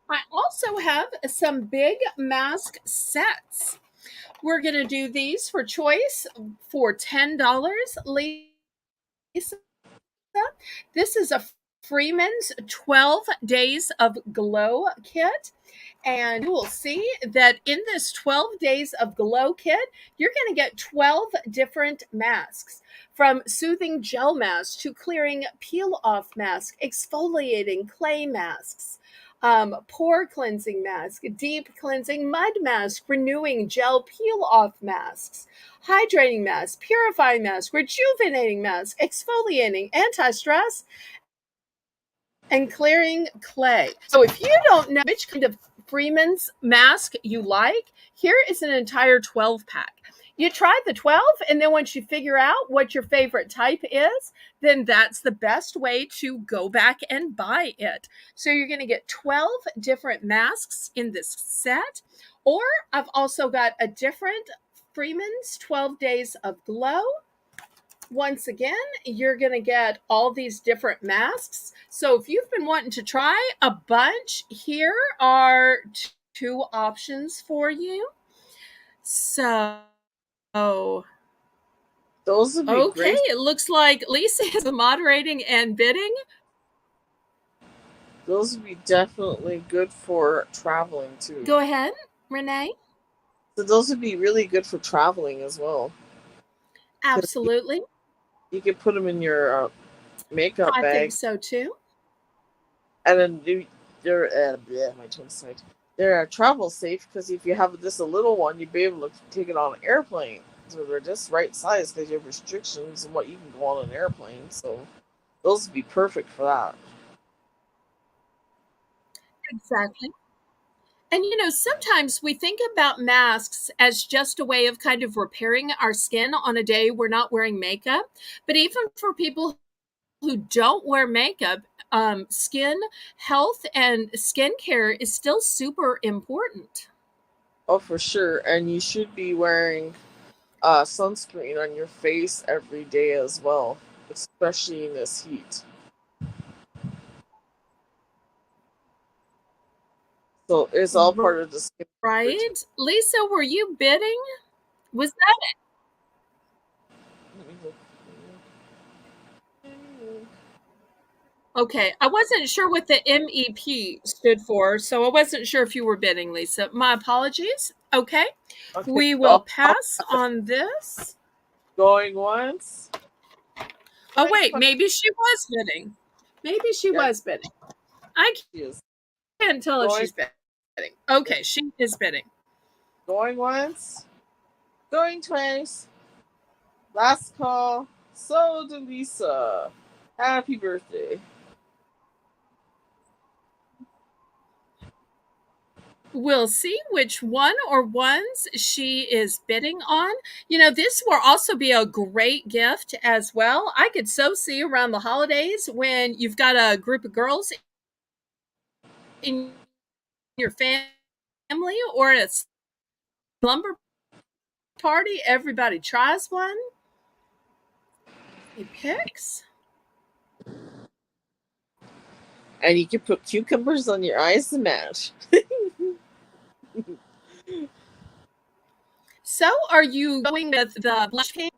I also have some big mask sets. We're going to do these for choice for $10. Lisa, this is a Freeman's 12 Days of Glow kit. And you will see that in this 12 Days of Glow kit, you're going to get 12 different masks, from soothing gel masks to clearing peel off mask, exfoliating clay masks, pore cleansing mask, deep cleansing mud mask, renewing gel peel off masks, hydrating mask, purifying mask, rejuvenating mask, exfoliating, anti stress, and clearing clay. So if you don't know which kind of Freeman's mask you like, here is an entire 12 pack. You try the 12, and then once you figure out what your favorite type is, then that's the best way to go back and buy it. So you're going to get 12 different masks in this set. Or I've also got a different Freeman's 12 Days of Glow. Once again, you're going to get all these different masks. So if you've been wanting to try a bunch, here are two options for you. So, Those would be okay, great. it looks like Lisa is moderating and bidding. Those would be definitely good for traveling too. Go ahead, Renee. So those would be really good for traveling as well. Because Absolutely. you can put them in your makeup I think bag, so too. and then they're my tongue side. They're travel safe because if you have just a little one, you'd be able to take it on an airplane. So they're just right size because you have restrictions on what you can go on an airplane. So those would be perfect for that. Exactly. And sometimes we think about masks as just a way of kind of repairing our skin on a day we're not wearing makeup. But even for people who don't wear makeup, skin health and skincare is still super important. Oh, for sure. And you should be wearing sunscreen on your face every day as well, especially in this heat. So it's all part of the skin routine. Right? Lisa, were you bidding? Was that Let me look. okay? I wasn't sure what the MEP stood for, so I wasn't sure if you were bidding, Lisa. My apologies. Okay. Okay, We will pass on this. going once, Oh, going wait, twice. maybe she was bidding. Maybe she Yeah, was bidding. I she is. can't tell if Going, she's bidding. Okay, she is bidding. going once, going twice. Last call. So, Delisa, happy birthday. We'll see which one or ones she is bidding on. This will also be a great gift as well. I could so see around the holidays when you've got a group of girls in your family or at a slumber party, everybody tries one. He picks. And you can put cucumbers on your eyes to match. So, are you going with the blush pink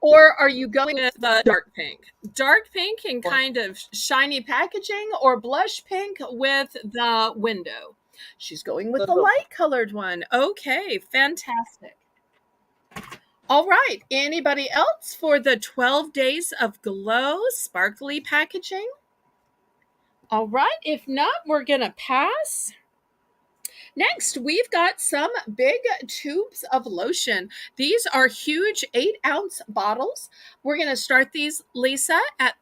or are you going with the dark pink? Dark pink in kind of shiny packaging or blush pink with the window? She's going with the light colored one. Okay, fantastic. All right. Anybody else for the 12 days of glow sparkly packaging? All right. If not, we're going to pass. Next, we've got some big tubes of lotion. These are huge 8-ounce bottles. We're going to start these, Lisa, at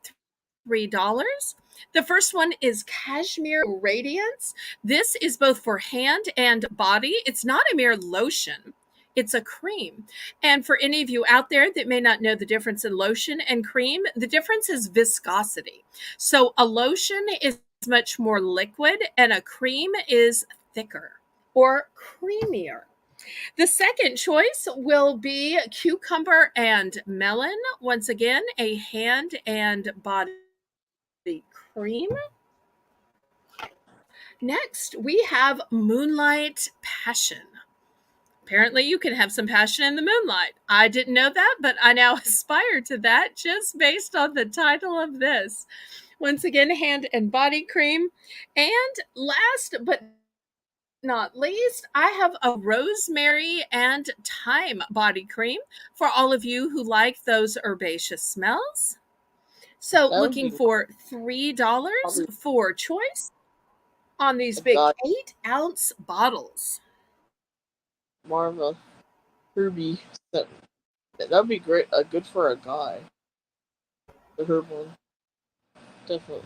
$3. The first one is Cashmere Radiance. This is both for hand and body. It's not a mere lotion. It's a cream. And for any of you out there that may not know the difference in lotion and cream, the difference is viscosity. So a lotion is much more liquid and a cream is thicker or creamier. The second choice will be cucumber and melon. Once again, a hand and body cream. Next, we have Moonlight Passion. Apparently, you can have some passion in the moonlight. I didn't know that, but I now aspire to that just based on the title of this. Once again, hand and body cream. And last but not least, I have a rosemary and thyme body cream for all of you who like those herbaceous smells. So, looking for $3 for choice on these big 8-ounce bottles. More of a herby. That'd be great. Good for a guy. The herb one, definitely.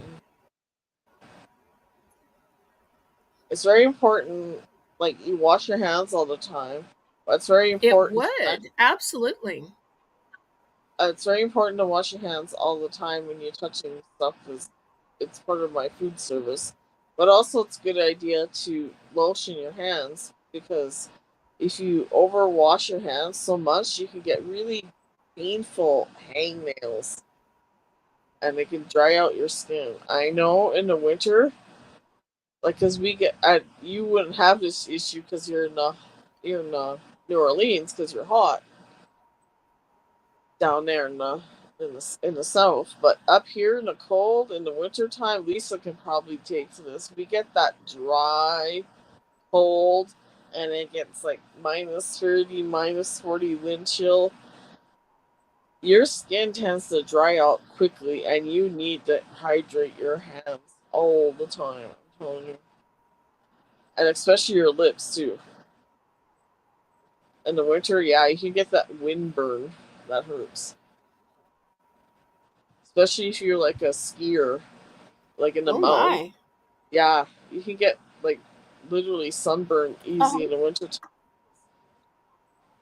It's very important. Like you wash your hands all the time. But it's very important. It would absolutely. It's very important to wash your hands all the time when you're touching stuff because it's part of my food service. But also, it's a good idea to lotion your hands because if you overwash your hands so much, you can get really painful hangnails and it can dry out your skin. I know in the winter, like, cause you wouldn't have this issue because you're in New Orleans because you're hot down there in the south. But up here in the cold in the winter time, Lisa can probably take to this. We get that dry, cold, and it gets like -30, -40 wind chill. Your skin tends to dry out quickly, and you need to hydrate your hands all the time. I'm telling you, and especially your lips too. In the winter, yeah, you can get that wind burn that hurts, especially if you're like a skier, like in the Oh mountains. my. Yeah, you can get like literally sunburn easy in the winter time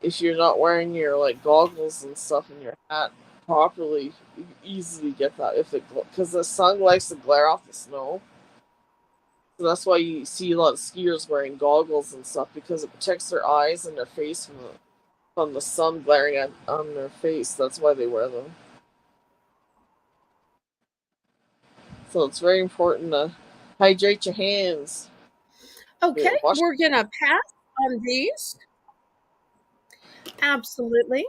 if you're not wearing your like goggles and stuff and your hat properly. You can easily get that if it because the sun likes to glare off the snow. So that's why you see a lot of skiers wearing goggles and stuff because it protects their eyes and their face from the sun glaring on their face. That's why they wear them. So it's very important to hydrate your hands. Okay, Wash. we're going to pass on these. Absolutely.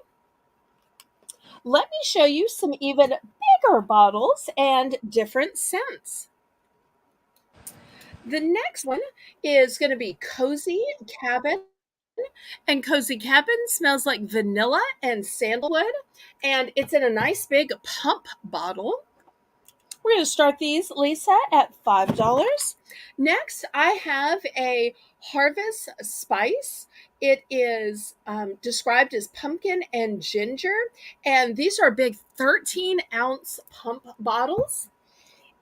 Let me show you some even bigger bottles and different scents. The next one is going to be Cozy Cabin. And Cozy Cabin smells like vanilla and sandalwood. And it's in a nice big pump bottle. We're going to start these, Lisa, at $5. Next, I have a Harvest Spice. It is described as pumpkin and ginger. And these are big 13-ounce pump bottles.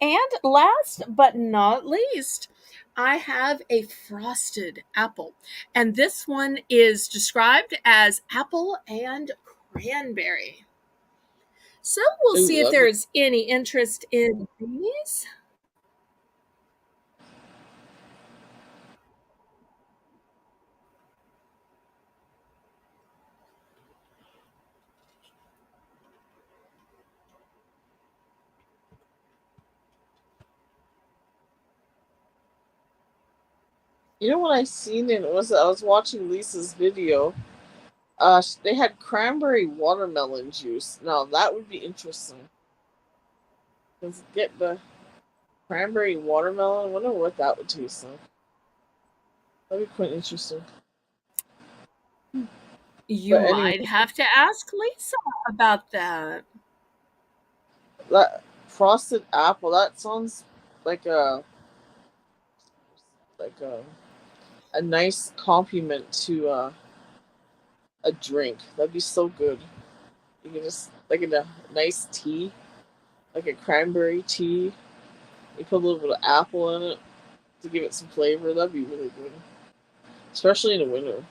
And last but not least, I have a frosted apple. And this one is described as apple and cranberry. So we'll see if there's any interest in these. You know what I seen? It was I was watching Lisa's video. They had cranberry watermelon juice. Now that would be interesting. Let's get the cranberry watermelon. I wonder what that would taste like. That'd be quite interesting. You But anyway, might have to ask Lisa about that. that frosted apple. That sounds like a nice compliment to a drink. That'd be so good. You can just like in a nice tea, like a cranberry tea. You put a little bit of apple in it to give it some flavor. That'd be really good, especially in the winter,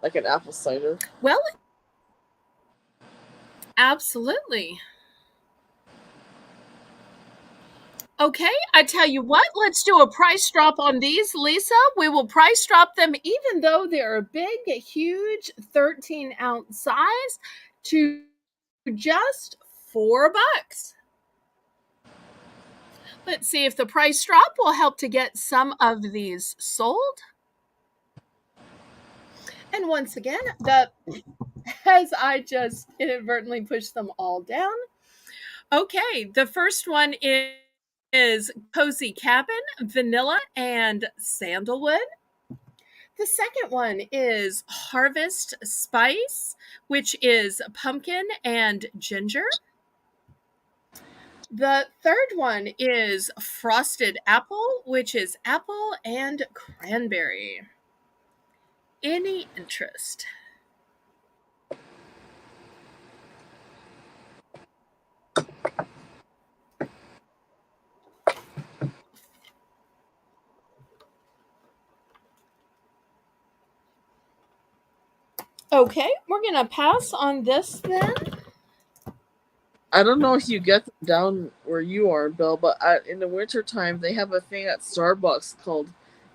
like an apple cider. Well, absolutely. Okay, I tell you what, let's do a price drop on these, Lisa. We will price drop them, even though they're a big, huge 13-ounce size, to just $4. Let's see if the price drop will help to get some of these sold. And once again, as I just inadvertently pushed them all down. Okay, the first one is Cozy Cabin, Vanilla and Sandalwood. The second one is Harvest Spice, which is pumpkin and ginger. The third one is Frosted Apple, which is apple and cranberry. Any interest? Okay, we're going to pass on this then. I don't know if you get them down where you are, Bill, but in the winter time they have a thing at Starbucks called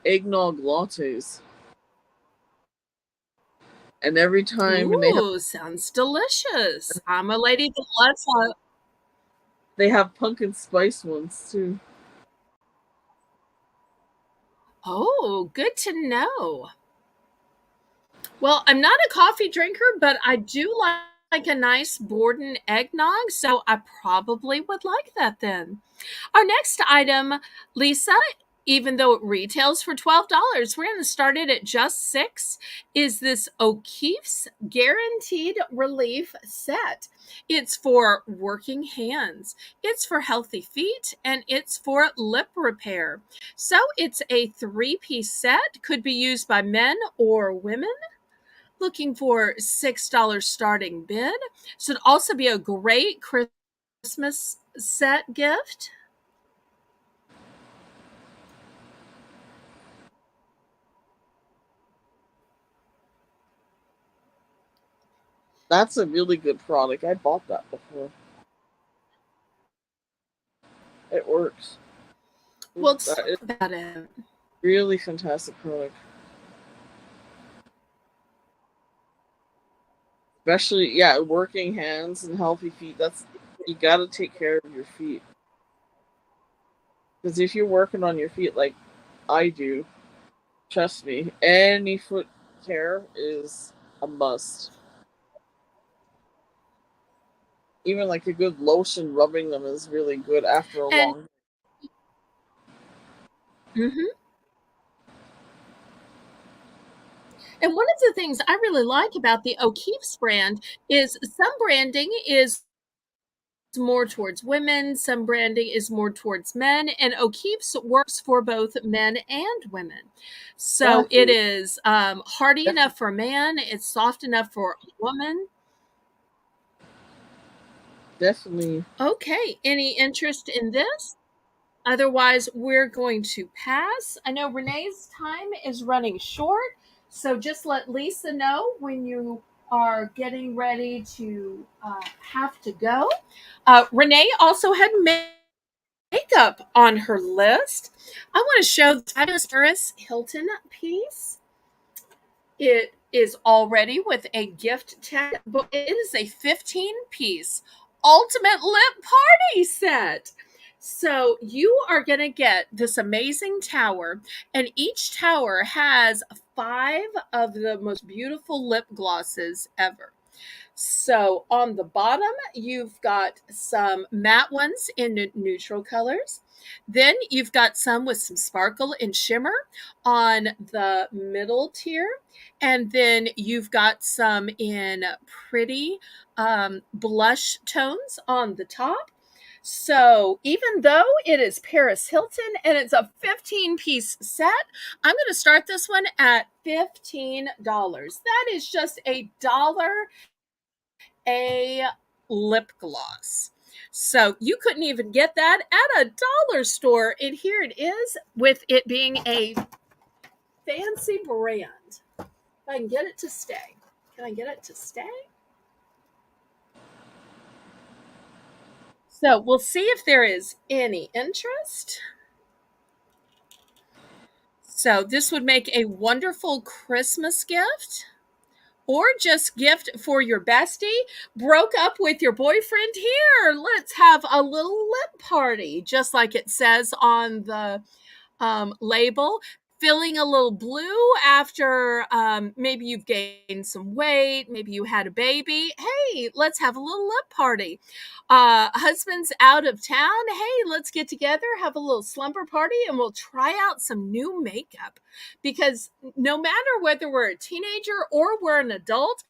eggnog lattes, and every time Ooh, sounds delicious. I'm a lady that loves they have pumpkin spice ones too. Oh, good to know. Well, I'm not a coffee drinker, but I do like a nice Borden eggnog, so I probably would like that then. Our next item, Lisa, even though it retails for $12, we're going to start it at just $6, is this O'Keeffe's Guaranteed Relief Set. It's for working hands, it's for healthy feet, and it's for lip repair. So it's a three-piece set, could be used by men or women. Looking for $6 starting bid. Should also be a great Christmas set gift. That's a really good product. I bought that before. It works. Well, let's That is talk about it. really fantastic product. Especially, yeah, working hands and healthy feet. That's you got to take care of your feet. Because if you're working on your feet like I do, trust me, any foot care is a must. Even like a good lotion rubbing them is really good after a And long. mhm. And one of the things I really like about the O'Keeffe's brand is some branding is more towards women, some branding is more towards men, and O'Keeffe's works for both men and women. So it Exactly. is hardy enough for a man, it's soft enough for a woman. Definitely. Okay, any interest in this? Otherwise, we're going to pass. I know Renee's time is running short, so just let Lisa know when you are getting ready to have to go. Renee also had makeup on her list. I want to show the fabulous Paris Hilton piece. It is already with a gift tag, but it is a 15-piece ultimate lip party set. So you are going to get this amazing tower, and each tower has 5 of the most beautiful lip glosses ever. So on the bottom, you've got some matte ones in neutral colors. Then you've got some with some sparkle and shimmer on the middle tier. And then you've got some in pretty blush tones on the top. So even though it is Paris Hilton and it's a 15-piece set, I'm going to start this one at $15. That is just a lip gloss. So you couldn't even get that at a dollar store. And here it is with it being a fancy brand. If I can get it to stay. Can I get it to stay? So we'll see if there is any interest. So this would make a wonderful Christmas gift, or just gift for your bestie. Broke up with your boyfriend, here, let's have a little lip party, just like it says on the label. Feeling a little blue after maybe you've gained some weight, maybe you had a baby. Hey, let's have a little lip party. Husband's out of town. Hey, let's get together, have a little slumber party, and we'll try out some new makeup. Because no matter whether we're a teenager or we're an adult,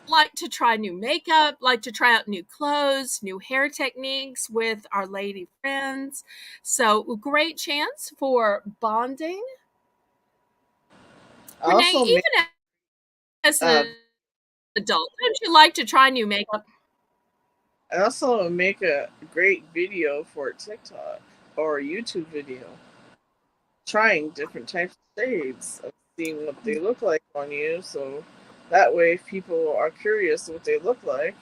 like to try new makeup, like to try out new clothes, new hair techniques with our lady friends. So great chance for bonding. Renee, Also, even as uh, an adult, don't you like to try new makeup? I also make a great video for TikTok or a YouTube video, trying different types of shades and seeing what they look like on you. So that way, if people are curious what they look like,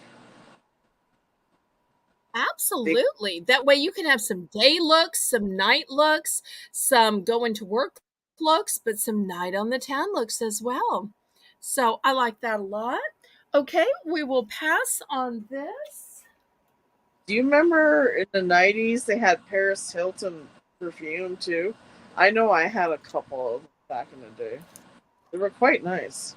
they Absolutely. That way you can have some day looks, some night looks, some going to work looks, but some night on the town looks as well. So I like that a lot. Okay, we will pass on this. Do you remember in the 90s they had Paris Hilton perfume too? I know I had a couple of them back in the day. They were quite nice.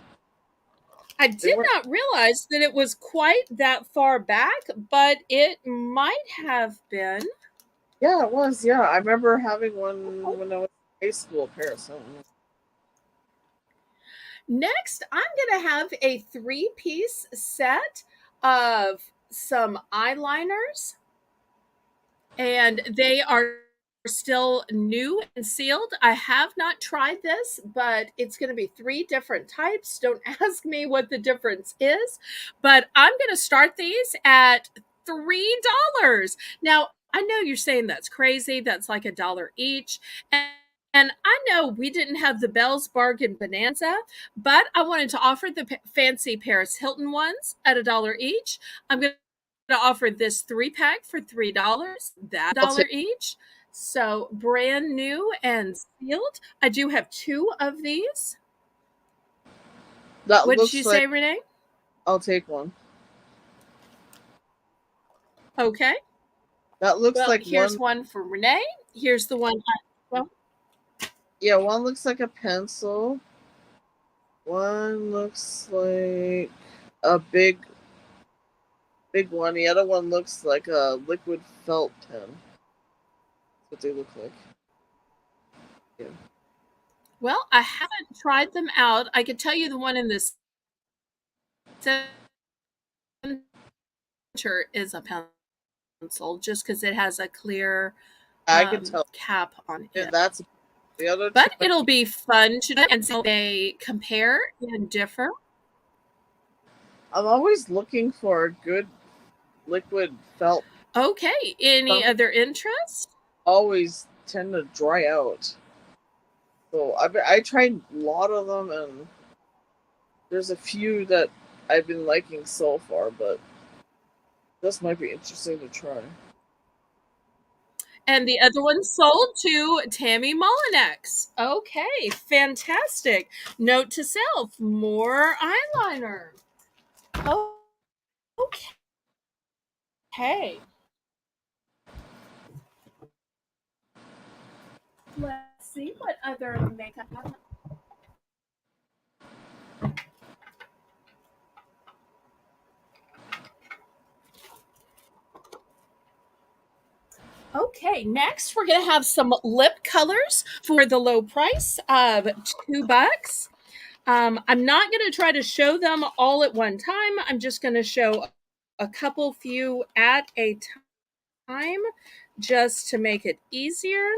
I They did weren't. not realize that it was quite that far back, but it might have been. Yeah, it was. Yeah, I remember having one when I was in high school. Paris Hilton. Next, I'm going to have a 3-piece set of some eyeliners, and they are still new and sealed. I have not tried this, but it's going to be 3 different types. Don't ask me what the difference is, but I'm going to start these at $3. Now, I know you're saying that's crazy. That's like $1 each. And I know we didn't have the Belle's Bargain Bonanza, but I wanted to offer the fancy Paris Hilton ones at $1 each. I'm going to offer this 3-pack for $3. That I'll take $1 each. So brand new and sealed. I do have 2 of these. that. What did you Looks like say, Renee? I'll take one. Okay. That looks Well, like here's one. one for Renee. Here's the one. Well, Yeah, one looks like a pencil. One looks like a big one. The other one looks like a liquid felt pen. That's what they look like. Yeah. well, I haven't tried them out. I could tell you the one in this center is a pencil, just because it has a clear I can tell. cap on Yeah, it. that's the other two. But it'll be fun to do and see if they compare and differ. I'm always looking for a good liquid felt. Okay. Any Some other interest? always tend to dry out. So I tried a lot of them, and there's a few that I've been liking so far, but this might be interesting to try. And the other one sold to Tammy Mullinex. Okay, fantastic. Note to self, more eyeliner. Oh, okay. Let's see what other makeup. Okay, next we're going to have some lip colors for the low price of $2. I'm not going to try to show them all at one time. I'm just going to show a couple few at a time just to make it easier.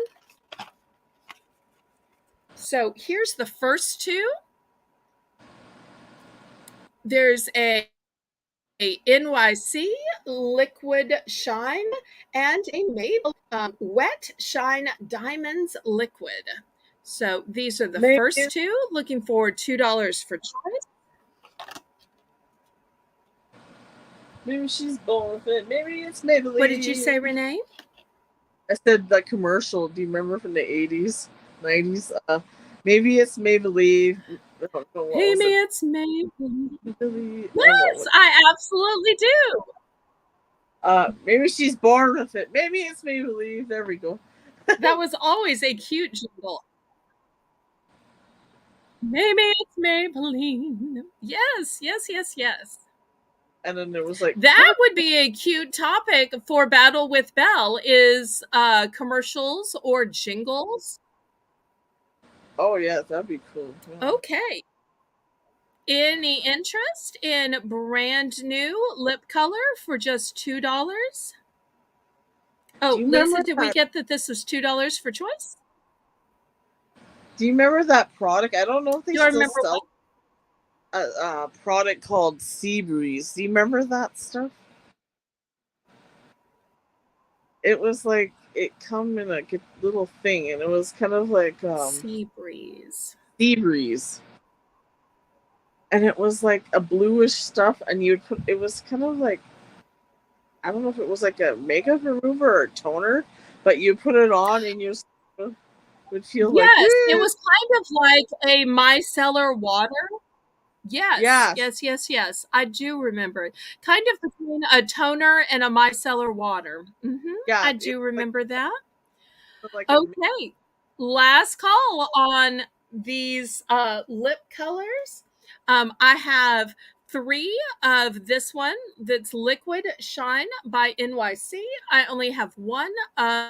So here's the first two. There's a NYC Liquid Shine and a Maybelline Wet Shine Diamonds Liquid. So these are the first two. Looking for $2 for choice. Maybe she's born with it. Maybe it's Maybelline. What did you say, Renee? I said the commercial. Do you remember from the 80s, 90s? Maybe it's Maybelline. Maybe it's Maybelline. Yes, I absolutely do. Maybe she's born with it. Maybe it's Maybelline. There we go. That was always a cute jingle. Maybe it's Maybelline. Yes, yes, yes, yes. And then there was like that would be a cute topic for Battle with Belle is commercials or jingles. Oh yeah, that'd be cool. Yeah. Okay. Any interest in brand new lip color for just $2? Oh, Lisa, did we get that this was $2 for choice? Do you remember that product? I don't know if they still sell what? a product called Sea Breeze. Do you remember that stuff? It was like it come in a little thing, and it was kind of like Sea Breeze. Sea Breeze. And it was like a bluish stuff, and you'd put it was kind of like I don't know if it was like a makeup remover or a toner, but you put it on and you would feel like it was kind of like a micellar water. Yes. I do remember it. Kind of between a toner and a micellar water. Yeah, I do remember that. Like okay, last call on these lip colors. I have 3 of this one that's Liquid Shine by NYC. I only have 1 of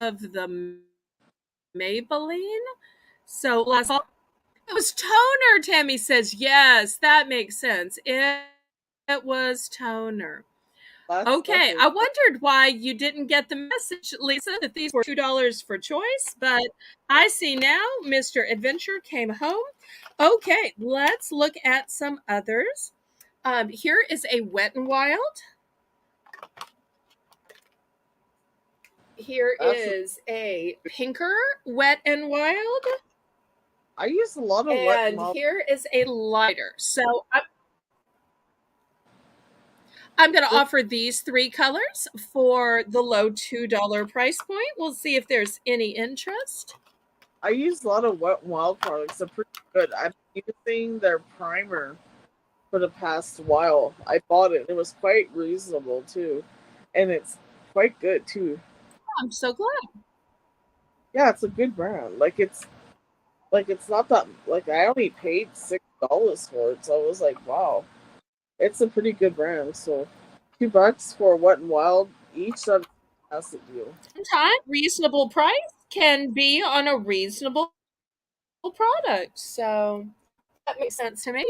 the Maybelline. So last call. It was toner, Tammy says. Yes, that makes sense. It was toner. Okay, I wondered why you didn't get the message, Lisa, that these were $2 for choice, but I see now Mr. Adventure came home. Okay, let's look at some others. Here is a Wet n Wild. Here is a pinker Wet n Wild. I use a lot of Wet n Wild. And here is a lighter. So I'm going to offer these 3 colors for the low $2 price point. We'll see if there's any interest. I use a lot of Wet n Wild products. They're pretty good. I've been using their primer for the past while. I bought it. It was quite reasonable too. And it's quite good too. I'm so glad. Yeah, it's a good brand. It's not that I only paid $6 for it, so I was like, wow. It's a pretty good brand. So $2 for Wet n Wild each. That's a fantastic deal. Sometimes reasonable price can be on a reasonable product. So that makes sense to me.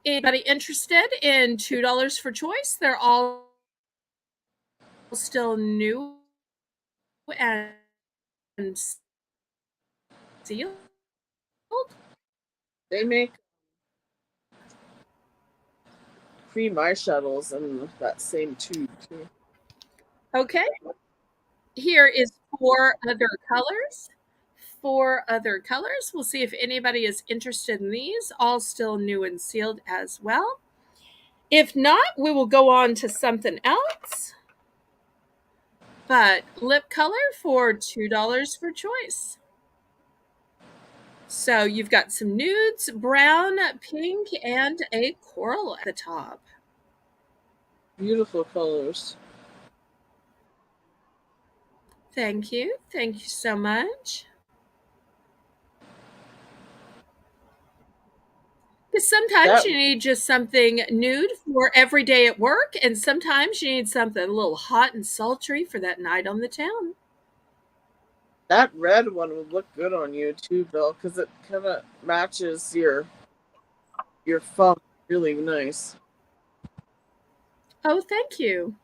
Anybody interested in $2 for choice? They're all still new and sealed. They make cream eyeshadows in that same tube too. Okay. Here is 4 other colors. 4 other colors. We'll see if anybody is interested in these. All still new and sealed as well. If not, we will go on to something else. But lip color for $2 for choice. So you've got some nudes, brown, pink, and a coral at the top. Beautiful colors. Thank you. Thank you so much. Because sometimes That you need just something nude for every day at work, and sometimes you need something a little hot and sultry for that night on the town. that red one would look good on you too, Bill, because it kind of matches your funk really nice. Oh, thank you.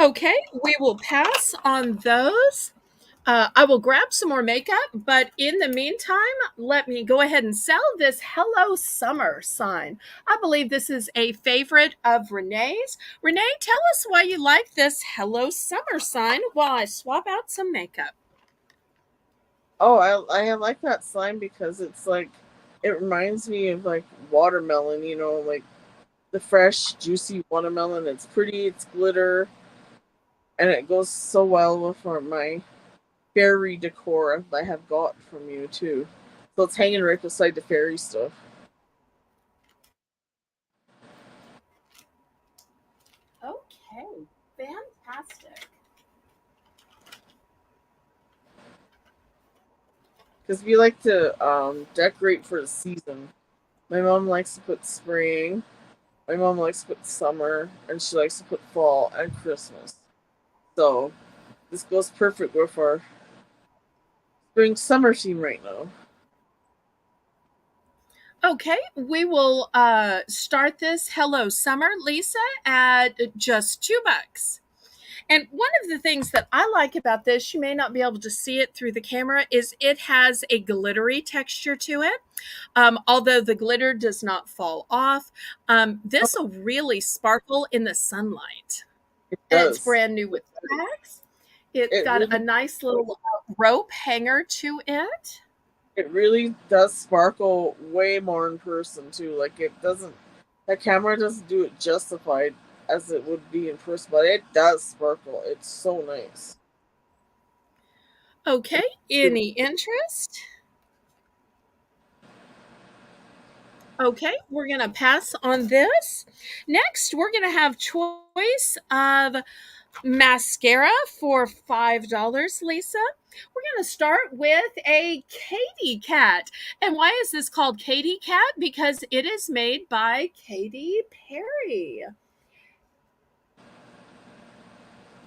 Okay, we will pass on those. I will grab some more makeup, but in the meantime, let me go ahead and sell this Hello Summer sign. I believe this is a favorite of Renee's. Renee, tell us why you like this Hello Summer sign while I swap out some makeup. Oh, I like that slime because it's like it reminds me of like watermelon, like the fresh, juicy watermelon. It's pretty, it's glitter, and it goes so well with my fairy decor I have got from you too. So it's hanging right beside the fairy stuff. Okay, fantastic. Because we like to decorate for the season. My mom likes to put spring. My mom likes to put summer, and she likes to put fall and Christmas. So this goes perfect with our spring summer theme right now. Okay, we will start this Hello Summer, Lisa, at just $2. And one of the things that I like about this, you may not be able to see it through the camera, is it has a glittery texture to it. Although the glitter does not fall off, this will really sparkle in the sunlight. It And it's does. brand new with tags. It's It got a really nice little rope hanger to it. it really does sparkle way more in person too. Like it doesn't the camera doesn't do it justified as it would be in person, but it does sparkle. It's so nice. Okay, Really. any interest? Okay, we're going to pass on this. Next, we're going to have choice of mascara for $5, Lisa. We're going to start with a Katy Cat. And why is this called Katy Cat? Because it is made by Katy Perry.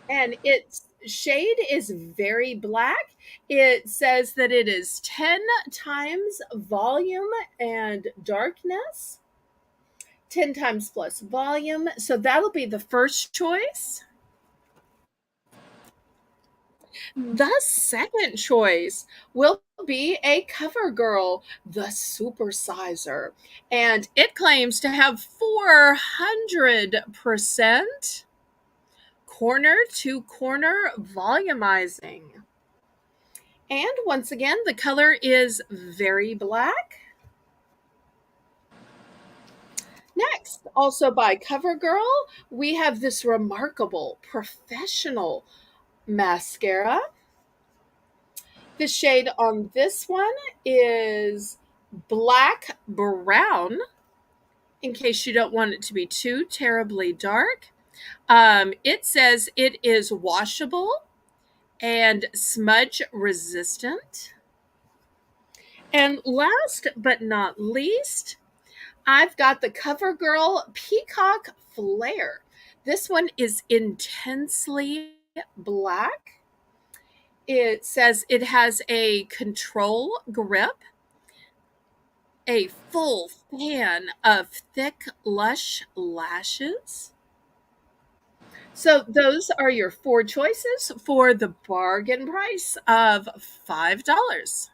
And its shade is very black. It says that it is 10 times volume and darkness. 10 times plus volume. So that'll be the first choice. The second choice will be a cover girl, the supersizer. And it claims to have 400% corner to corner volumizing. And once again, the color is very black. Next, also by CoverGirl, we have this remarkable professional mascara. The shade on this one is black brown, in case you don't want it to be too terribly dark. It says it is washable and smudge resistant. And last but not least, I've got the CoverGirl Peacock Flare. This one is intensely black. It says it has a control grip, a full fan of thick, lush lashes. So those are your four choices for the bargain price of $5.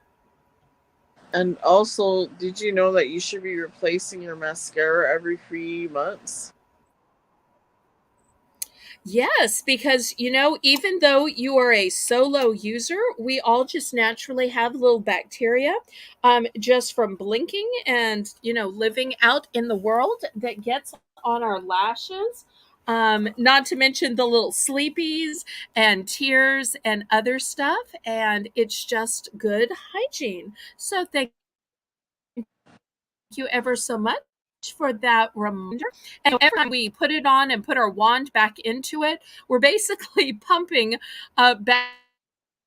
And also, did you know that you should be replacing your mascara every 3 months? Yes, because even though you are a solo user, we all just naturally have little bacteria just from blinking and living out in the world that gets on our lashes. Not to mention the little sleepies and tears and other stuff, and it's just good hygiene. So thank you ever so much for that reminder. And every time we put it on and put our wand back into it, we're basically pumping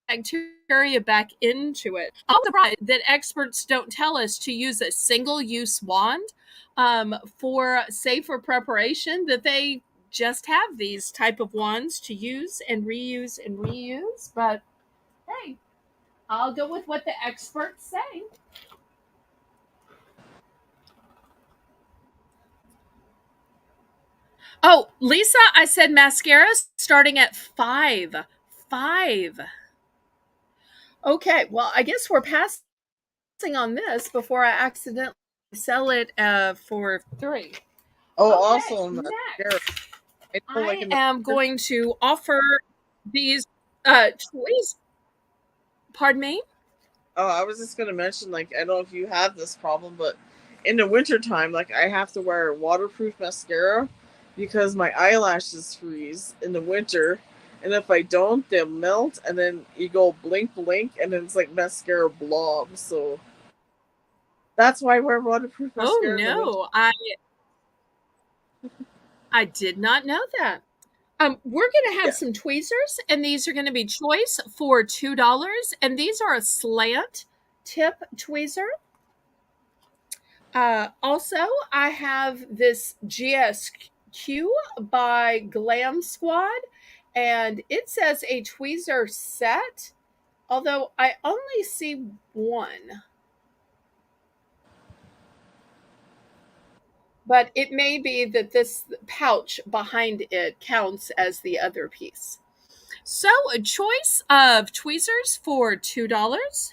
bacteria back into it. I'm surprised that experts don't tell us to use a single use wand for safer preparation, that they just have these type of wands to use and reuse and reuse. But hey, I'll go with what the experts say. Oh, Lisa, I said mascara starting at 5. 5. Okay, well, I guess we're passing on this before I accidentally sell it for 3. Oh, Okay, also mascara. next, I know, like I in the am winter. going to offer these toys. Pardon me? Oh, I was just gonna mention, like, I don't know if you have this problem, but in the wintertime, like, I have to wear waterproof mascara because my eyelashes freeze in the winter, and if I don't, they'll melt, and then you go blink, blink, and then it's like mascara blob. So that's why I wear waterproof Oh mascara in the winter. no, I did not know that. We're going to have Yeah. some tweezers, and these are going to be choice for $2. And these are a slant tip tweezer. Also, I have this GSQ by Glam Squad, and it says a tweezer set, although I only see one. But it may be that this pouch behind it counts as the other piece. So, a choice of tweezers for $2.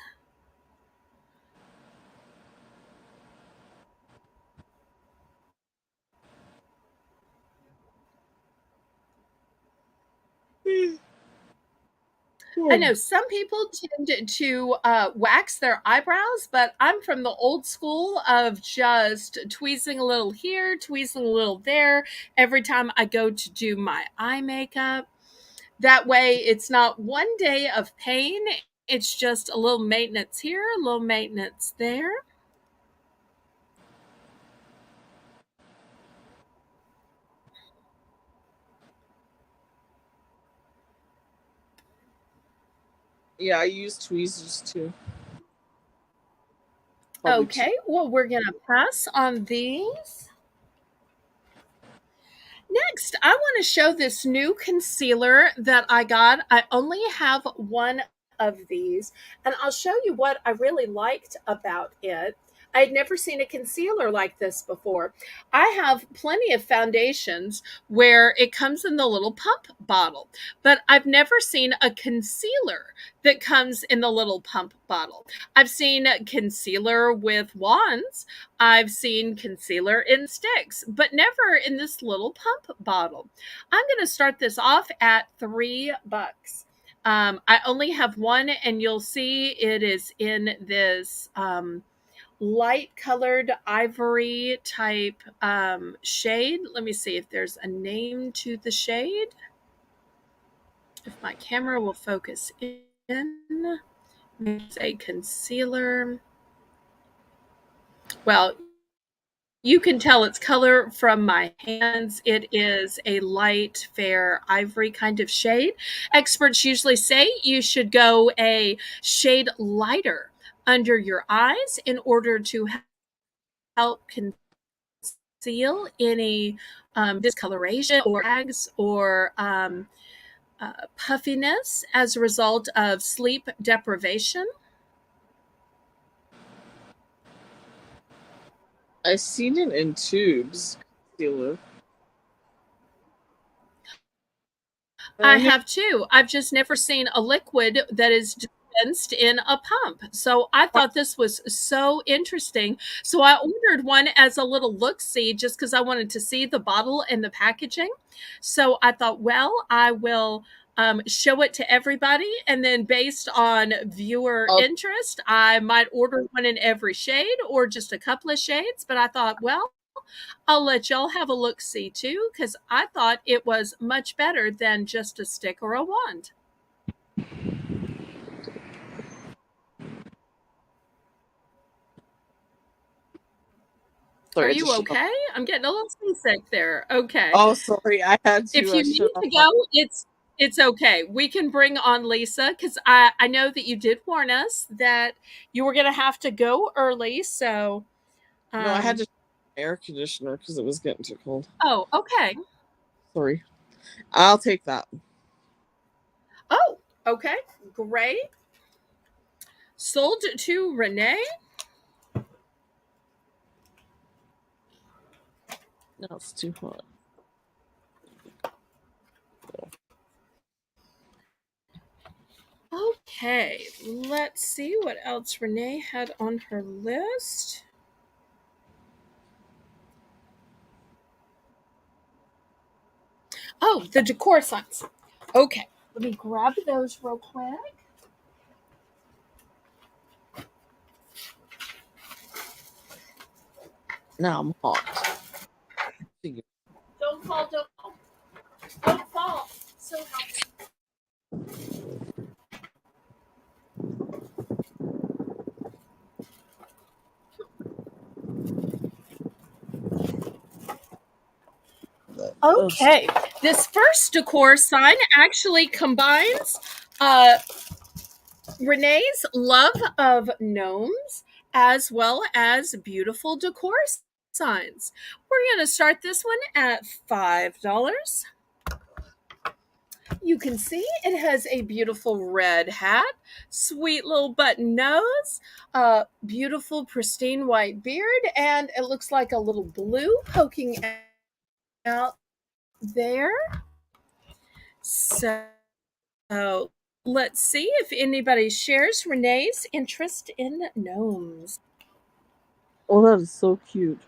I know some people tend to wax their eyebrows, but I'm from the old school of just tweezing a little here, tweezing a little there every time I go to do my eye makeup. That way, it's not one day of pain, it's just a little maintenance here, a little maintenance there. Yeah, I use tweezers too. Probably too. Okay, well, we're going to pass on these. Next, I want to show this new concealer that I got. I only have one of these, and I'll show you what I really liked about it. I had never seen a concealer like this before. I have plenty of foundations where it comes in the little pump bottle, but I've never seen a concealer that comes in the little pump bottle. I've seen concealer with wands, I've seen concealer in sticks, but never in this little pump bottle. I'm going to start this off at $3. I only have one, and you'll see it is in this light colored ivory type shade. Let me see if there's a name to the shade. If my camera will focus in, it's a concealer. Well, you can tell its color from my hands. It is a light, fair ivory kind of shade. Experts usually say you should go a shade lighter under your eyes in order to help conceal any discoloration or bags or puffiness as a result of sleep deprivation. I've seen it in tubes. Concealer. I I have too. I've just never seen a liquid that is dispensed in a pump. So I thought this was so interesting. So I ordered one as a little look see just because I wanted to see the bottle and the packaging. So I thought, well, I will show it to everybody. And then based on viewer I'll interest, I might order one in every shade or just a couple of shades. But I thought, well, I'll let y'all have a look see too, because I thought it was much better than just a stick or a wand. Sorry, Are I just you shut up. okay? I'm getting a little seasick there. Okay. Oh, sorry, I had If to you shut need off to my. go, it's okay. We can bring on Lisa because I know that you did warn us that you were gonna have to go early. So, No, I had um, to shut off my air conditioner because it was getting too cold. oh, okay. Sorry, I'll take that. Oh, okay. Great. Sold to Renee. No, it's too hot. Okay, let's see what else Renee had on her list. Oh, the decor signs. Okay, let me grab those real quick. Now I'm hot. Don't fall, don't fall. Don't fall. So helpful. Oh, Okay, this first decor sign actually combines uh, Renee's love of gnomes as well as beautiful decor signs. We're going to start this one at $5. You can see it has a beautiful red hat, sweet little button nose, beautiful pristine white beard, and it looks like a little blue poking out there. So let's see if anybody shares Renee's interest in gnomes. oh, that is so cute.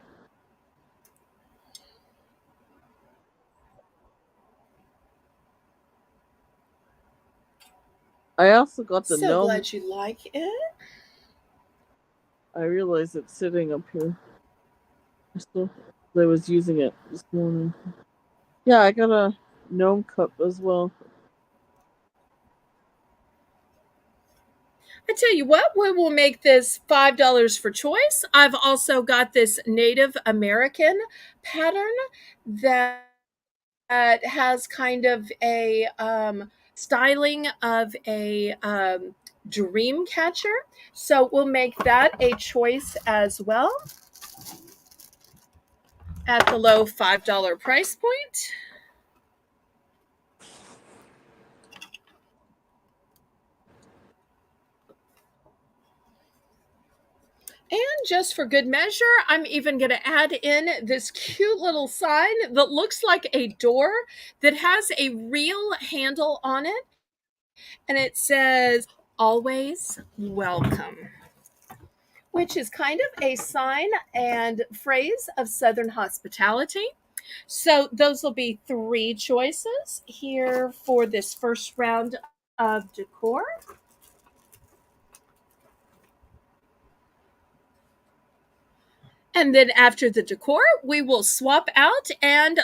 I also got the So gnome. glad you like it. I realized it's sitting up here. So I was using it this morning. Yeah, I got a gnome cup as well. I tell you what, we will make this $5 for choice. I've also got this Native American pattern that has kind of a styling of a dream catcher. So we'll make that a choice as well at the low $5 price point. And just for good measure, I'm even going to add in this cute little sign that looks like a door that has a real handle on it. And it says, always welcome, which is kind of a sign and phrase of Southern hospitality. So those will be three choices here for this first round of decor. And then after the decor, we will swap out and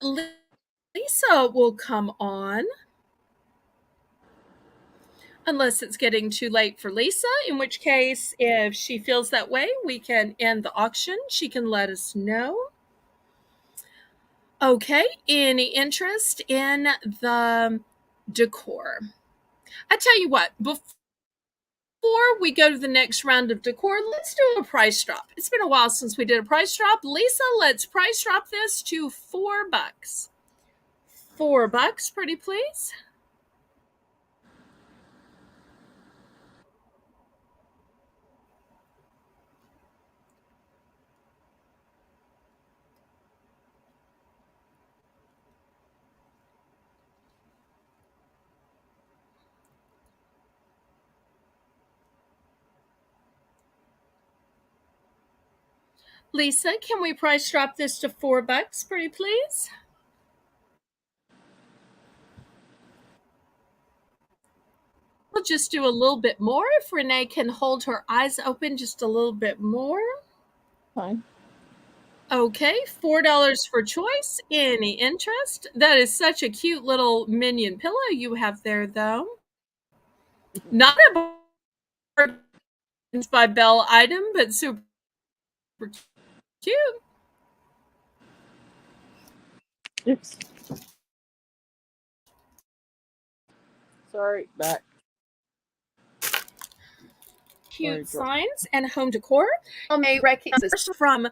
Lisa will come on. Unless it's getting too late for Lisa, in which case, if she feels that way, we can end the auction. She can let us know. Okay, any interest in the decor? I tell you what, before we go to the next round of decor, let's do a price drop. It's been a while since we did a price drop. Lisa, let's price drop this to $4. $4, pretty please. Lisa, can we price drop this to $4, pretty please? We'll just do a little bit more if Renee can hold her eyes open just a little bit more. Fine. Okay, $4 for choice. Any interest? That is such a cute little minion pillow you have there, though. Not a Bargains by Belle item, but super cute. you. Oops. Sorry, back. Sorry, Cute signs and home decor. You may recognize this from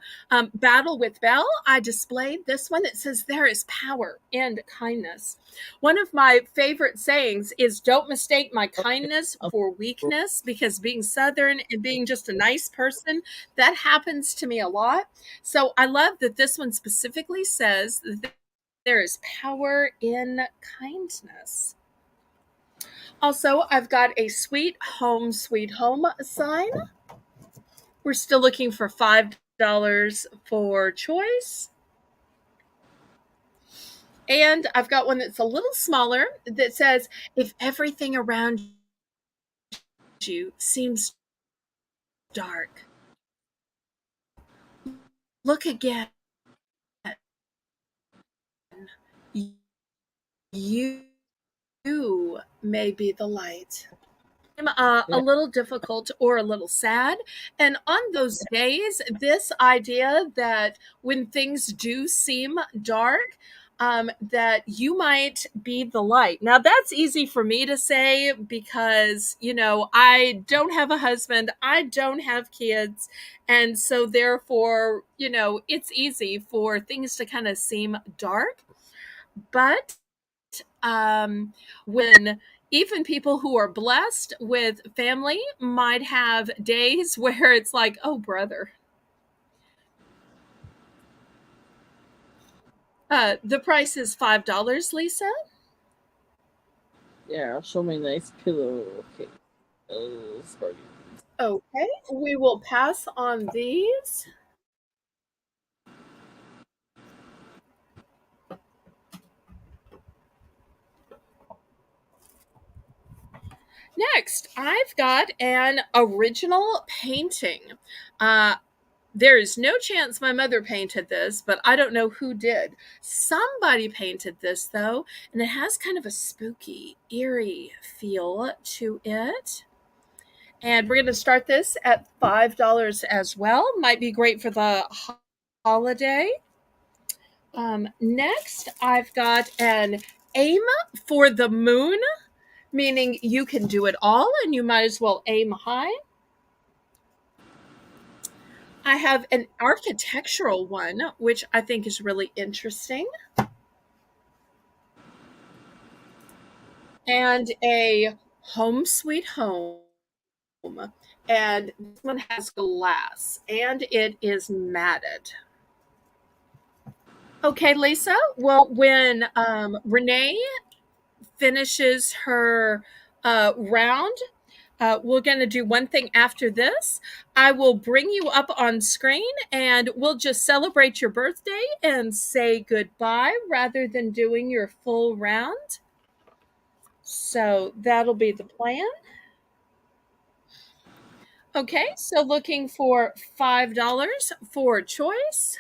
Battle with Belle. I displayed this one that says, "There is power in kindness." One of my favorite sayings is, "Don't mistake my kindness Okay. for weakness," because being Southern and being just a nice person, that happens to me a lot. So I love that this one specifically says that there is power in kindness. Also, I've got a sweet home sign. We're still looking for $5 for choice. And I've got one that's a little smaller that says, "If everything around you seems dark, look again. You may be the light." A Yeah. little difficult or a little sad. And on those days, this idea that when things do seem dark, that you might be the light. Now, that's easy for me to say because, I don't have a husband, I don't have kids. And so, therefore, it's easy for things to kind of seem dark. But when even people who are blessed with family might have days where it's like, "Oh, brother." The price is $5, Lisa. Yeah, show me a nice pillow. Okay. Sorry. Okay, we will pass on these. Next, I've got an original painting. Uh, There is no chance my mother painted this, but I don't know who did. Somebody painted this, though, and it has kind of a spooky, eerie feel to it. And we're going to start this at $5 as well. Might be great for the holiday. Next, I've got an aim for the moon, meaning you can do it all and you might as well aim high. I have an architectural one, which I think is really interesting, and a home sweet home. And this one has glass and it is matted. Okay, Lisa. Well, when Renee finishes her round, we're going to do one thing after this. I will bring you up on screen and we'll just celebrate your birthday and say goodbye rather than doing your full round. So that'll be the plan. Okay, so looking for $5 for choice.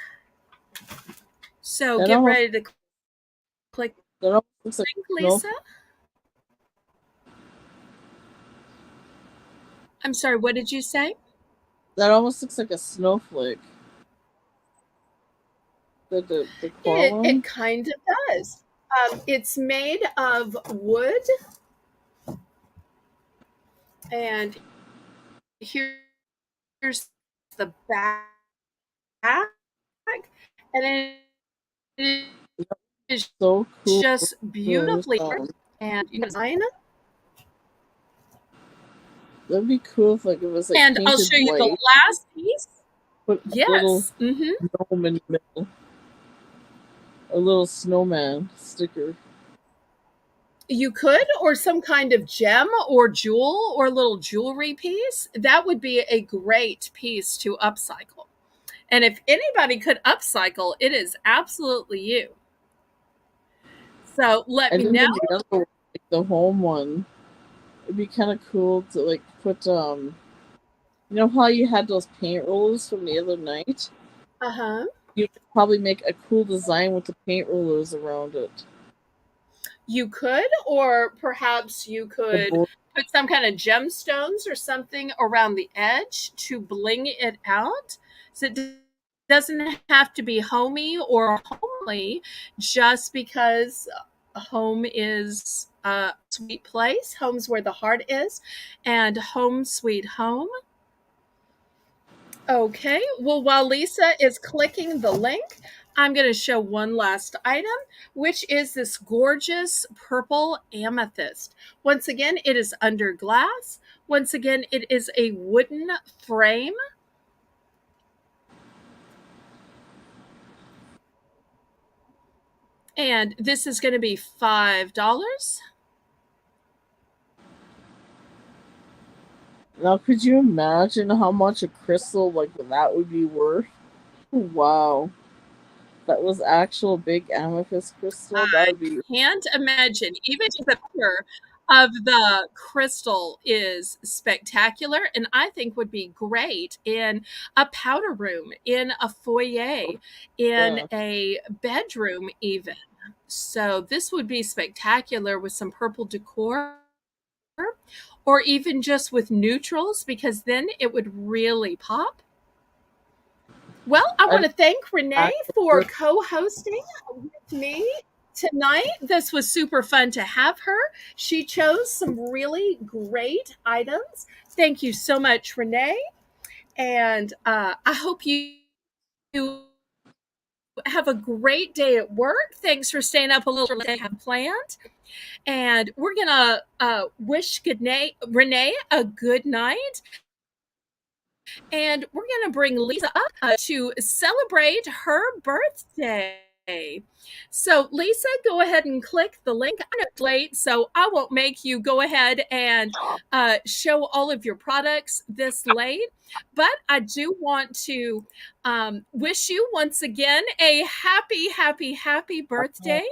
So That get almost ready to click that almost looks like sync, snow. Lisa. I'm sorry, what did you say? That almost looks like a snowflake. The It crawling. kind of does. It's made of wood, and here's the back, and it is So cool. just Those, beautifully, and you can design. that'd be cool if like it was like And I'll painted show you the white. last piece. Put a little Yes. gnome in the middle. A little snowman sticker. You could, or some kind of gem or jewel or little jewelry piece. That would be a great piece to upcycle. And if anybody could upcycle, it is absolutely you. So let I me think know. in the other one, like the home one, it'd be kind of cool to like put you know how you had those paint rollers from the other night? Uh huh. You could probably make a cool design with the paint rollers around it. You could, or perhaps you The could board. put some kind of gemstones or something around the edge to bling it out. So it doesn't have to be homey or homely just because home is a sweet place. Home's where the heart is, and home sweet home. Okay, well, while Lisa is clicking the link, I'm going to show one last item, which is this gorgeous purple amethyst. Once again, it is under glass. Once again, it is a wooden frame. And this is going to be $5. Now, could you imagine how much a crystal like that would be worth? Wow. That was actual big amethyst crystal. That I would be can't imagine. Even the picture of the crystal is spectacular, and I think would be great in a powder room, in a foyer, in yeah. a bedroom, even. So this would be spectacular with some purple decor, or even just with neutrals, because then it would really pop. Well, I want I to thank Renee for actually co-hosting with me tonight. This was super fun to have her. She chose some really great items. Thank you so much, Renee. And I hope you have a great day at work. Thanks for staying up a little early than I had planned. And we're going to wish Renee a good night. And we're going to bring Lisa up to celebrate her birthday. So, Lisa, go ahead and click the link. I know it's late, so I won't make you go ahead and show all of your products this late. But I do want to wish you once again a happy, happy, happy birthday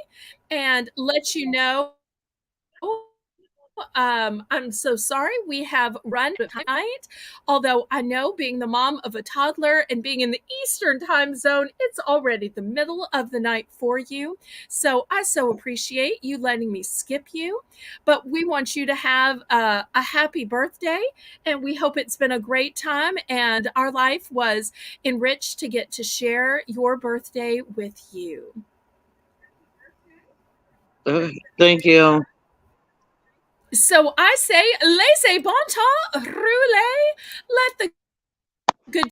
and let you know I'm so sorry we have run tonight. Although I know, being the mom of a toddler and being in the Eastern time zone, it's already the middle of the night for you. So I so appreciate you letting me skip you. But we want you to have a happy birthday, and we hope it's been a great time and our life was enriched to get to share your birthday with you. Thank you. So I say, laissez bon temps rouler. Let the